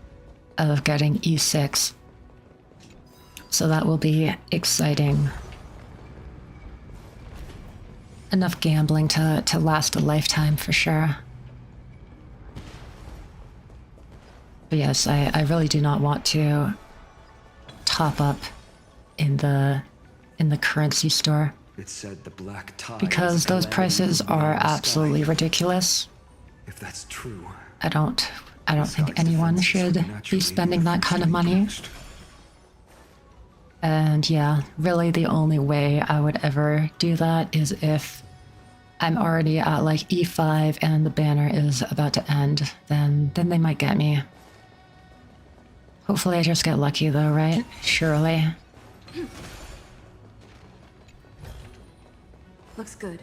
of getting E6. So that will be exciting. Enough gambling to last a lifetime for sure. But yes, I really do not want to top up in the currency store. It said the black tide because those prices are absolutely ridiculous. If that's true, I don't think anyone should be spending that kind of money. And yeah, really the only way I would ever do that is if I'm already at like E5 and the banner is about to end, then they might get me. Hopefully I just get lucky though, right? Surely. Looks good.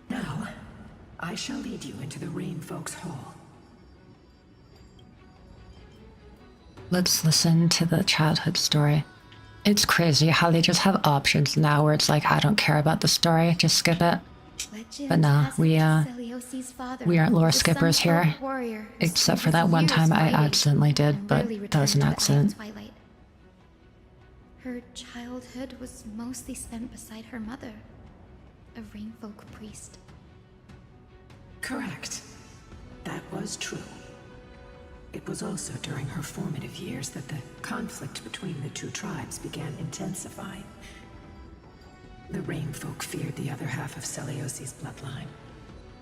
Now, I shall lead you into the Rain Folks Hall. Let's listen to the childhood story. It's crazy how they just have options now where it's like, I don't care about the story, just skip it. But nah, we aren't lore skippers here. Except for that one time I accidentally did, but that was an accident. Her childhood was mostly spent beside her mother, a Rainfolk priest. Correct. That was true. It was also during her formative years that the conflict between the two tribes began intensifying. The Rainfolk feared the other half of Seliosi's bloodline,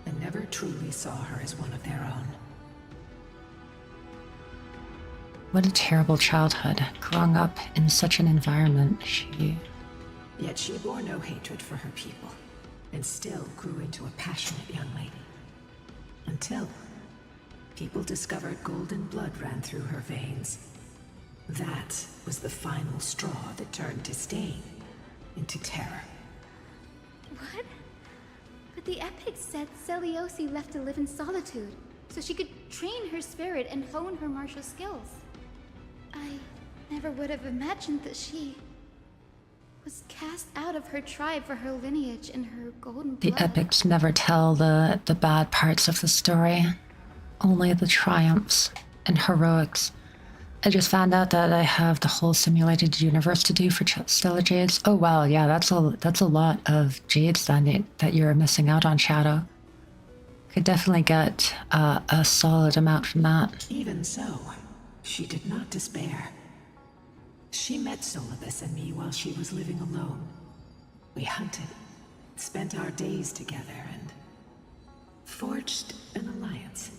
and never truly saw her as one of their own. What a terrible childhood, growing up in such an environment. Yet she bore no hatred for her people, and still grew into a passionate young lady. Until people discovered golden blood ran through her veins. That was the final straw that turned disdain into terror. What? But the epics said Seliosi left to live in solitude, so she could train her spirit and hone her martial skills. I never would have imagined that she was cast out of her tribe for her lineage and her golden blood. The epics never tell the bad parts of the story, only the triumphs and heroics. I just found out that I have the whole simulated universe to do for Stellar Jades. Oh wow, yeah, that's a lot of Jades that you're missing out on, Shadow. Could definitely get a solid amount from that. Even so, she did not despair. She met Solibus and me while she was living alone. We hunted, spent our days together, and forged an alliance.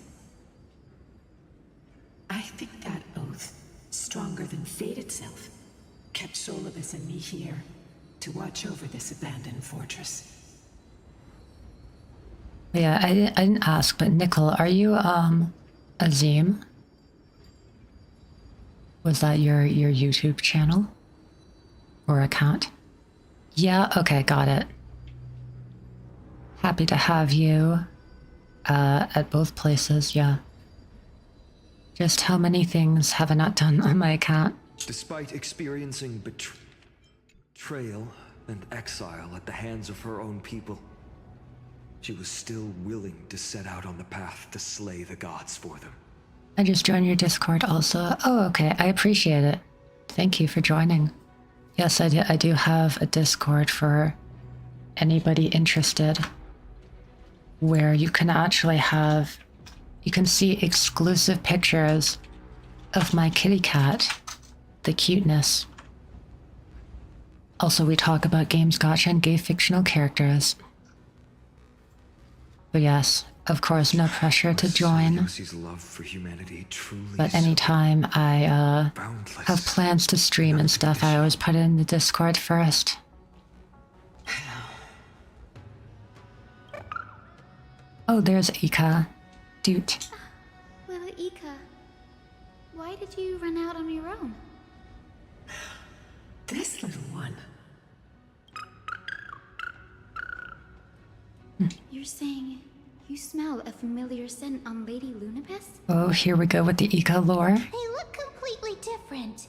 I think that oath, stronger than fate itself, kept Solibus and me here to watch over this abandoned fortress. Yeah, I didn't ask, but Nickel, are you Azim? Was that your YouTube channel or account? Yeah, okay, got it. Happy to have you at both places, yeah. Just how many things have I not done on my account? Despite experiencing betrayal and exile at the hands of her own people, she was still willing to set out on the path to slay the gods for them. I just joined your Discord also. Oh, okay, I appreciate it. Thank you for joining. Yes, I do have a Discord for anybody interested, where you can actually have, you can see exclusive pictures of my kitty cat, the cuteness. Also, we talk about games, gotcha, and gay fictional characters. But yes, of course, no pressure to join. Love for humanity truly, but anytime I have plans to stream and stuff, I always put it in the Discord first. Oh, there's Ika. Dude. Little Ika, why did you run out on your own? This little one. You're saying you smell a familiar scent on Lady Lunibus? Oh, here we go with the Ika lore. They look completely different.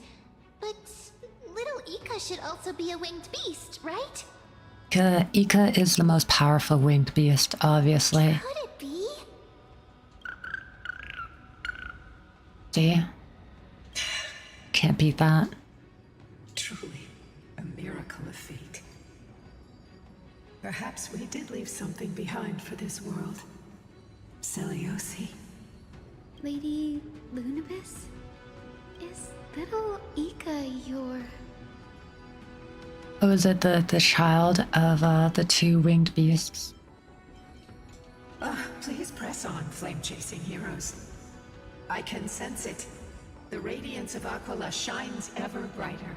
But little Ika should also be a winged beast, right? Ika is the most powerful winged beast, obviously. Could it be? See? Can't beat that. Truly, a miracle of fate. Perhaps we did leave something behind for this world. Seliosi. Lady Lunibus? Is little Ika your... Oh, is it the child of the two winged beasts? Please press on, flame-chasing heroes. I can sense it. The radiance of Aquila shines ever brighter.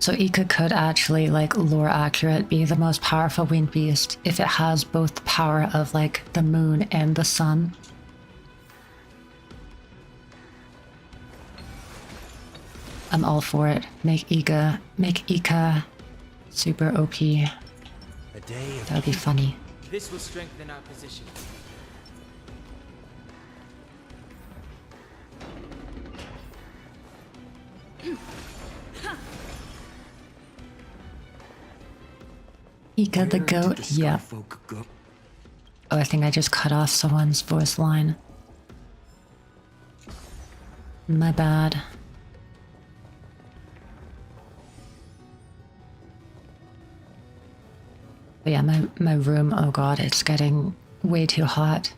So Ika could actually, like, lore accurate, be the most powerful winged beast if it has both the power of, like, the moon and the sun. I'm all for it. Make Ika super OP. That would be funny. This will strengthen our position. Ika the goat? Yeah. Oh, I think I just cut off someone's voice line. My bad. But yeah, my room, oh god, it's getting way too hot.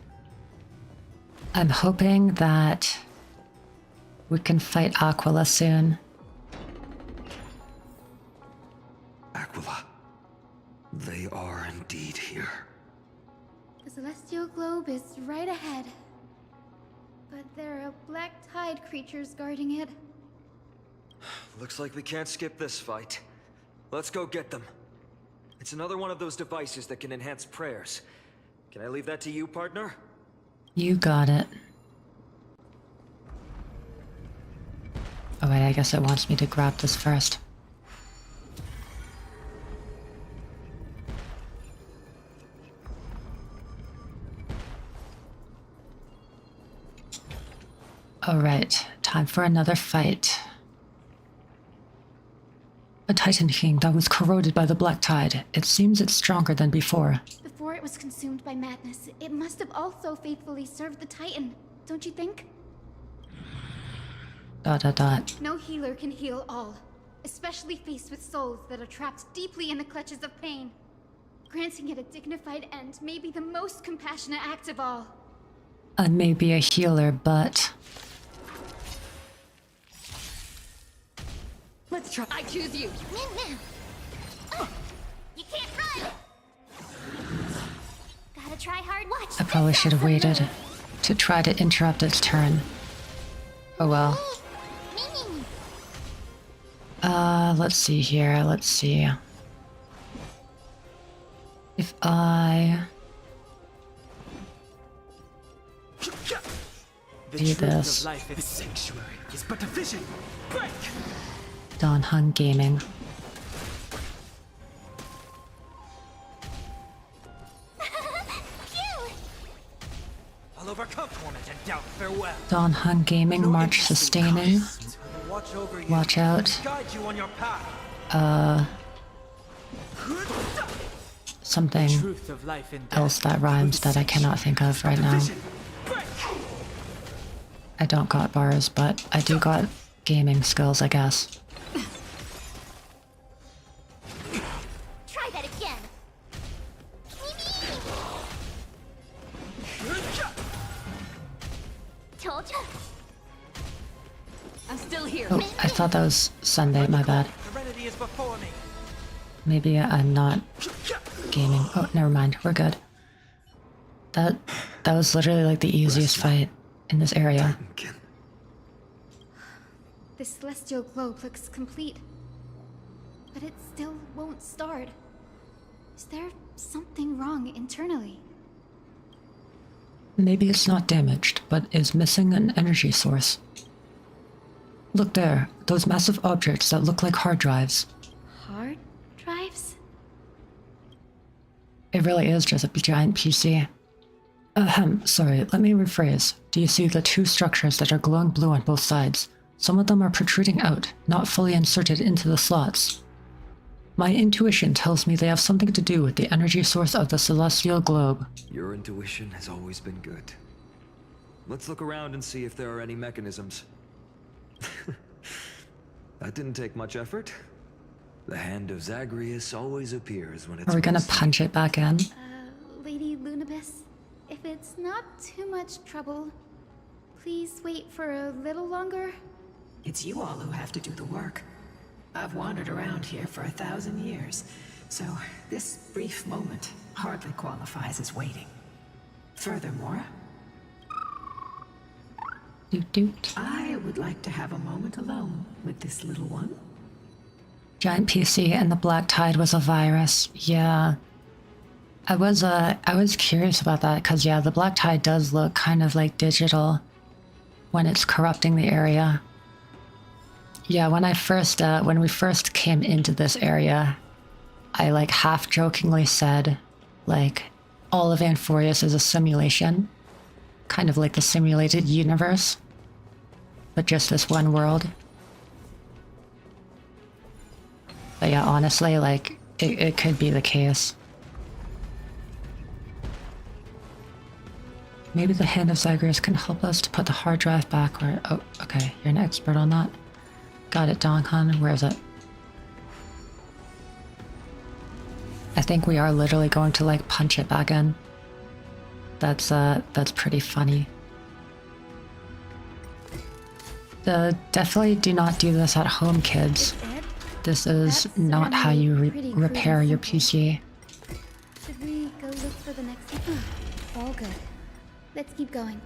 I'm hoping that we can fight Aquila soon. Aquila. They are indeed here. The celestial globe is right ahead. But there are black tide creatures guarding it. Looks like we can't skip this fight. Let's go get them. It's another one of those devices that can enhance prayers. Can I leave that to you, partner? You got it. wait, I guess it wants me to grab this first. Alright, time for another fight. A Titan King that was corroded by the Black Tide. It seems it's stronger than before. Before it was consumed by madness, it must have also faithfully served the Titan, don't you think? ... No healer can heal all, especially faced with souls that are trapped deeply in the clutches of pain. Granting it a dignified end may be the most compassionate act of all. I may be a healer, but... Let's try. I choose you. You can't run. Gotta try hard. Watch. I probably should have waited to try to interrupt its turn. Oh well. Let's see here, let's see. If I... do this. Life in the sanctuary is but a vision. Break! Don Hung Gaming. I'll overcome torment and doubt. Farewell. Don Hung Gaming, March Sustaining. Watch over you. Watch out. Guide you on your path. Something else that rhymes that I cannot think of right now. I don't got bars, but I do got gaming skills, I guess. Try that again. Told you. I'm still here. Oh, I thought that was Sunday, my bad. Serenity is before me. Maybe I'm not gaming. Oh, never mind, we're good. That was literally like the easiest fight in this area. The celestial globe looks complete, but it still won't start. Is there something wrong internally? Maybe it's not damaged, but is missing an energy source. Look there, those massive objects that look like hard drives. Hard drives? It really is just a giant PC. Sorry, let me rephrase. Do you see the two structures that are glowing blue on both sides? Some of them are protruding out, not fully inserted into the slots. My intuition tells me they have something to do with the energy source of the celestial globe. Your intuition has always been good. Let's look around and see if there are any mechanisms. That didn't take much effort. The hand of Zagreus always appears when it's... Are we gonna punch it back in? Lady Lunabis, if it's not too much trouble, please wait for a little longer. It's you all who have to do the work. I've wandered around here for 1,000 years, so this brief moment hardly qualifies as waiting. Furthermore, I would like to have a moment alone with this little one. Giant PC and the Black Tide was a virus. Yeah. I was curious about that because yeah, the Black Tide does look kind of like digital when it's corrupting the area. Yeah, when we first came into this area, I like half jokingly said like all of Anforius is a simulation, kind of like the simulated universe, but just this one world. But yeah, honestly, like it could be the case. Maybe the hand of Zagreus can help us to put the hard drive back where... Oh, okay, you're an expert on that. Got it, Donkhan. Where is it? I think we are literally going to, like, punch it back in. That's pretty funny. Definitely do not do this at home, kids. This is not how you repair your PC. Should we go look for the next one? All good. Let's keep going.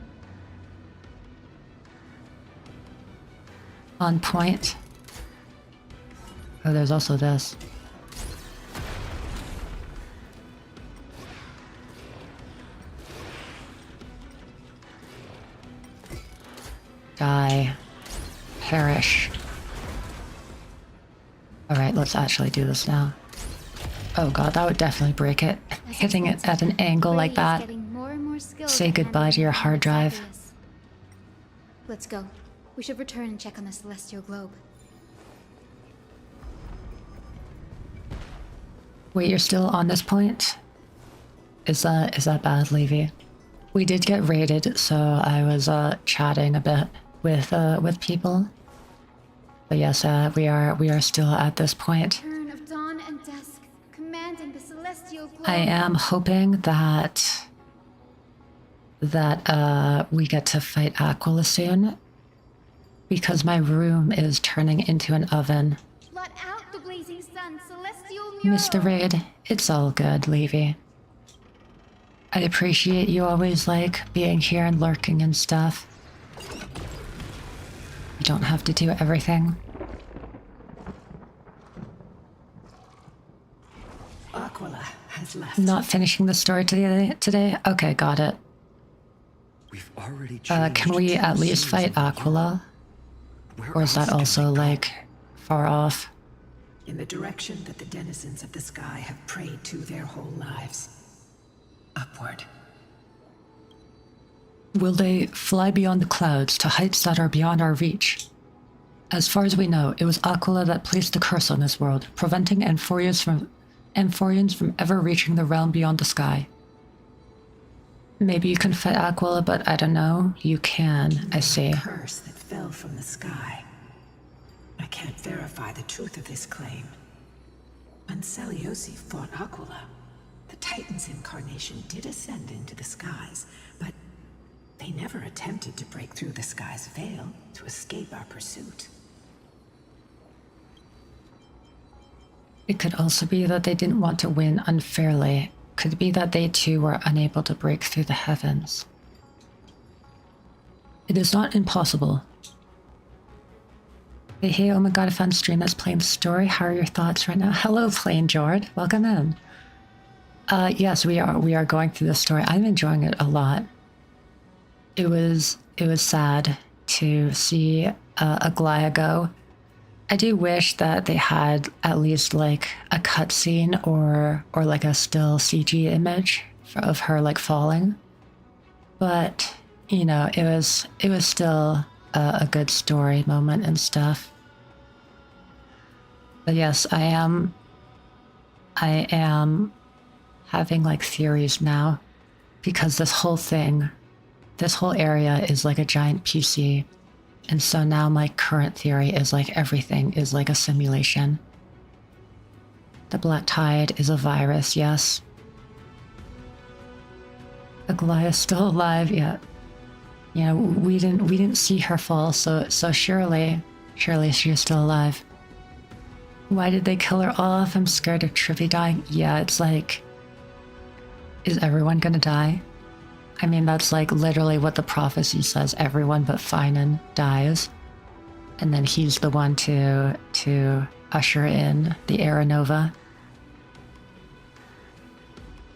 On point. Oh, there's also this. Die. Perish. Alright, let's actually do this now. Oh god, that would definitely break it. Hitting it at an angle like that. Say goodbye to your hard drive. Let's go. We should return and check on the celestial globe. Wait, you're still on this point? Is that bad, Levy? We did get raided, so I was chatting a bit with people. But yes, we are still at this point. Turn of dawn and dusk, commanding the celestial globe. I am hoping that we get to fight Aquila soon, because my room is turning into an oven. Blot out the blazing sun, celestial mural. Mr. Raid, it's all good, Levy. I appreciate you always, like, being here and lurking and stuff. You don't have to do everything. Aquila has left. Not finishing the story today? Okay, got it. We've already can we at least fight Aquila? Or is that also, like, far off? In the direction that the denizens of the sky have prayed to their whole lives. Upward. Will they fly beyond the clouds to heights that are beyond our reach? As far as we know, it was Aquila that placed the curse on this world, preventing Amphorians from ever reaching the realm beyond the sky. Maybe you can fight Aquila, but I don't know. You can, I see. The curse that fell from the sky. I can't verify the truth of this claim. When Celiosi fought Aquila, the Titan's incarnation did ascend into the skies, but they never attempted to break through the sky's veil to escape our pursuit. It could also be that they didn't want to win unfairly. Could be that they too were unable to break through the heavens. It is not impossible. Hey, oh my god, a fun stream that's playing the story. How are your thoughts right now? Hello, Plain Jord. Welcome in. Yes, we are going through the story. I'm enjoying it a lot. It was sad to see Aglaia go. I do wish that they had at least like a cutscene or like a still CG image of her like falling. But you know, it was still a good story moment and stuff. But yes, I am having like theories now, because this whole area is like a giant PC. And so now my current theory is like everything is like a simulation. The Black Tide is a virus, yes. Aglaia's still alive, yeah. You know, we didn't see her fall, so surely she's still alive. Why did they kill her off? I'm scared of Trivy dying. Yeah, it's like, is everyone gonna die? I mean, that's like literally what the prophecy says. Everyone but Finan dies. And then he's the one to usher in the Era Nova.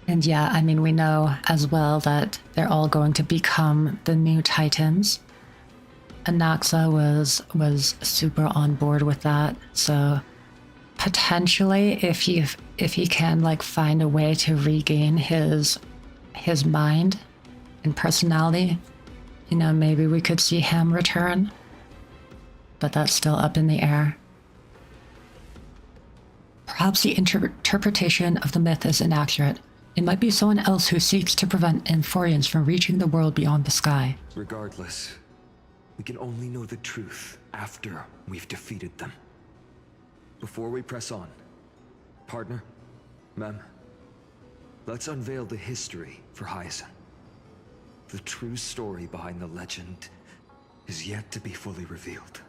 And yeah, I mean, we know as well that they're all going to become the new Titans. Anaxa was super on board with that. So potentially, if he can like find a way to regain his mind and personality, you know, maybe we could see him return. But that's still up in the air. Perhaps the interpretation of the myth is inaccurate. It might be someone else who seeks to prevent Amphorians from reaching the world beyond the sky. Regardless, we can only know the truth after we've defeated them. Before we press on, partner, ma'am, let's unveil the history for Hyacinth. The true story behind the legend is yet to be fully revealed.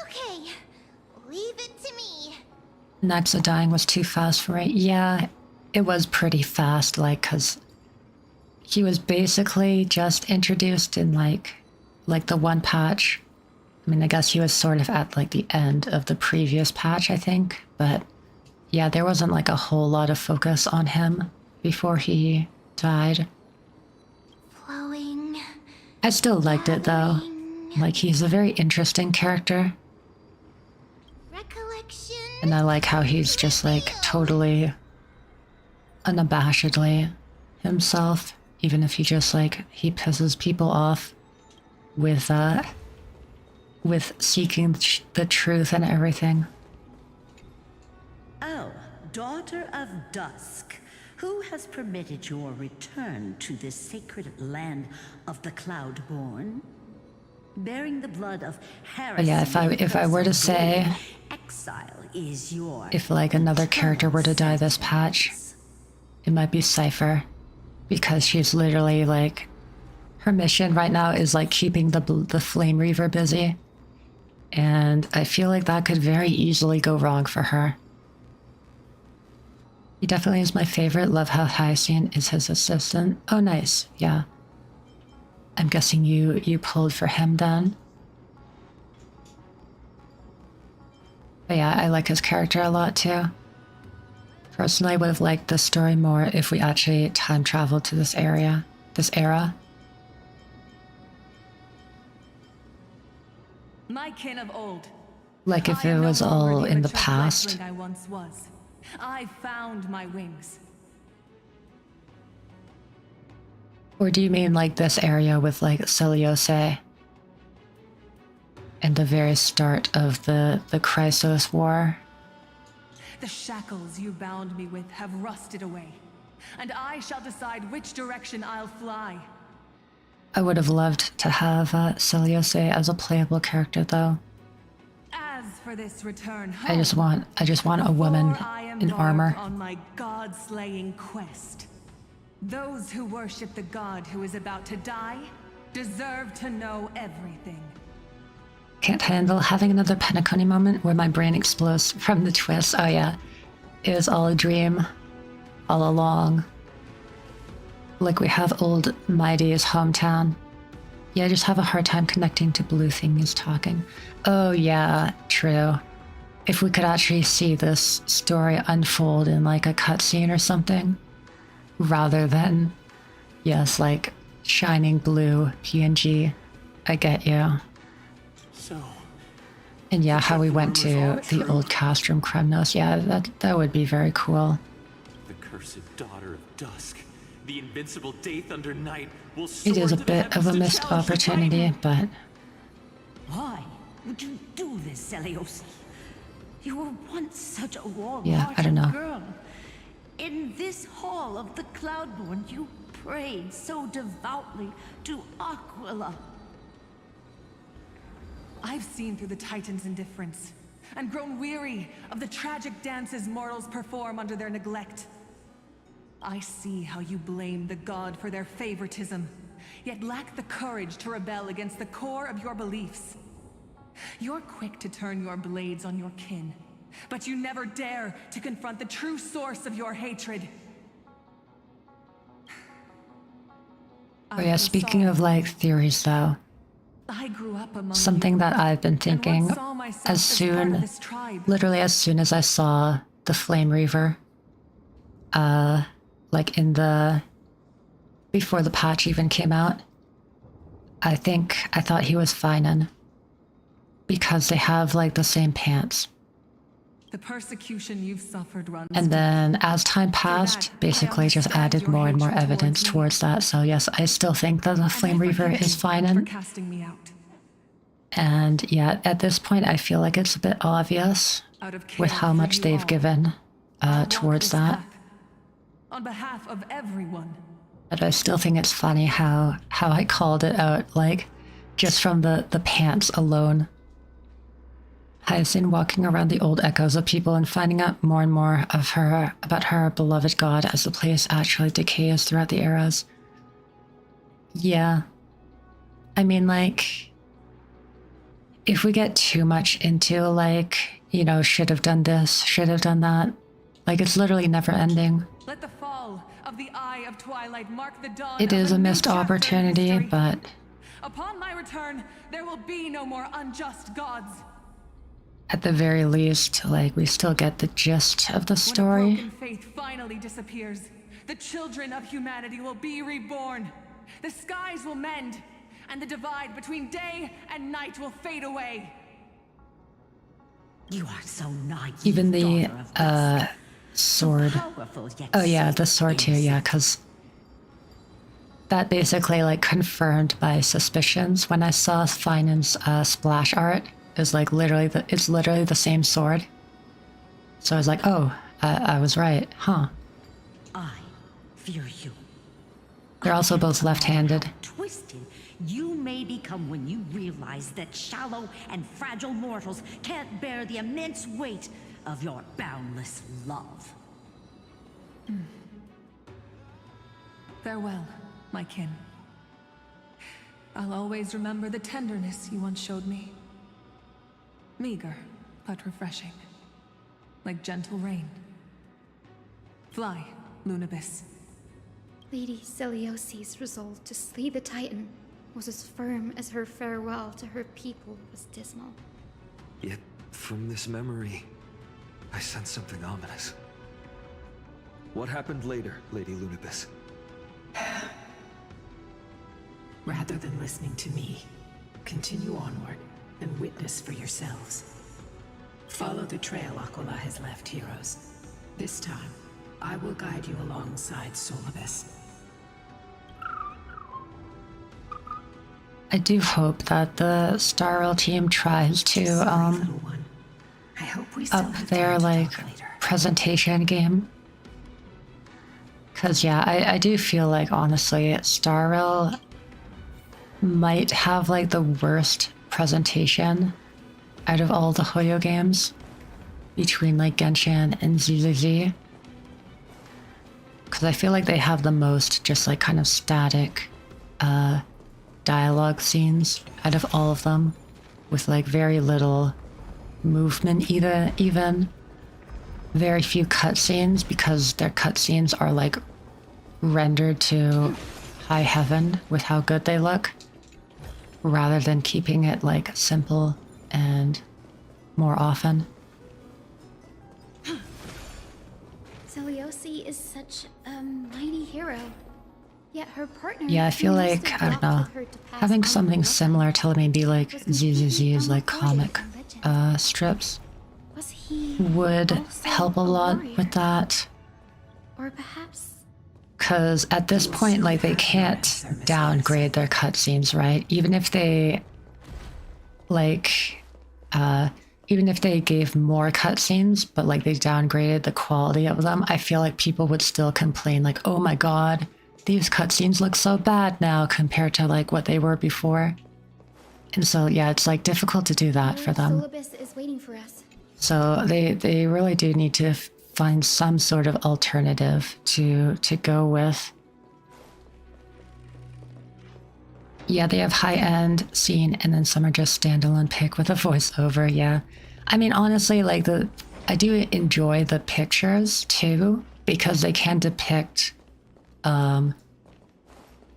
Okay, leave it to me. Naxa dying was too fast for it. Yeah, it was pretty fast, like, cause he was basically just introduced in like the one patch. I mean, I guess he was sort of at like the end of the previous patch, I think. But yeah, there wasn't like a whole lot of focus on him before he died. Flowing. I still liked it though. Like, he's a very interesting character. Recollection. And I like how he's just like totally unabashedly himself, even if he just like he pisses people off with seeking the truth and everything. Oh, daughter of dusk, who has permitted your return to this sacred land of the Cloudborn? Bearing the blood of heresy. But yeah, if I were to say, exile is yours. If like another character were to die this patch, it might be Cypher, because she's literally like, her mission right now is like keeping the Flame Reaver busy, and I feel like that could very easily go wrong for her. He definitely is my favorite. Love how Hyacinth is his assistant. Oh, nice. Yeah. I'm guessing you pulled for him then. But yeah, I like his character a lot too. Personally, I would have liked this story more if we actually time traveled to this era. My kin of old. Like if it was all in the past. I once was. I found my wings. Or do you mean like this area with like Celiose? And the very start of the Chrysos War? The shackles you bound me with have rusted away, and I shall decide which direction I'll fly. I would have loved to have Celiose as a playable character though. As for this return home, I just want a woman in armor. On my god-slaying quest. Those who worship the god who is about to die deserve to know everything. Can't handle having another Penacony moment where my brain explodes from the twist. Oh yeah, it was all a dream, all along. Like we have old Mighty's hometown. Yeah, I just have a hard time connecting to Blue Thingies talking. Oh yeah, true. If we could actually see this story unfold in like a cutscene or something, rather than, yes, like shining blue PNG. I get you. So. And yeah, how we went to the old Castrum Kremnos. Yeah, that would be very cool. The cursed daughter of dusk, the invincible day thunder night, will It is a bit of a missed opportunity, but why would you do this, Celiose? You were once such a yeah, I don't know. girl. In this hall of the Cloudborn, you prayed so devoutly to Aquila. I've seen through the Titan's indifference, and grown weary of the tragic dances mortals perform under their neglect. I see how you blame the god for their favoritism, yet lack the courage to rebel against the core of your beliefs. You're quick to turn your blades on your kin, but you never dare to confront the true source of your hatred. Oh yeah, speaking of like theories though, I grew up among something that I've been thinking literally as soon as I saw the Flame Reaver, like before the patch even came out, I thought he was Finan, because they have like the same pants. The persecution you've suffered runs. And then as time passed, basically just added more and more evidence towards that. So yes, I still think that the Flame Reaver is Finan. And yeah, at this point, I feel like it's a bit obvious with how much they've given towards that. On behalf of everyone. But I still think it's funny how I called it out, like just from the pants alone. Hyacinth walking around the old echoes of people and finding out more and more of her, about her beloved god as the place actually decays throughout the eras. Yeah. I mean, like, if we get too much into, like, you know, should have done this, should have done that, like, it's literally never ending. Let the fall of the Eye of Twilight mark the dawn. It is a missed opportunity, but upon my return, there will be no more unjust gods. At the very least, like, we still get the gist of the story. When a broken faith finally disappears, the children of humanity will be reborn. The skies will mend, and the divide between day and night will fade away. You are so naive. Even the sword. Powerful, yet Oh yeah, so the sword too, yeah, because that basically like confirmed my suspicions when I saw Finan's splash art. It was like it's literally the same sword. So I was like, oh, I was right, huh? I fear you. They're also both left-handed. Twisted you may become when you realize that shallow and fragile mortals can't bear the immense weight of your boundless love. Farewell, my kin. I'll always remember the tenderness you once showed me. Meager, but refreshing. Like gentle rain. Fly, Lunibis. Lady Celiosi's resolve to slay the Titan was as firm as her farewell to her people was dismal. Yet, from this memory, I sense something ominous. What happened later, Lady Lunibis? Rather than listening to me, continue onward and witness for yourselves. Follow the trail Aquila has left, heroes. This time, I will guide you alongside Solibus. I do hope that the Star Rail team tries to up their like presentation game. Cause yeah, I do feel like honestly Star Rail might have like the worst presentation out of all the Hoyo games between like Genshin and ZZZ. Cause I feel like they have the most just like kind of static dialogue scenes out of all of them, with like very little movement even very few cutscenes, because their cutscenes are like rendered to high heaven with how good they look, rather than keeping it like simple and more often. Celiosi is such a mighty hero. Yet her partner... Yeah, I feel like, I don't know, having something similar to maybe like ZZZ's like comic strips would help a lot with that. Or perhaps... Because at this point, like, they can't downgrade their cutscenes, right? Even if they, like, even if they gave more cutscenes, but like they downgraded the quality of them, I feel like people would still complain like, oh my god, these cutscenes look so bad now compared to like what they were before. And so yeah, it's like difficult to do that for them. Solibus is waiting for us. So they really do need to find some sort of alternative to go with. Yeah, they have high-end scene and then some are just standalone pic with a voiceover, yeah. I mean, honestly, like I do enjoy the pictures too, because they can depict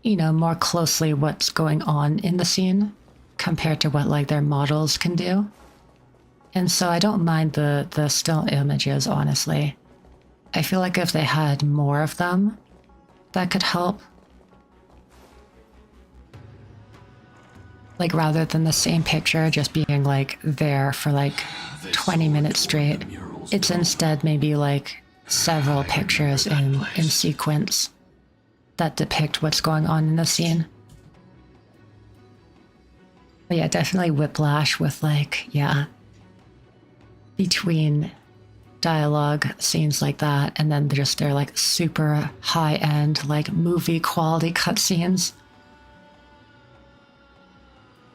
you know, more closely what's going on in the scene compared to what like their models can do. And so I don't mind the still images, honestly. I feel like if they had more of them, that could help. Like rather than the same picture just being like there for like 20 minutes straight, it's instead maybe like several pictures in sequence that depict what's going on in the scene. But yeah, definitely whiplash with like, yeah, between dialogue scenes like that and then just their like super high-end like movie quality cutscenes.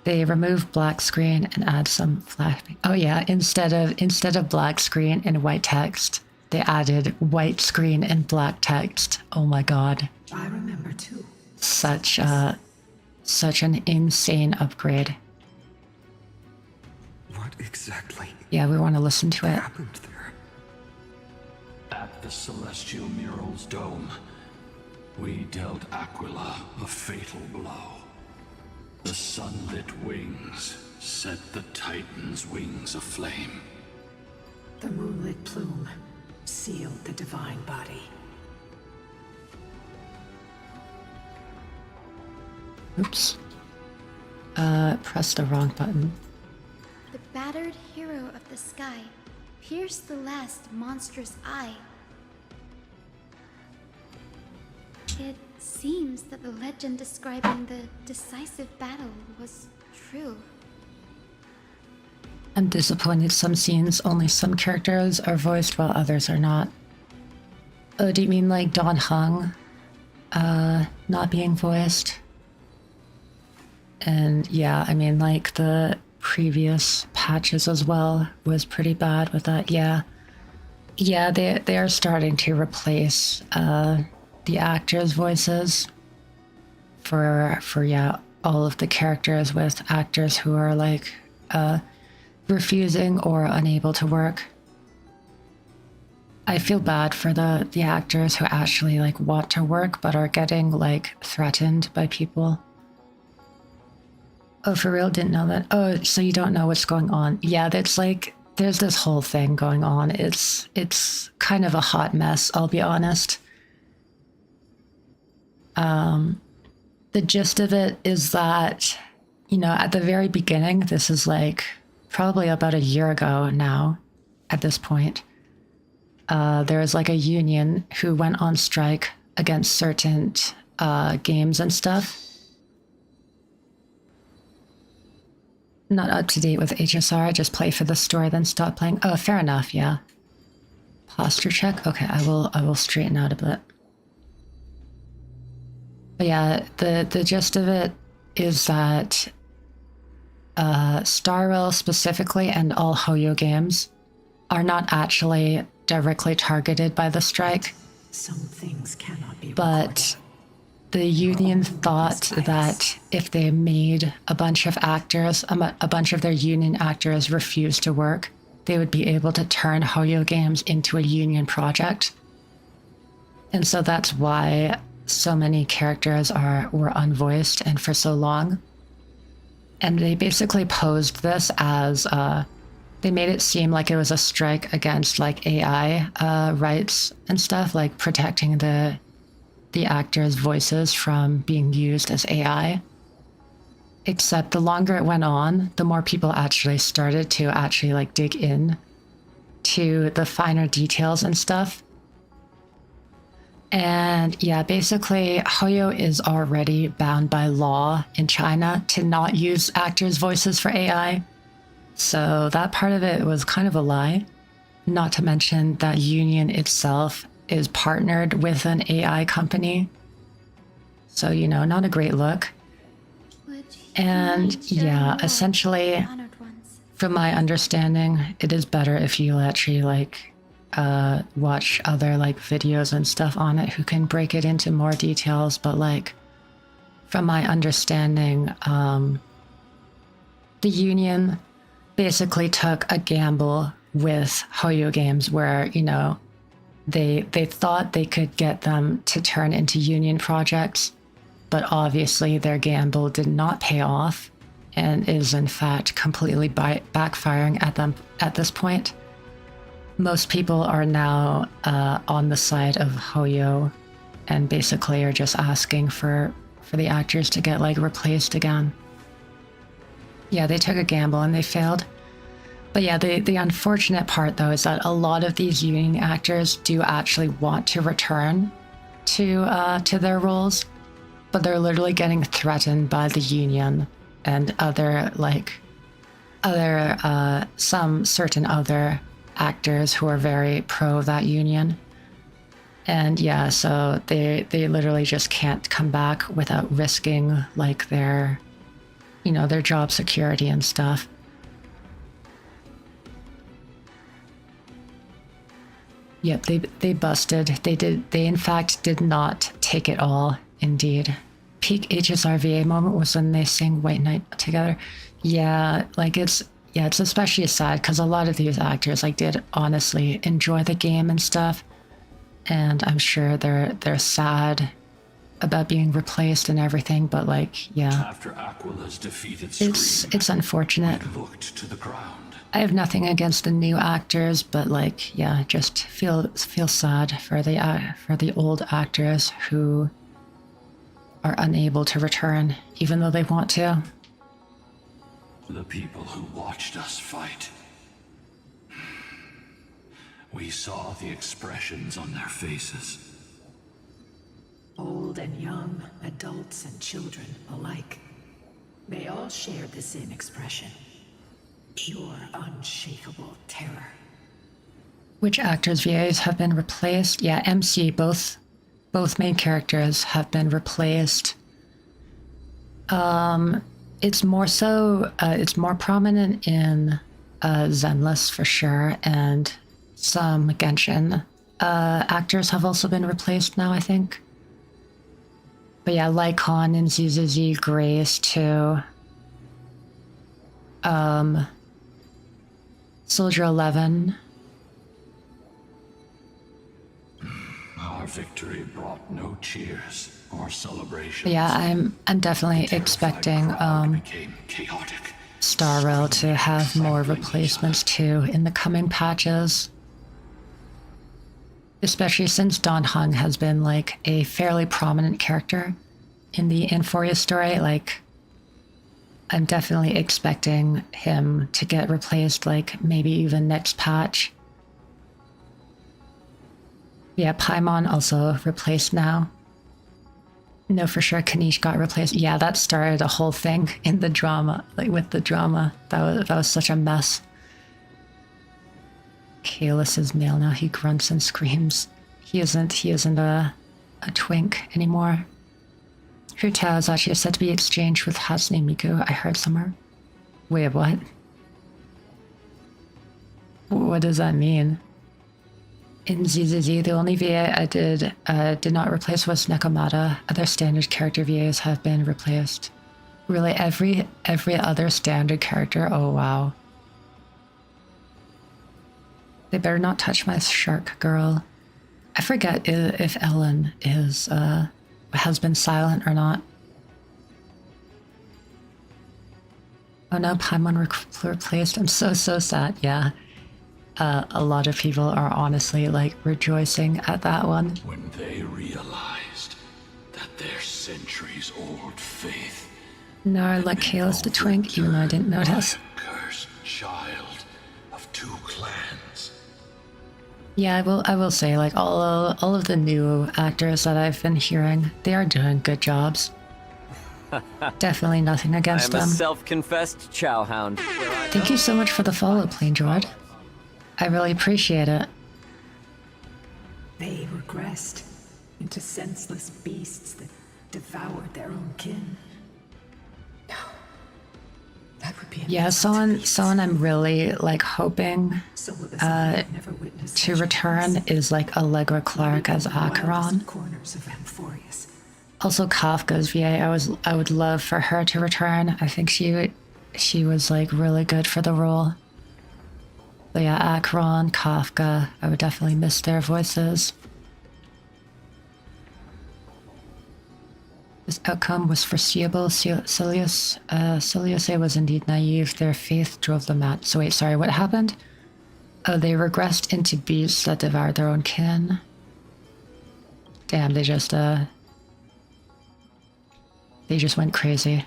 They remove black screen and add some flashing. Oh yeah, instead of black screen and white text, they added white screen and black text. Oh my god. I remember too. Such an insane upgrade. What exactly? Yeah, we want to listen to it. Happened there? At the Celestial Mural's dome, we dealt Aquila a fatal blow. The sunlit wings set the Titan's wings aflame. The moonlit plume sealed the divine body. Oops. Pressed the wrong button. The battered hero of the sky pierced the last monstrous eye. It seems that the legend describing the decisive battle was true. I'm disappointed some scenes, only some characters are voiced while others are not. Oh, do you mean like Don Hung not being voiced? And yeah, I mean like the previous patches as well was pretty bad with that. Yeah, they are starting to replace the actors' voices for yeah, all of the characters with actors who are like refusing or unable to work. I feel bad for the actors who actually like want to work but are getting like threatened by people. Oh, for real? Didn't know that. Oh, so you don't know what's going on. Yeah, that's like there's this whole thing going on. It's kind of a hot mess, I'll be honest. The gist of it is that, you know, at the very beginning, this is like probably about a year ago now at this point, there was like a union who went on strike against certain games and stuff. Not up to date with HSR, I just play for the story, then stop playing. Oh, fair enough, yeah. Posture check? Okay, I will straighten out a bit. But yeah, the gist of it is that Star Rail specifically and all Hoyo games are not actually directly targeted by the strike. Some things cannot be but the union thought that if they made a bunch of actors, a bunch of their union actors refuse to work, they would be able to turn Hoyo games into a union project. And so that's why so many characters were unvoiced and for so long. And they basically posed this as, they made it seem like it was a strike against like AI rights and stuff, like protecting the actors' voices from being used as AI. Except the longer it went on, the more people actually started to actually like dig in to the finer details and stuff. And yeah, basically Hoyo is already bound by law in China to not use actors' voices for AI. So that part of it was kind of a lie. Not to mention that union itself is partnered with an AI company. So, you know, not a great look. And yeah, essentially, from my understanding, it is better if you actually like watch other like videos and stuff on it who can break it into more details. But like, from my understanding, the union basically took a gamble with Hoyo games where, you know, they thought they could get them to turn into union projects, but obviously their gamble did not pay off and is in fact completely backfiring at them at this point. Most people are now on the side of Hoyo and basically are just asking for the actors to get like replaced again. Yeah, they took a gamble and they failed. But yeah, the unfortunate part though is that a lot of these union actors do actually want to return to their roles, but they're literally getting threatened by the union and some certain other actors who are very pro that union. And yeah, so they literally just can't come back without risking like their, you know, their job security and stuff. Yep, they busted. They in fact did not take it all, indeed. Peak HSRVA moment was when they sing White Knight together. Yeah, like it's especially sad because a lot of these actors like did honestly enjoy the game and stuff. And I'm sure they're sad about being replaced and everything, but like, yeah. After Aquila's defeated it's unfortunate. Looked to the ground. I have nothing against the new actors, but like, yeah, just feel sad for the old actors who are unable to return, even though they want to. The people who watched us fight, We saw the expressions on their faces. Old and young, adults and children alike. They all shared the same expression. Pure, unshakable terror. Which actors' VAs have been replaced? Yeah, MC, both main characters have been replaced. It's more so, it's more prominent in Zenless for sure, and some Genshin. Actors have also been replaced now, I think. But yeah, Lycon and ZZZ, Grace too. Soldier 11. Our victory brought no cheers or celebrations. Yeah, I'm definitely expecting Star Rail to have more replacements too in the coming patches. Especially since Don Hung has been like a fairly prominent character in the Euphoria story. Like, I'm definitely expecting him to get replaced, like maybe even next patch. Yeah, Paimon also replaced now. No, for sure, Kanish got replaced. Yeah, that started a whole thing in the drama, like with the drama. That was such a mess. Kalis is male now. He grunts and screams. He isn't a twink anymore. Hu Tao is actually said to be exchanged with Hatsune Miku. I heard somewhere. Wait, what? What does that mean? In ZZZ, the only VA I did not replace was Nekomata. Other standard character VAs have been replaced. Really, every other standard character? Oh wow. They better not touch my shark girl. I forget if Ellen has been silent or not. Oh no, Paimon replaced. I'm so sad. Yeah. A lot of people are honestly like rejoicing at that one. When they realized that their centuries-old faith. No, I let Kalis the twink, even though I didn't notice. Cursed child of two clans. Yeah, I will say, like, all of the new actors that I've been hearing, they are doing good jobs. Definitely nothing against them. I'm a self-confessed chowhound. Thank you so much for the follow, Plain Jord. I really appreciate it. They regressed into senseless beasts that devoured their own kin. No. That would be yeah, someone I'm really like hoping to return is like Allegra Clark as Acheron. Also Kafka's VA, I would love for her to return. I think she was like really good for the role. But yeah, Acheron, Kafka, I would definitely miss their voices. This outcome was foreseeable. Celius was indeed naive. Their faith drove them mad. So wait, sorry, what happened? Oh, they regressed into beasts that devoured their own kin. Damn, they just went crazy.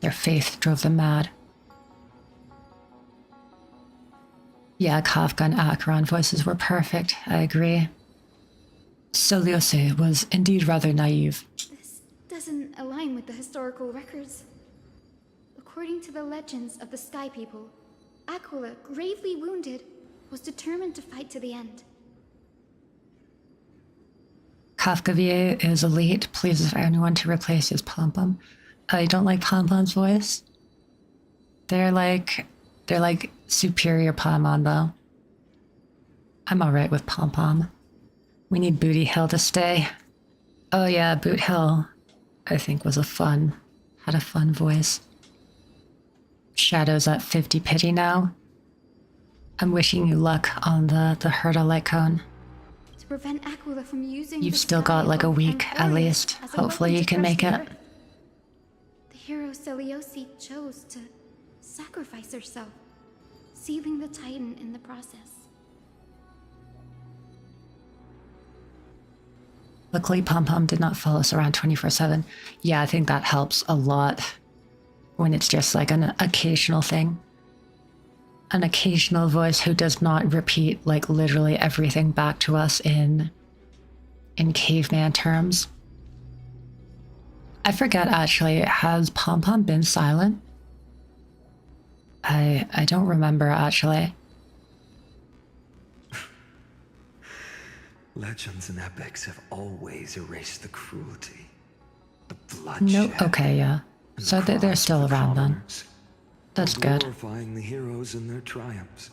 Their faith drove them mad. Yeah, Kafka and Acheron voices were perfect. I agree. Celiose was indeed rather naive. This doesn't align with the historical records. According to the legends of the Sky People, Aquila, gravely wounded, was determined to fight to the end. Kafka VA is elite. Please, if anyone to replace his Pom-Pom. I don't like Pom-Pom's voice. They're like superior Paimon though. I'm alright with Pom-Pom. We need Booty Hill to stay. Oh yeah, Boot Hill, I think had a fun voice. Shadow's at 50 pity now. I'm wishing you luck on the Herda light cone. To prevent Aquila from using You've still got like a week at least. Hopefully you can make it. The hero Celiose chose to sacrifice herself, sealing the Titan in the process. Luckily, Pom-Pom did not follow us around 24/7. Yeah, I think that helps a lot when it's just like an occasional thing. an occasional voice who does not repeat like literally everything back to us in caveman terms. I forget actually, has Pom Pom been silent? I don't remember actually. Legends and epics have always erased the cruelty, the bloodshed. No, okay, yeah. So they're still around then. That's good. Glorifying the heroes and their triumphs.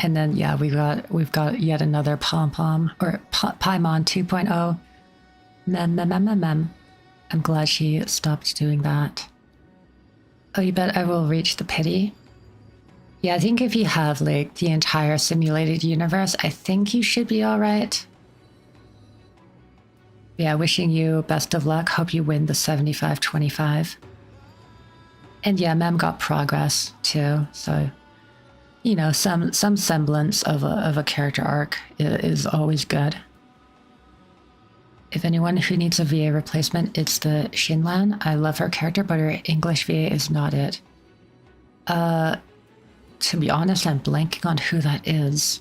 And then yeah, we've got yet another Pom Pom or Paimon 2.0. Mem. I'm glad she stopped doing that. Oh, you bet I will reach the pity. Yeah, I think if you have like the entire simulated universe, I think you should be all right. Yeah, wishing you best of luck. Hope you win the 75-25. And yeah, Mem got progress too, so you know, some semblance of a character arc is always good. If anyone who needs a VA replacement, it's the Shinlan. I love her character, but her English VA is not it. To be honest, I'm blanking on who that is.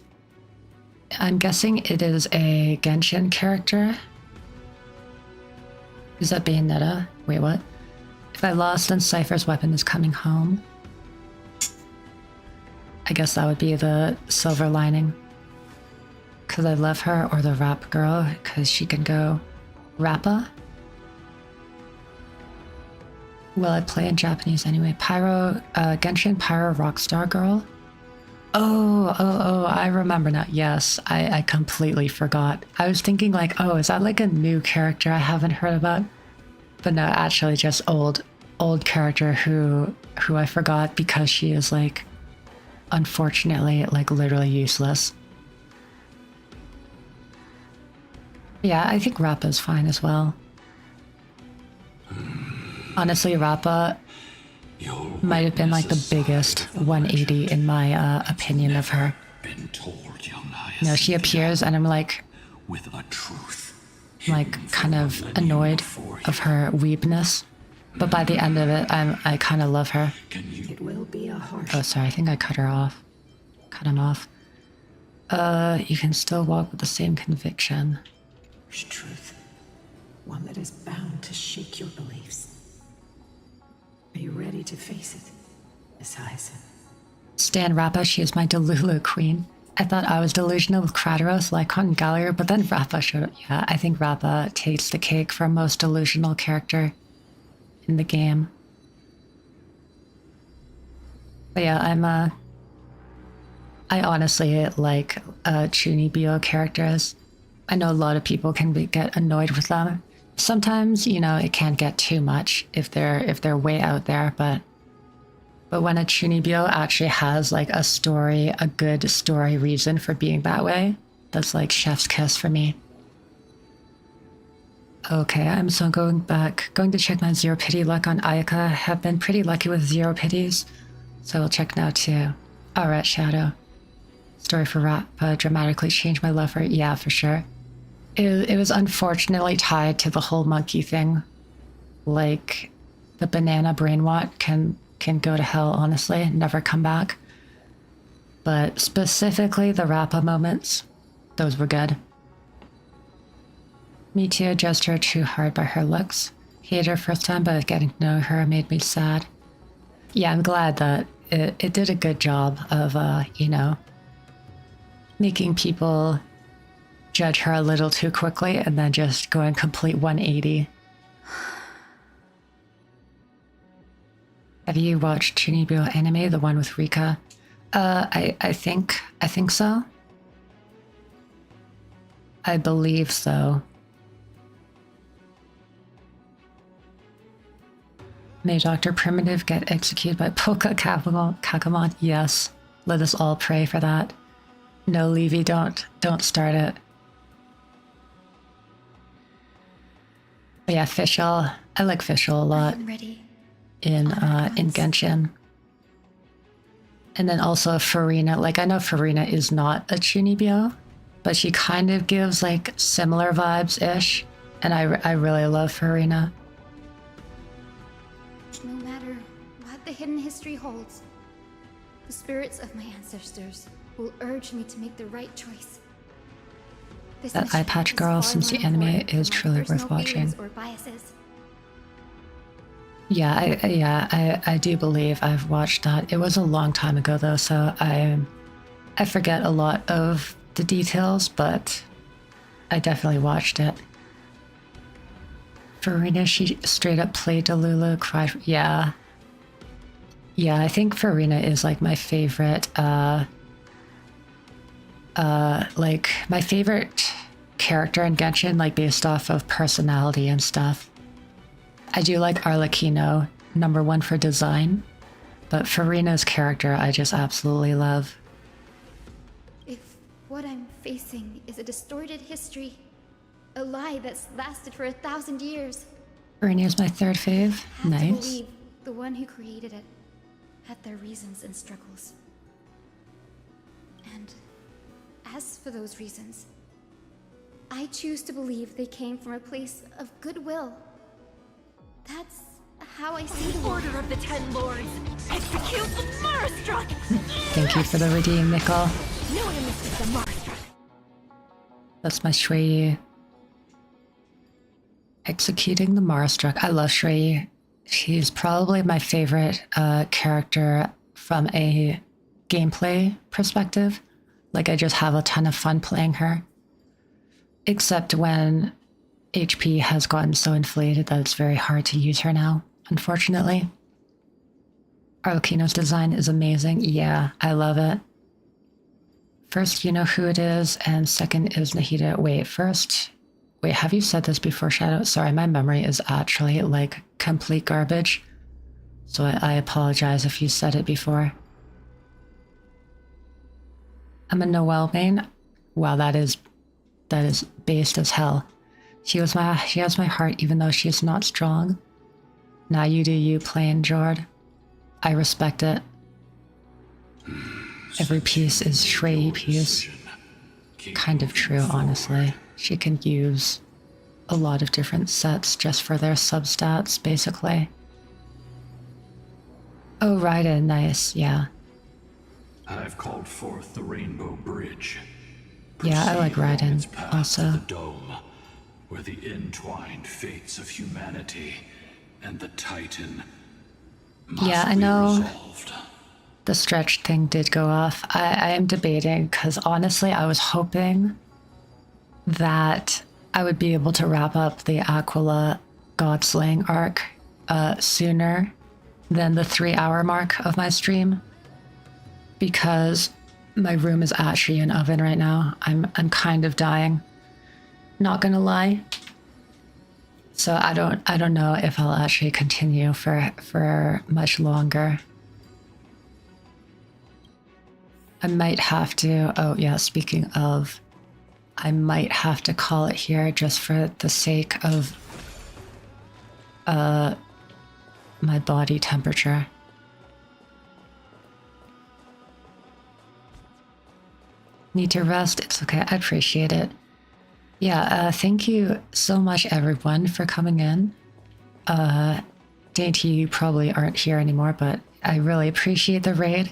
I'm guessing it is a Genshin character. Is that Bayonetta? Wait, what? If I lost, then Cypher's weapon is coming home. I guess that would be the silver lining. Because I love her, or the rap girl, because she can go rappa. Well, I play in Japanese anyway. Genshin Pyro Rockstar Girl. Oh, I remember now. Yes, I completely forgot. I was thinking like, oh, is that like a new character I haven't heard about? But no, actually just old character who I forgot because she is like, unfortunately, like literally useless. Yeah, I think Rappa is fine as well. Honestly, Rappa might have been like the biggest 180 in my opinion of her. No, she appears and I'm like, kind of annoyed of her weebness. But by the end of it, I kind of love her. It will be a harsh. Oh, sorry, I think I cut her off. Cut him off. You can still walk with the same conviction. Truth. One that is bound to shake your beliefs. Are you ready to face it, Miss Hyson? Stan Rappa, she is my Delulu queen. I thought I was delusional with Kratos, Lycon, and Gallier, but then Rappa showed up. Yeah, I think Rappa takes the cake for most delusional character in the game. But yeah, I honestly like Chunibyo characters. I know a lot of people can get annoyed with them. Sometimes, you know, it can't get too much if they're way out there, but when a Chunibyo actually has like a story, a good story reason for being that way, that's like chef's kiss for me. Okay, I'm so going to check my zero pity luck on Ayaka. I have been pretty lucky with zero pities, so I'll check now too. Alright, Shadow. Story for Rap dramatically changed my love for it. Yeah, for sure. It was unfortunately tied to the whole monkey thing. Like, the banana brainwatt can go to hell, honestly, never come back. But specifically the Rappa moments, those were good. Me too, judged her too hard by her looks. Hated her first time, but getting to know her made me sad. Yeah, I'm glad that it did a good job of, you know, making people judge her a little too quickly and then just going complete 180. Have you watched Chunibyo anime, the one with Rika? I think so. I believe so. May Dr. Primitive get executed by Polka Kakamon? Yes. Let us all pray for that. No, Levy, don't start it. But yeah, Fischl. I like Fischl a lot. I'm ready. In Genshin. And then also Farina. Like, I know Farina is not a Chunibyo, but she kind of gives like similar vibes-ish. And I really love Farina. No matter what the hidden history holds, the spirits of my ancestors will urge me to make the right choice. This That eye mission patch is girl, far since the more anime important is than my truly worth personal watching. feelings or biases. Yeah, I do believe I've watched that. It was a long time ago though, so I forget a lot of the details, but I definitely watched it. Farina, she straight up played Delulu, cried. Yeah. Yeah, I think Farina is like my favorite, like my favorite character in Genshin, like based off of personality and stuff. I do like Arlecchino, #1 for design, but Farina's character I just absolutely love. If what I'm facing is a distorted history, a lie that's lasted for 1,000 years, Farina's my third fave. I have to Nice. believe the one who created it had their reasons and struggles. And as for those reasons, I choose to believe they came from a place of goodwill. That's how I see the Order of the Ten Lords, execute the Marastruck! Thank you for the redeem, Nickel. No one misses the Marastruck. That's my Shrey. Executing the Marastruck. I love Shrey. She's probably my favorite character from a gameplay perspective. Like, I just have a ton of fun playing her. Except when HP has gotten so inflated that it's very hard to use her now, unfortunately. Arlecchino's design is amazing. Yeah, I love it. First, you know who it is, and second is Nahida. Wait, have you said this before, Shadow? Sorry, my memory is actually like complete garbage. So I apologize if you said it before. I'm a Noelle main. Wow, that is based as hell. She has my heart even though she's not strong. Now you do you, plain Jord. I respect it. Every piece is Shrey piece. Kind of true, honestly. She can use a lot of different sets just for their substats, basically. Oh, Raiden, nice, yeah. I've called forth the Rainbow Bridge. Yeah, I like Proceed along Raiden its path also. to the dome, where the entwined fates of humanity and the Titan must Yeah, I be know resolved. the stretch thing did go off. I am debating because honestly, I was hoping that I would be able to wrap up the Aquila Godslaying arc sooner than the 3-hour mark of my stream, because my room is actually an oven right now. I'm kind of dying. Not gonna lie. So I don't know if I'll actually continue for much longer. I might have to. Oh yeah, speaking of, I might have to call it here just for the sake of my body temperature. Need to rest? It's okay. I appreciate it. Yeah, thank you so much, everyone, for coming in. Dainty, you probably aren't here anymore, but I really appreciate the raid.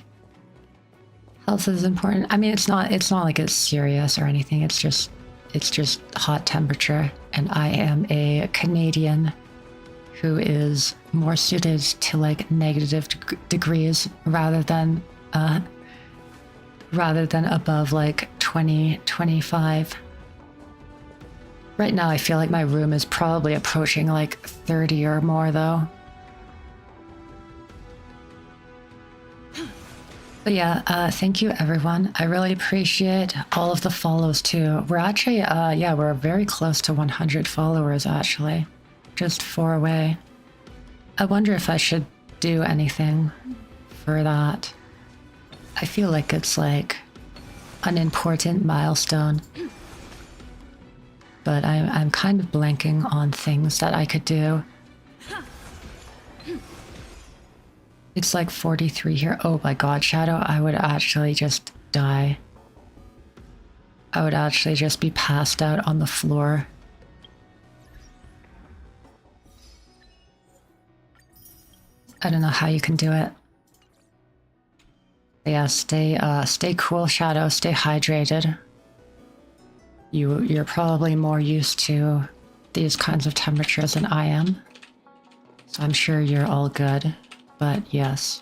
Health is important. I mean, it's not like it's serious or anything. It's just hot temperature, and I am a Canadian who is more suited to like negative degrees rather than above like 20, 25. Right now, I feel like my room is probably approaching like 30 or more, though. But yeah, thank you, everyone. I really appreciate all of the follows, too. We're actually, yeah, we're very close to 100 followers, actually. Just 4 away. I wonder if I should do anything for that. I feel like it's like an important milestone. But I'm kind of blanking on things that I could do. It's like 43 here. Oh my god, Shadow, I would actually just die. I would actually just be passed out on the floor. I don't know how you can do it. Yeah, stay cool, Shadow. Stay hydrated. You're probably more used to these kinds of temperatures than I am, so I'm sure you're all good. But yes,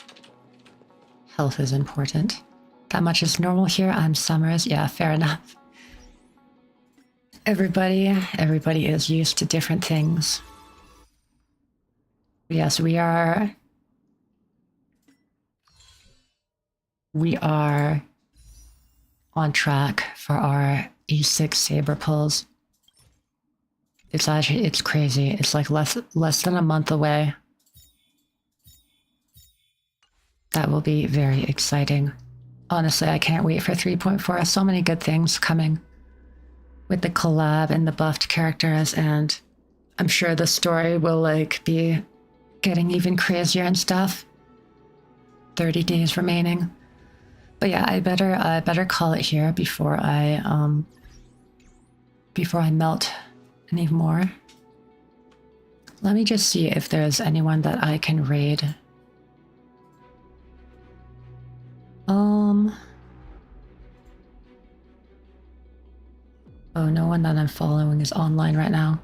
health is important. That much is normal here. I'm Summers. Yeah, fair enough. Everybody is used to different things. Yes, we are on track for our E6 saber pulls. It's crazy. It's like less than a month away. That will be very exciting. Honestly, I can't wait for 3.4. So many good things coming with the collab and the buffed characters, and I'm sure the story will like be getting even crazier and stuff. 30 days remaining. But yeah, I better call it here before I melt any more. Let me just see if there's anyone that I can raid. Oh, no one that I'm following is online right now.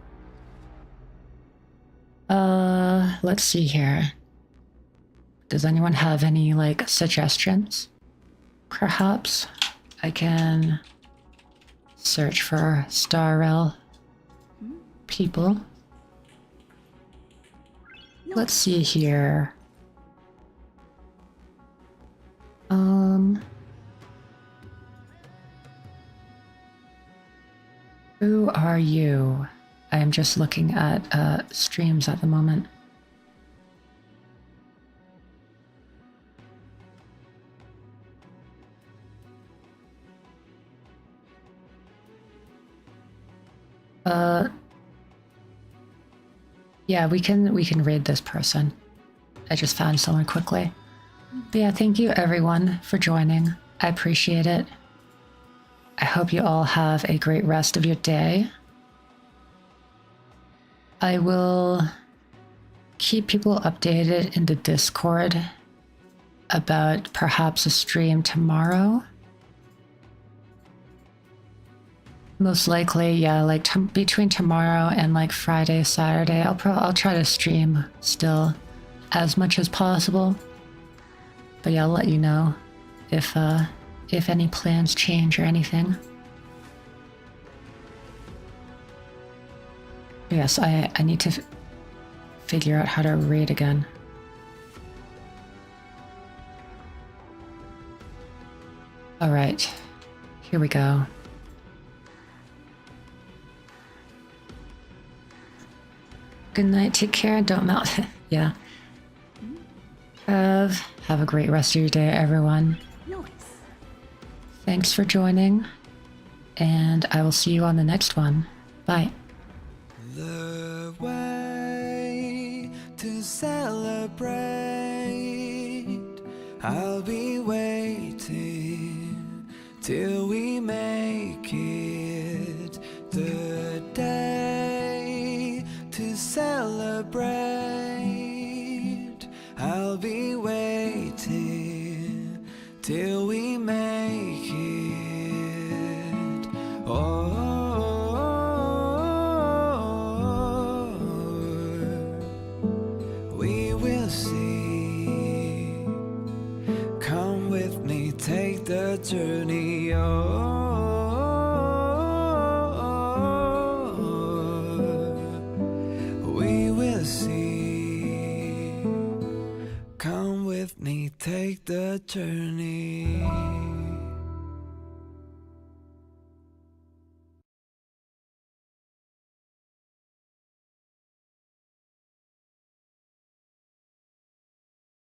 Let's see here. Does anyone have any, like, suggestions? Perhaps I can search for Starrel people. Let's see here. Who are you? I am just looking at streams at the moment. Yeah, we can raid this person. I just found someone quickly. But yeah, thank you everyone for joining. I appreciate it. I hope you all have a great rest of your day. I will keep people updated in the Discord about perhaps a stream tomorrow. Most likely, yeah, like between tomorrow and like Friday, Saturday, I'll try to stream still as much as possible. But yeah, I'll let you know if any plans change or anything. Yes, I need to figure out how to raid again. All right, here we go. Good night, take care, don't melt. Yeah. Have a great rest of your day, everyone. Thanks for joining, and I will see you on the next one. Bye. The way to celebrate, I'll be waiting till we make it. The day to celebrate, I'll be waiting till we make it. Oh, we will see. Come with me, take the journey. We will see. Come with me, take the journey.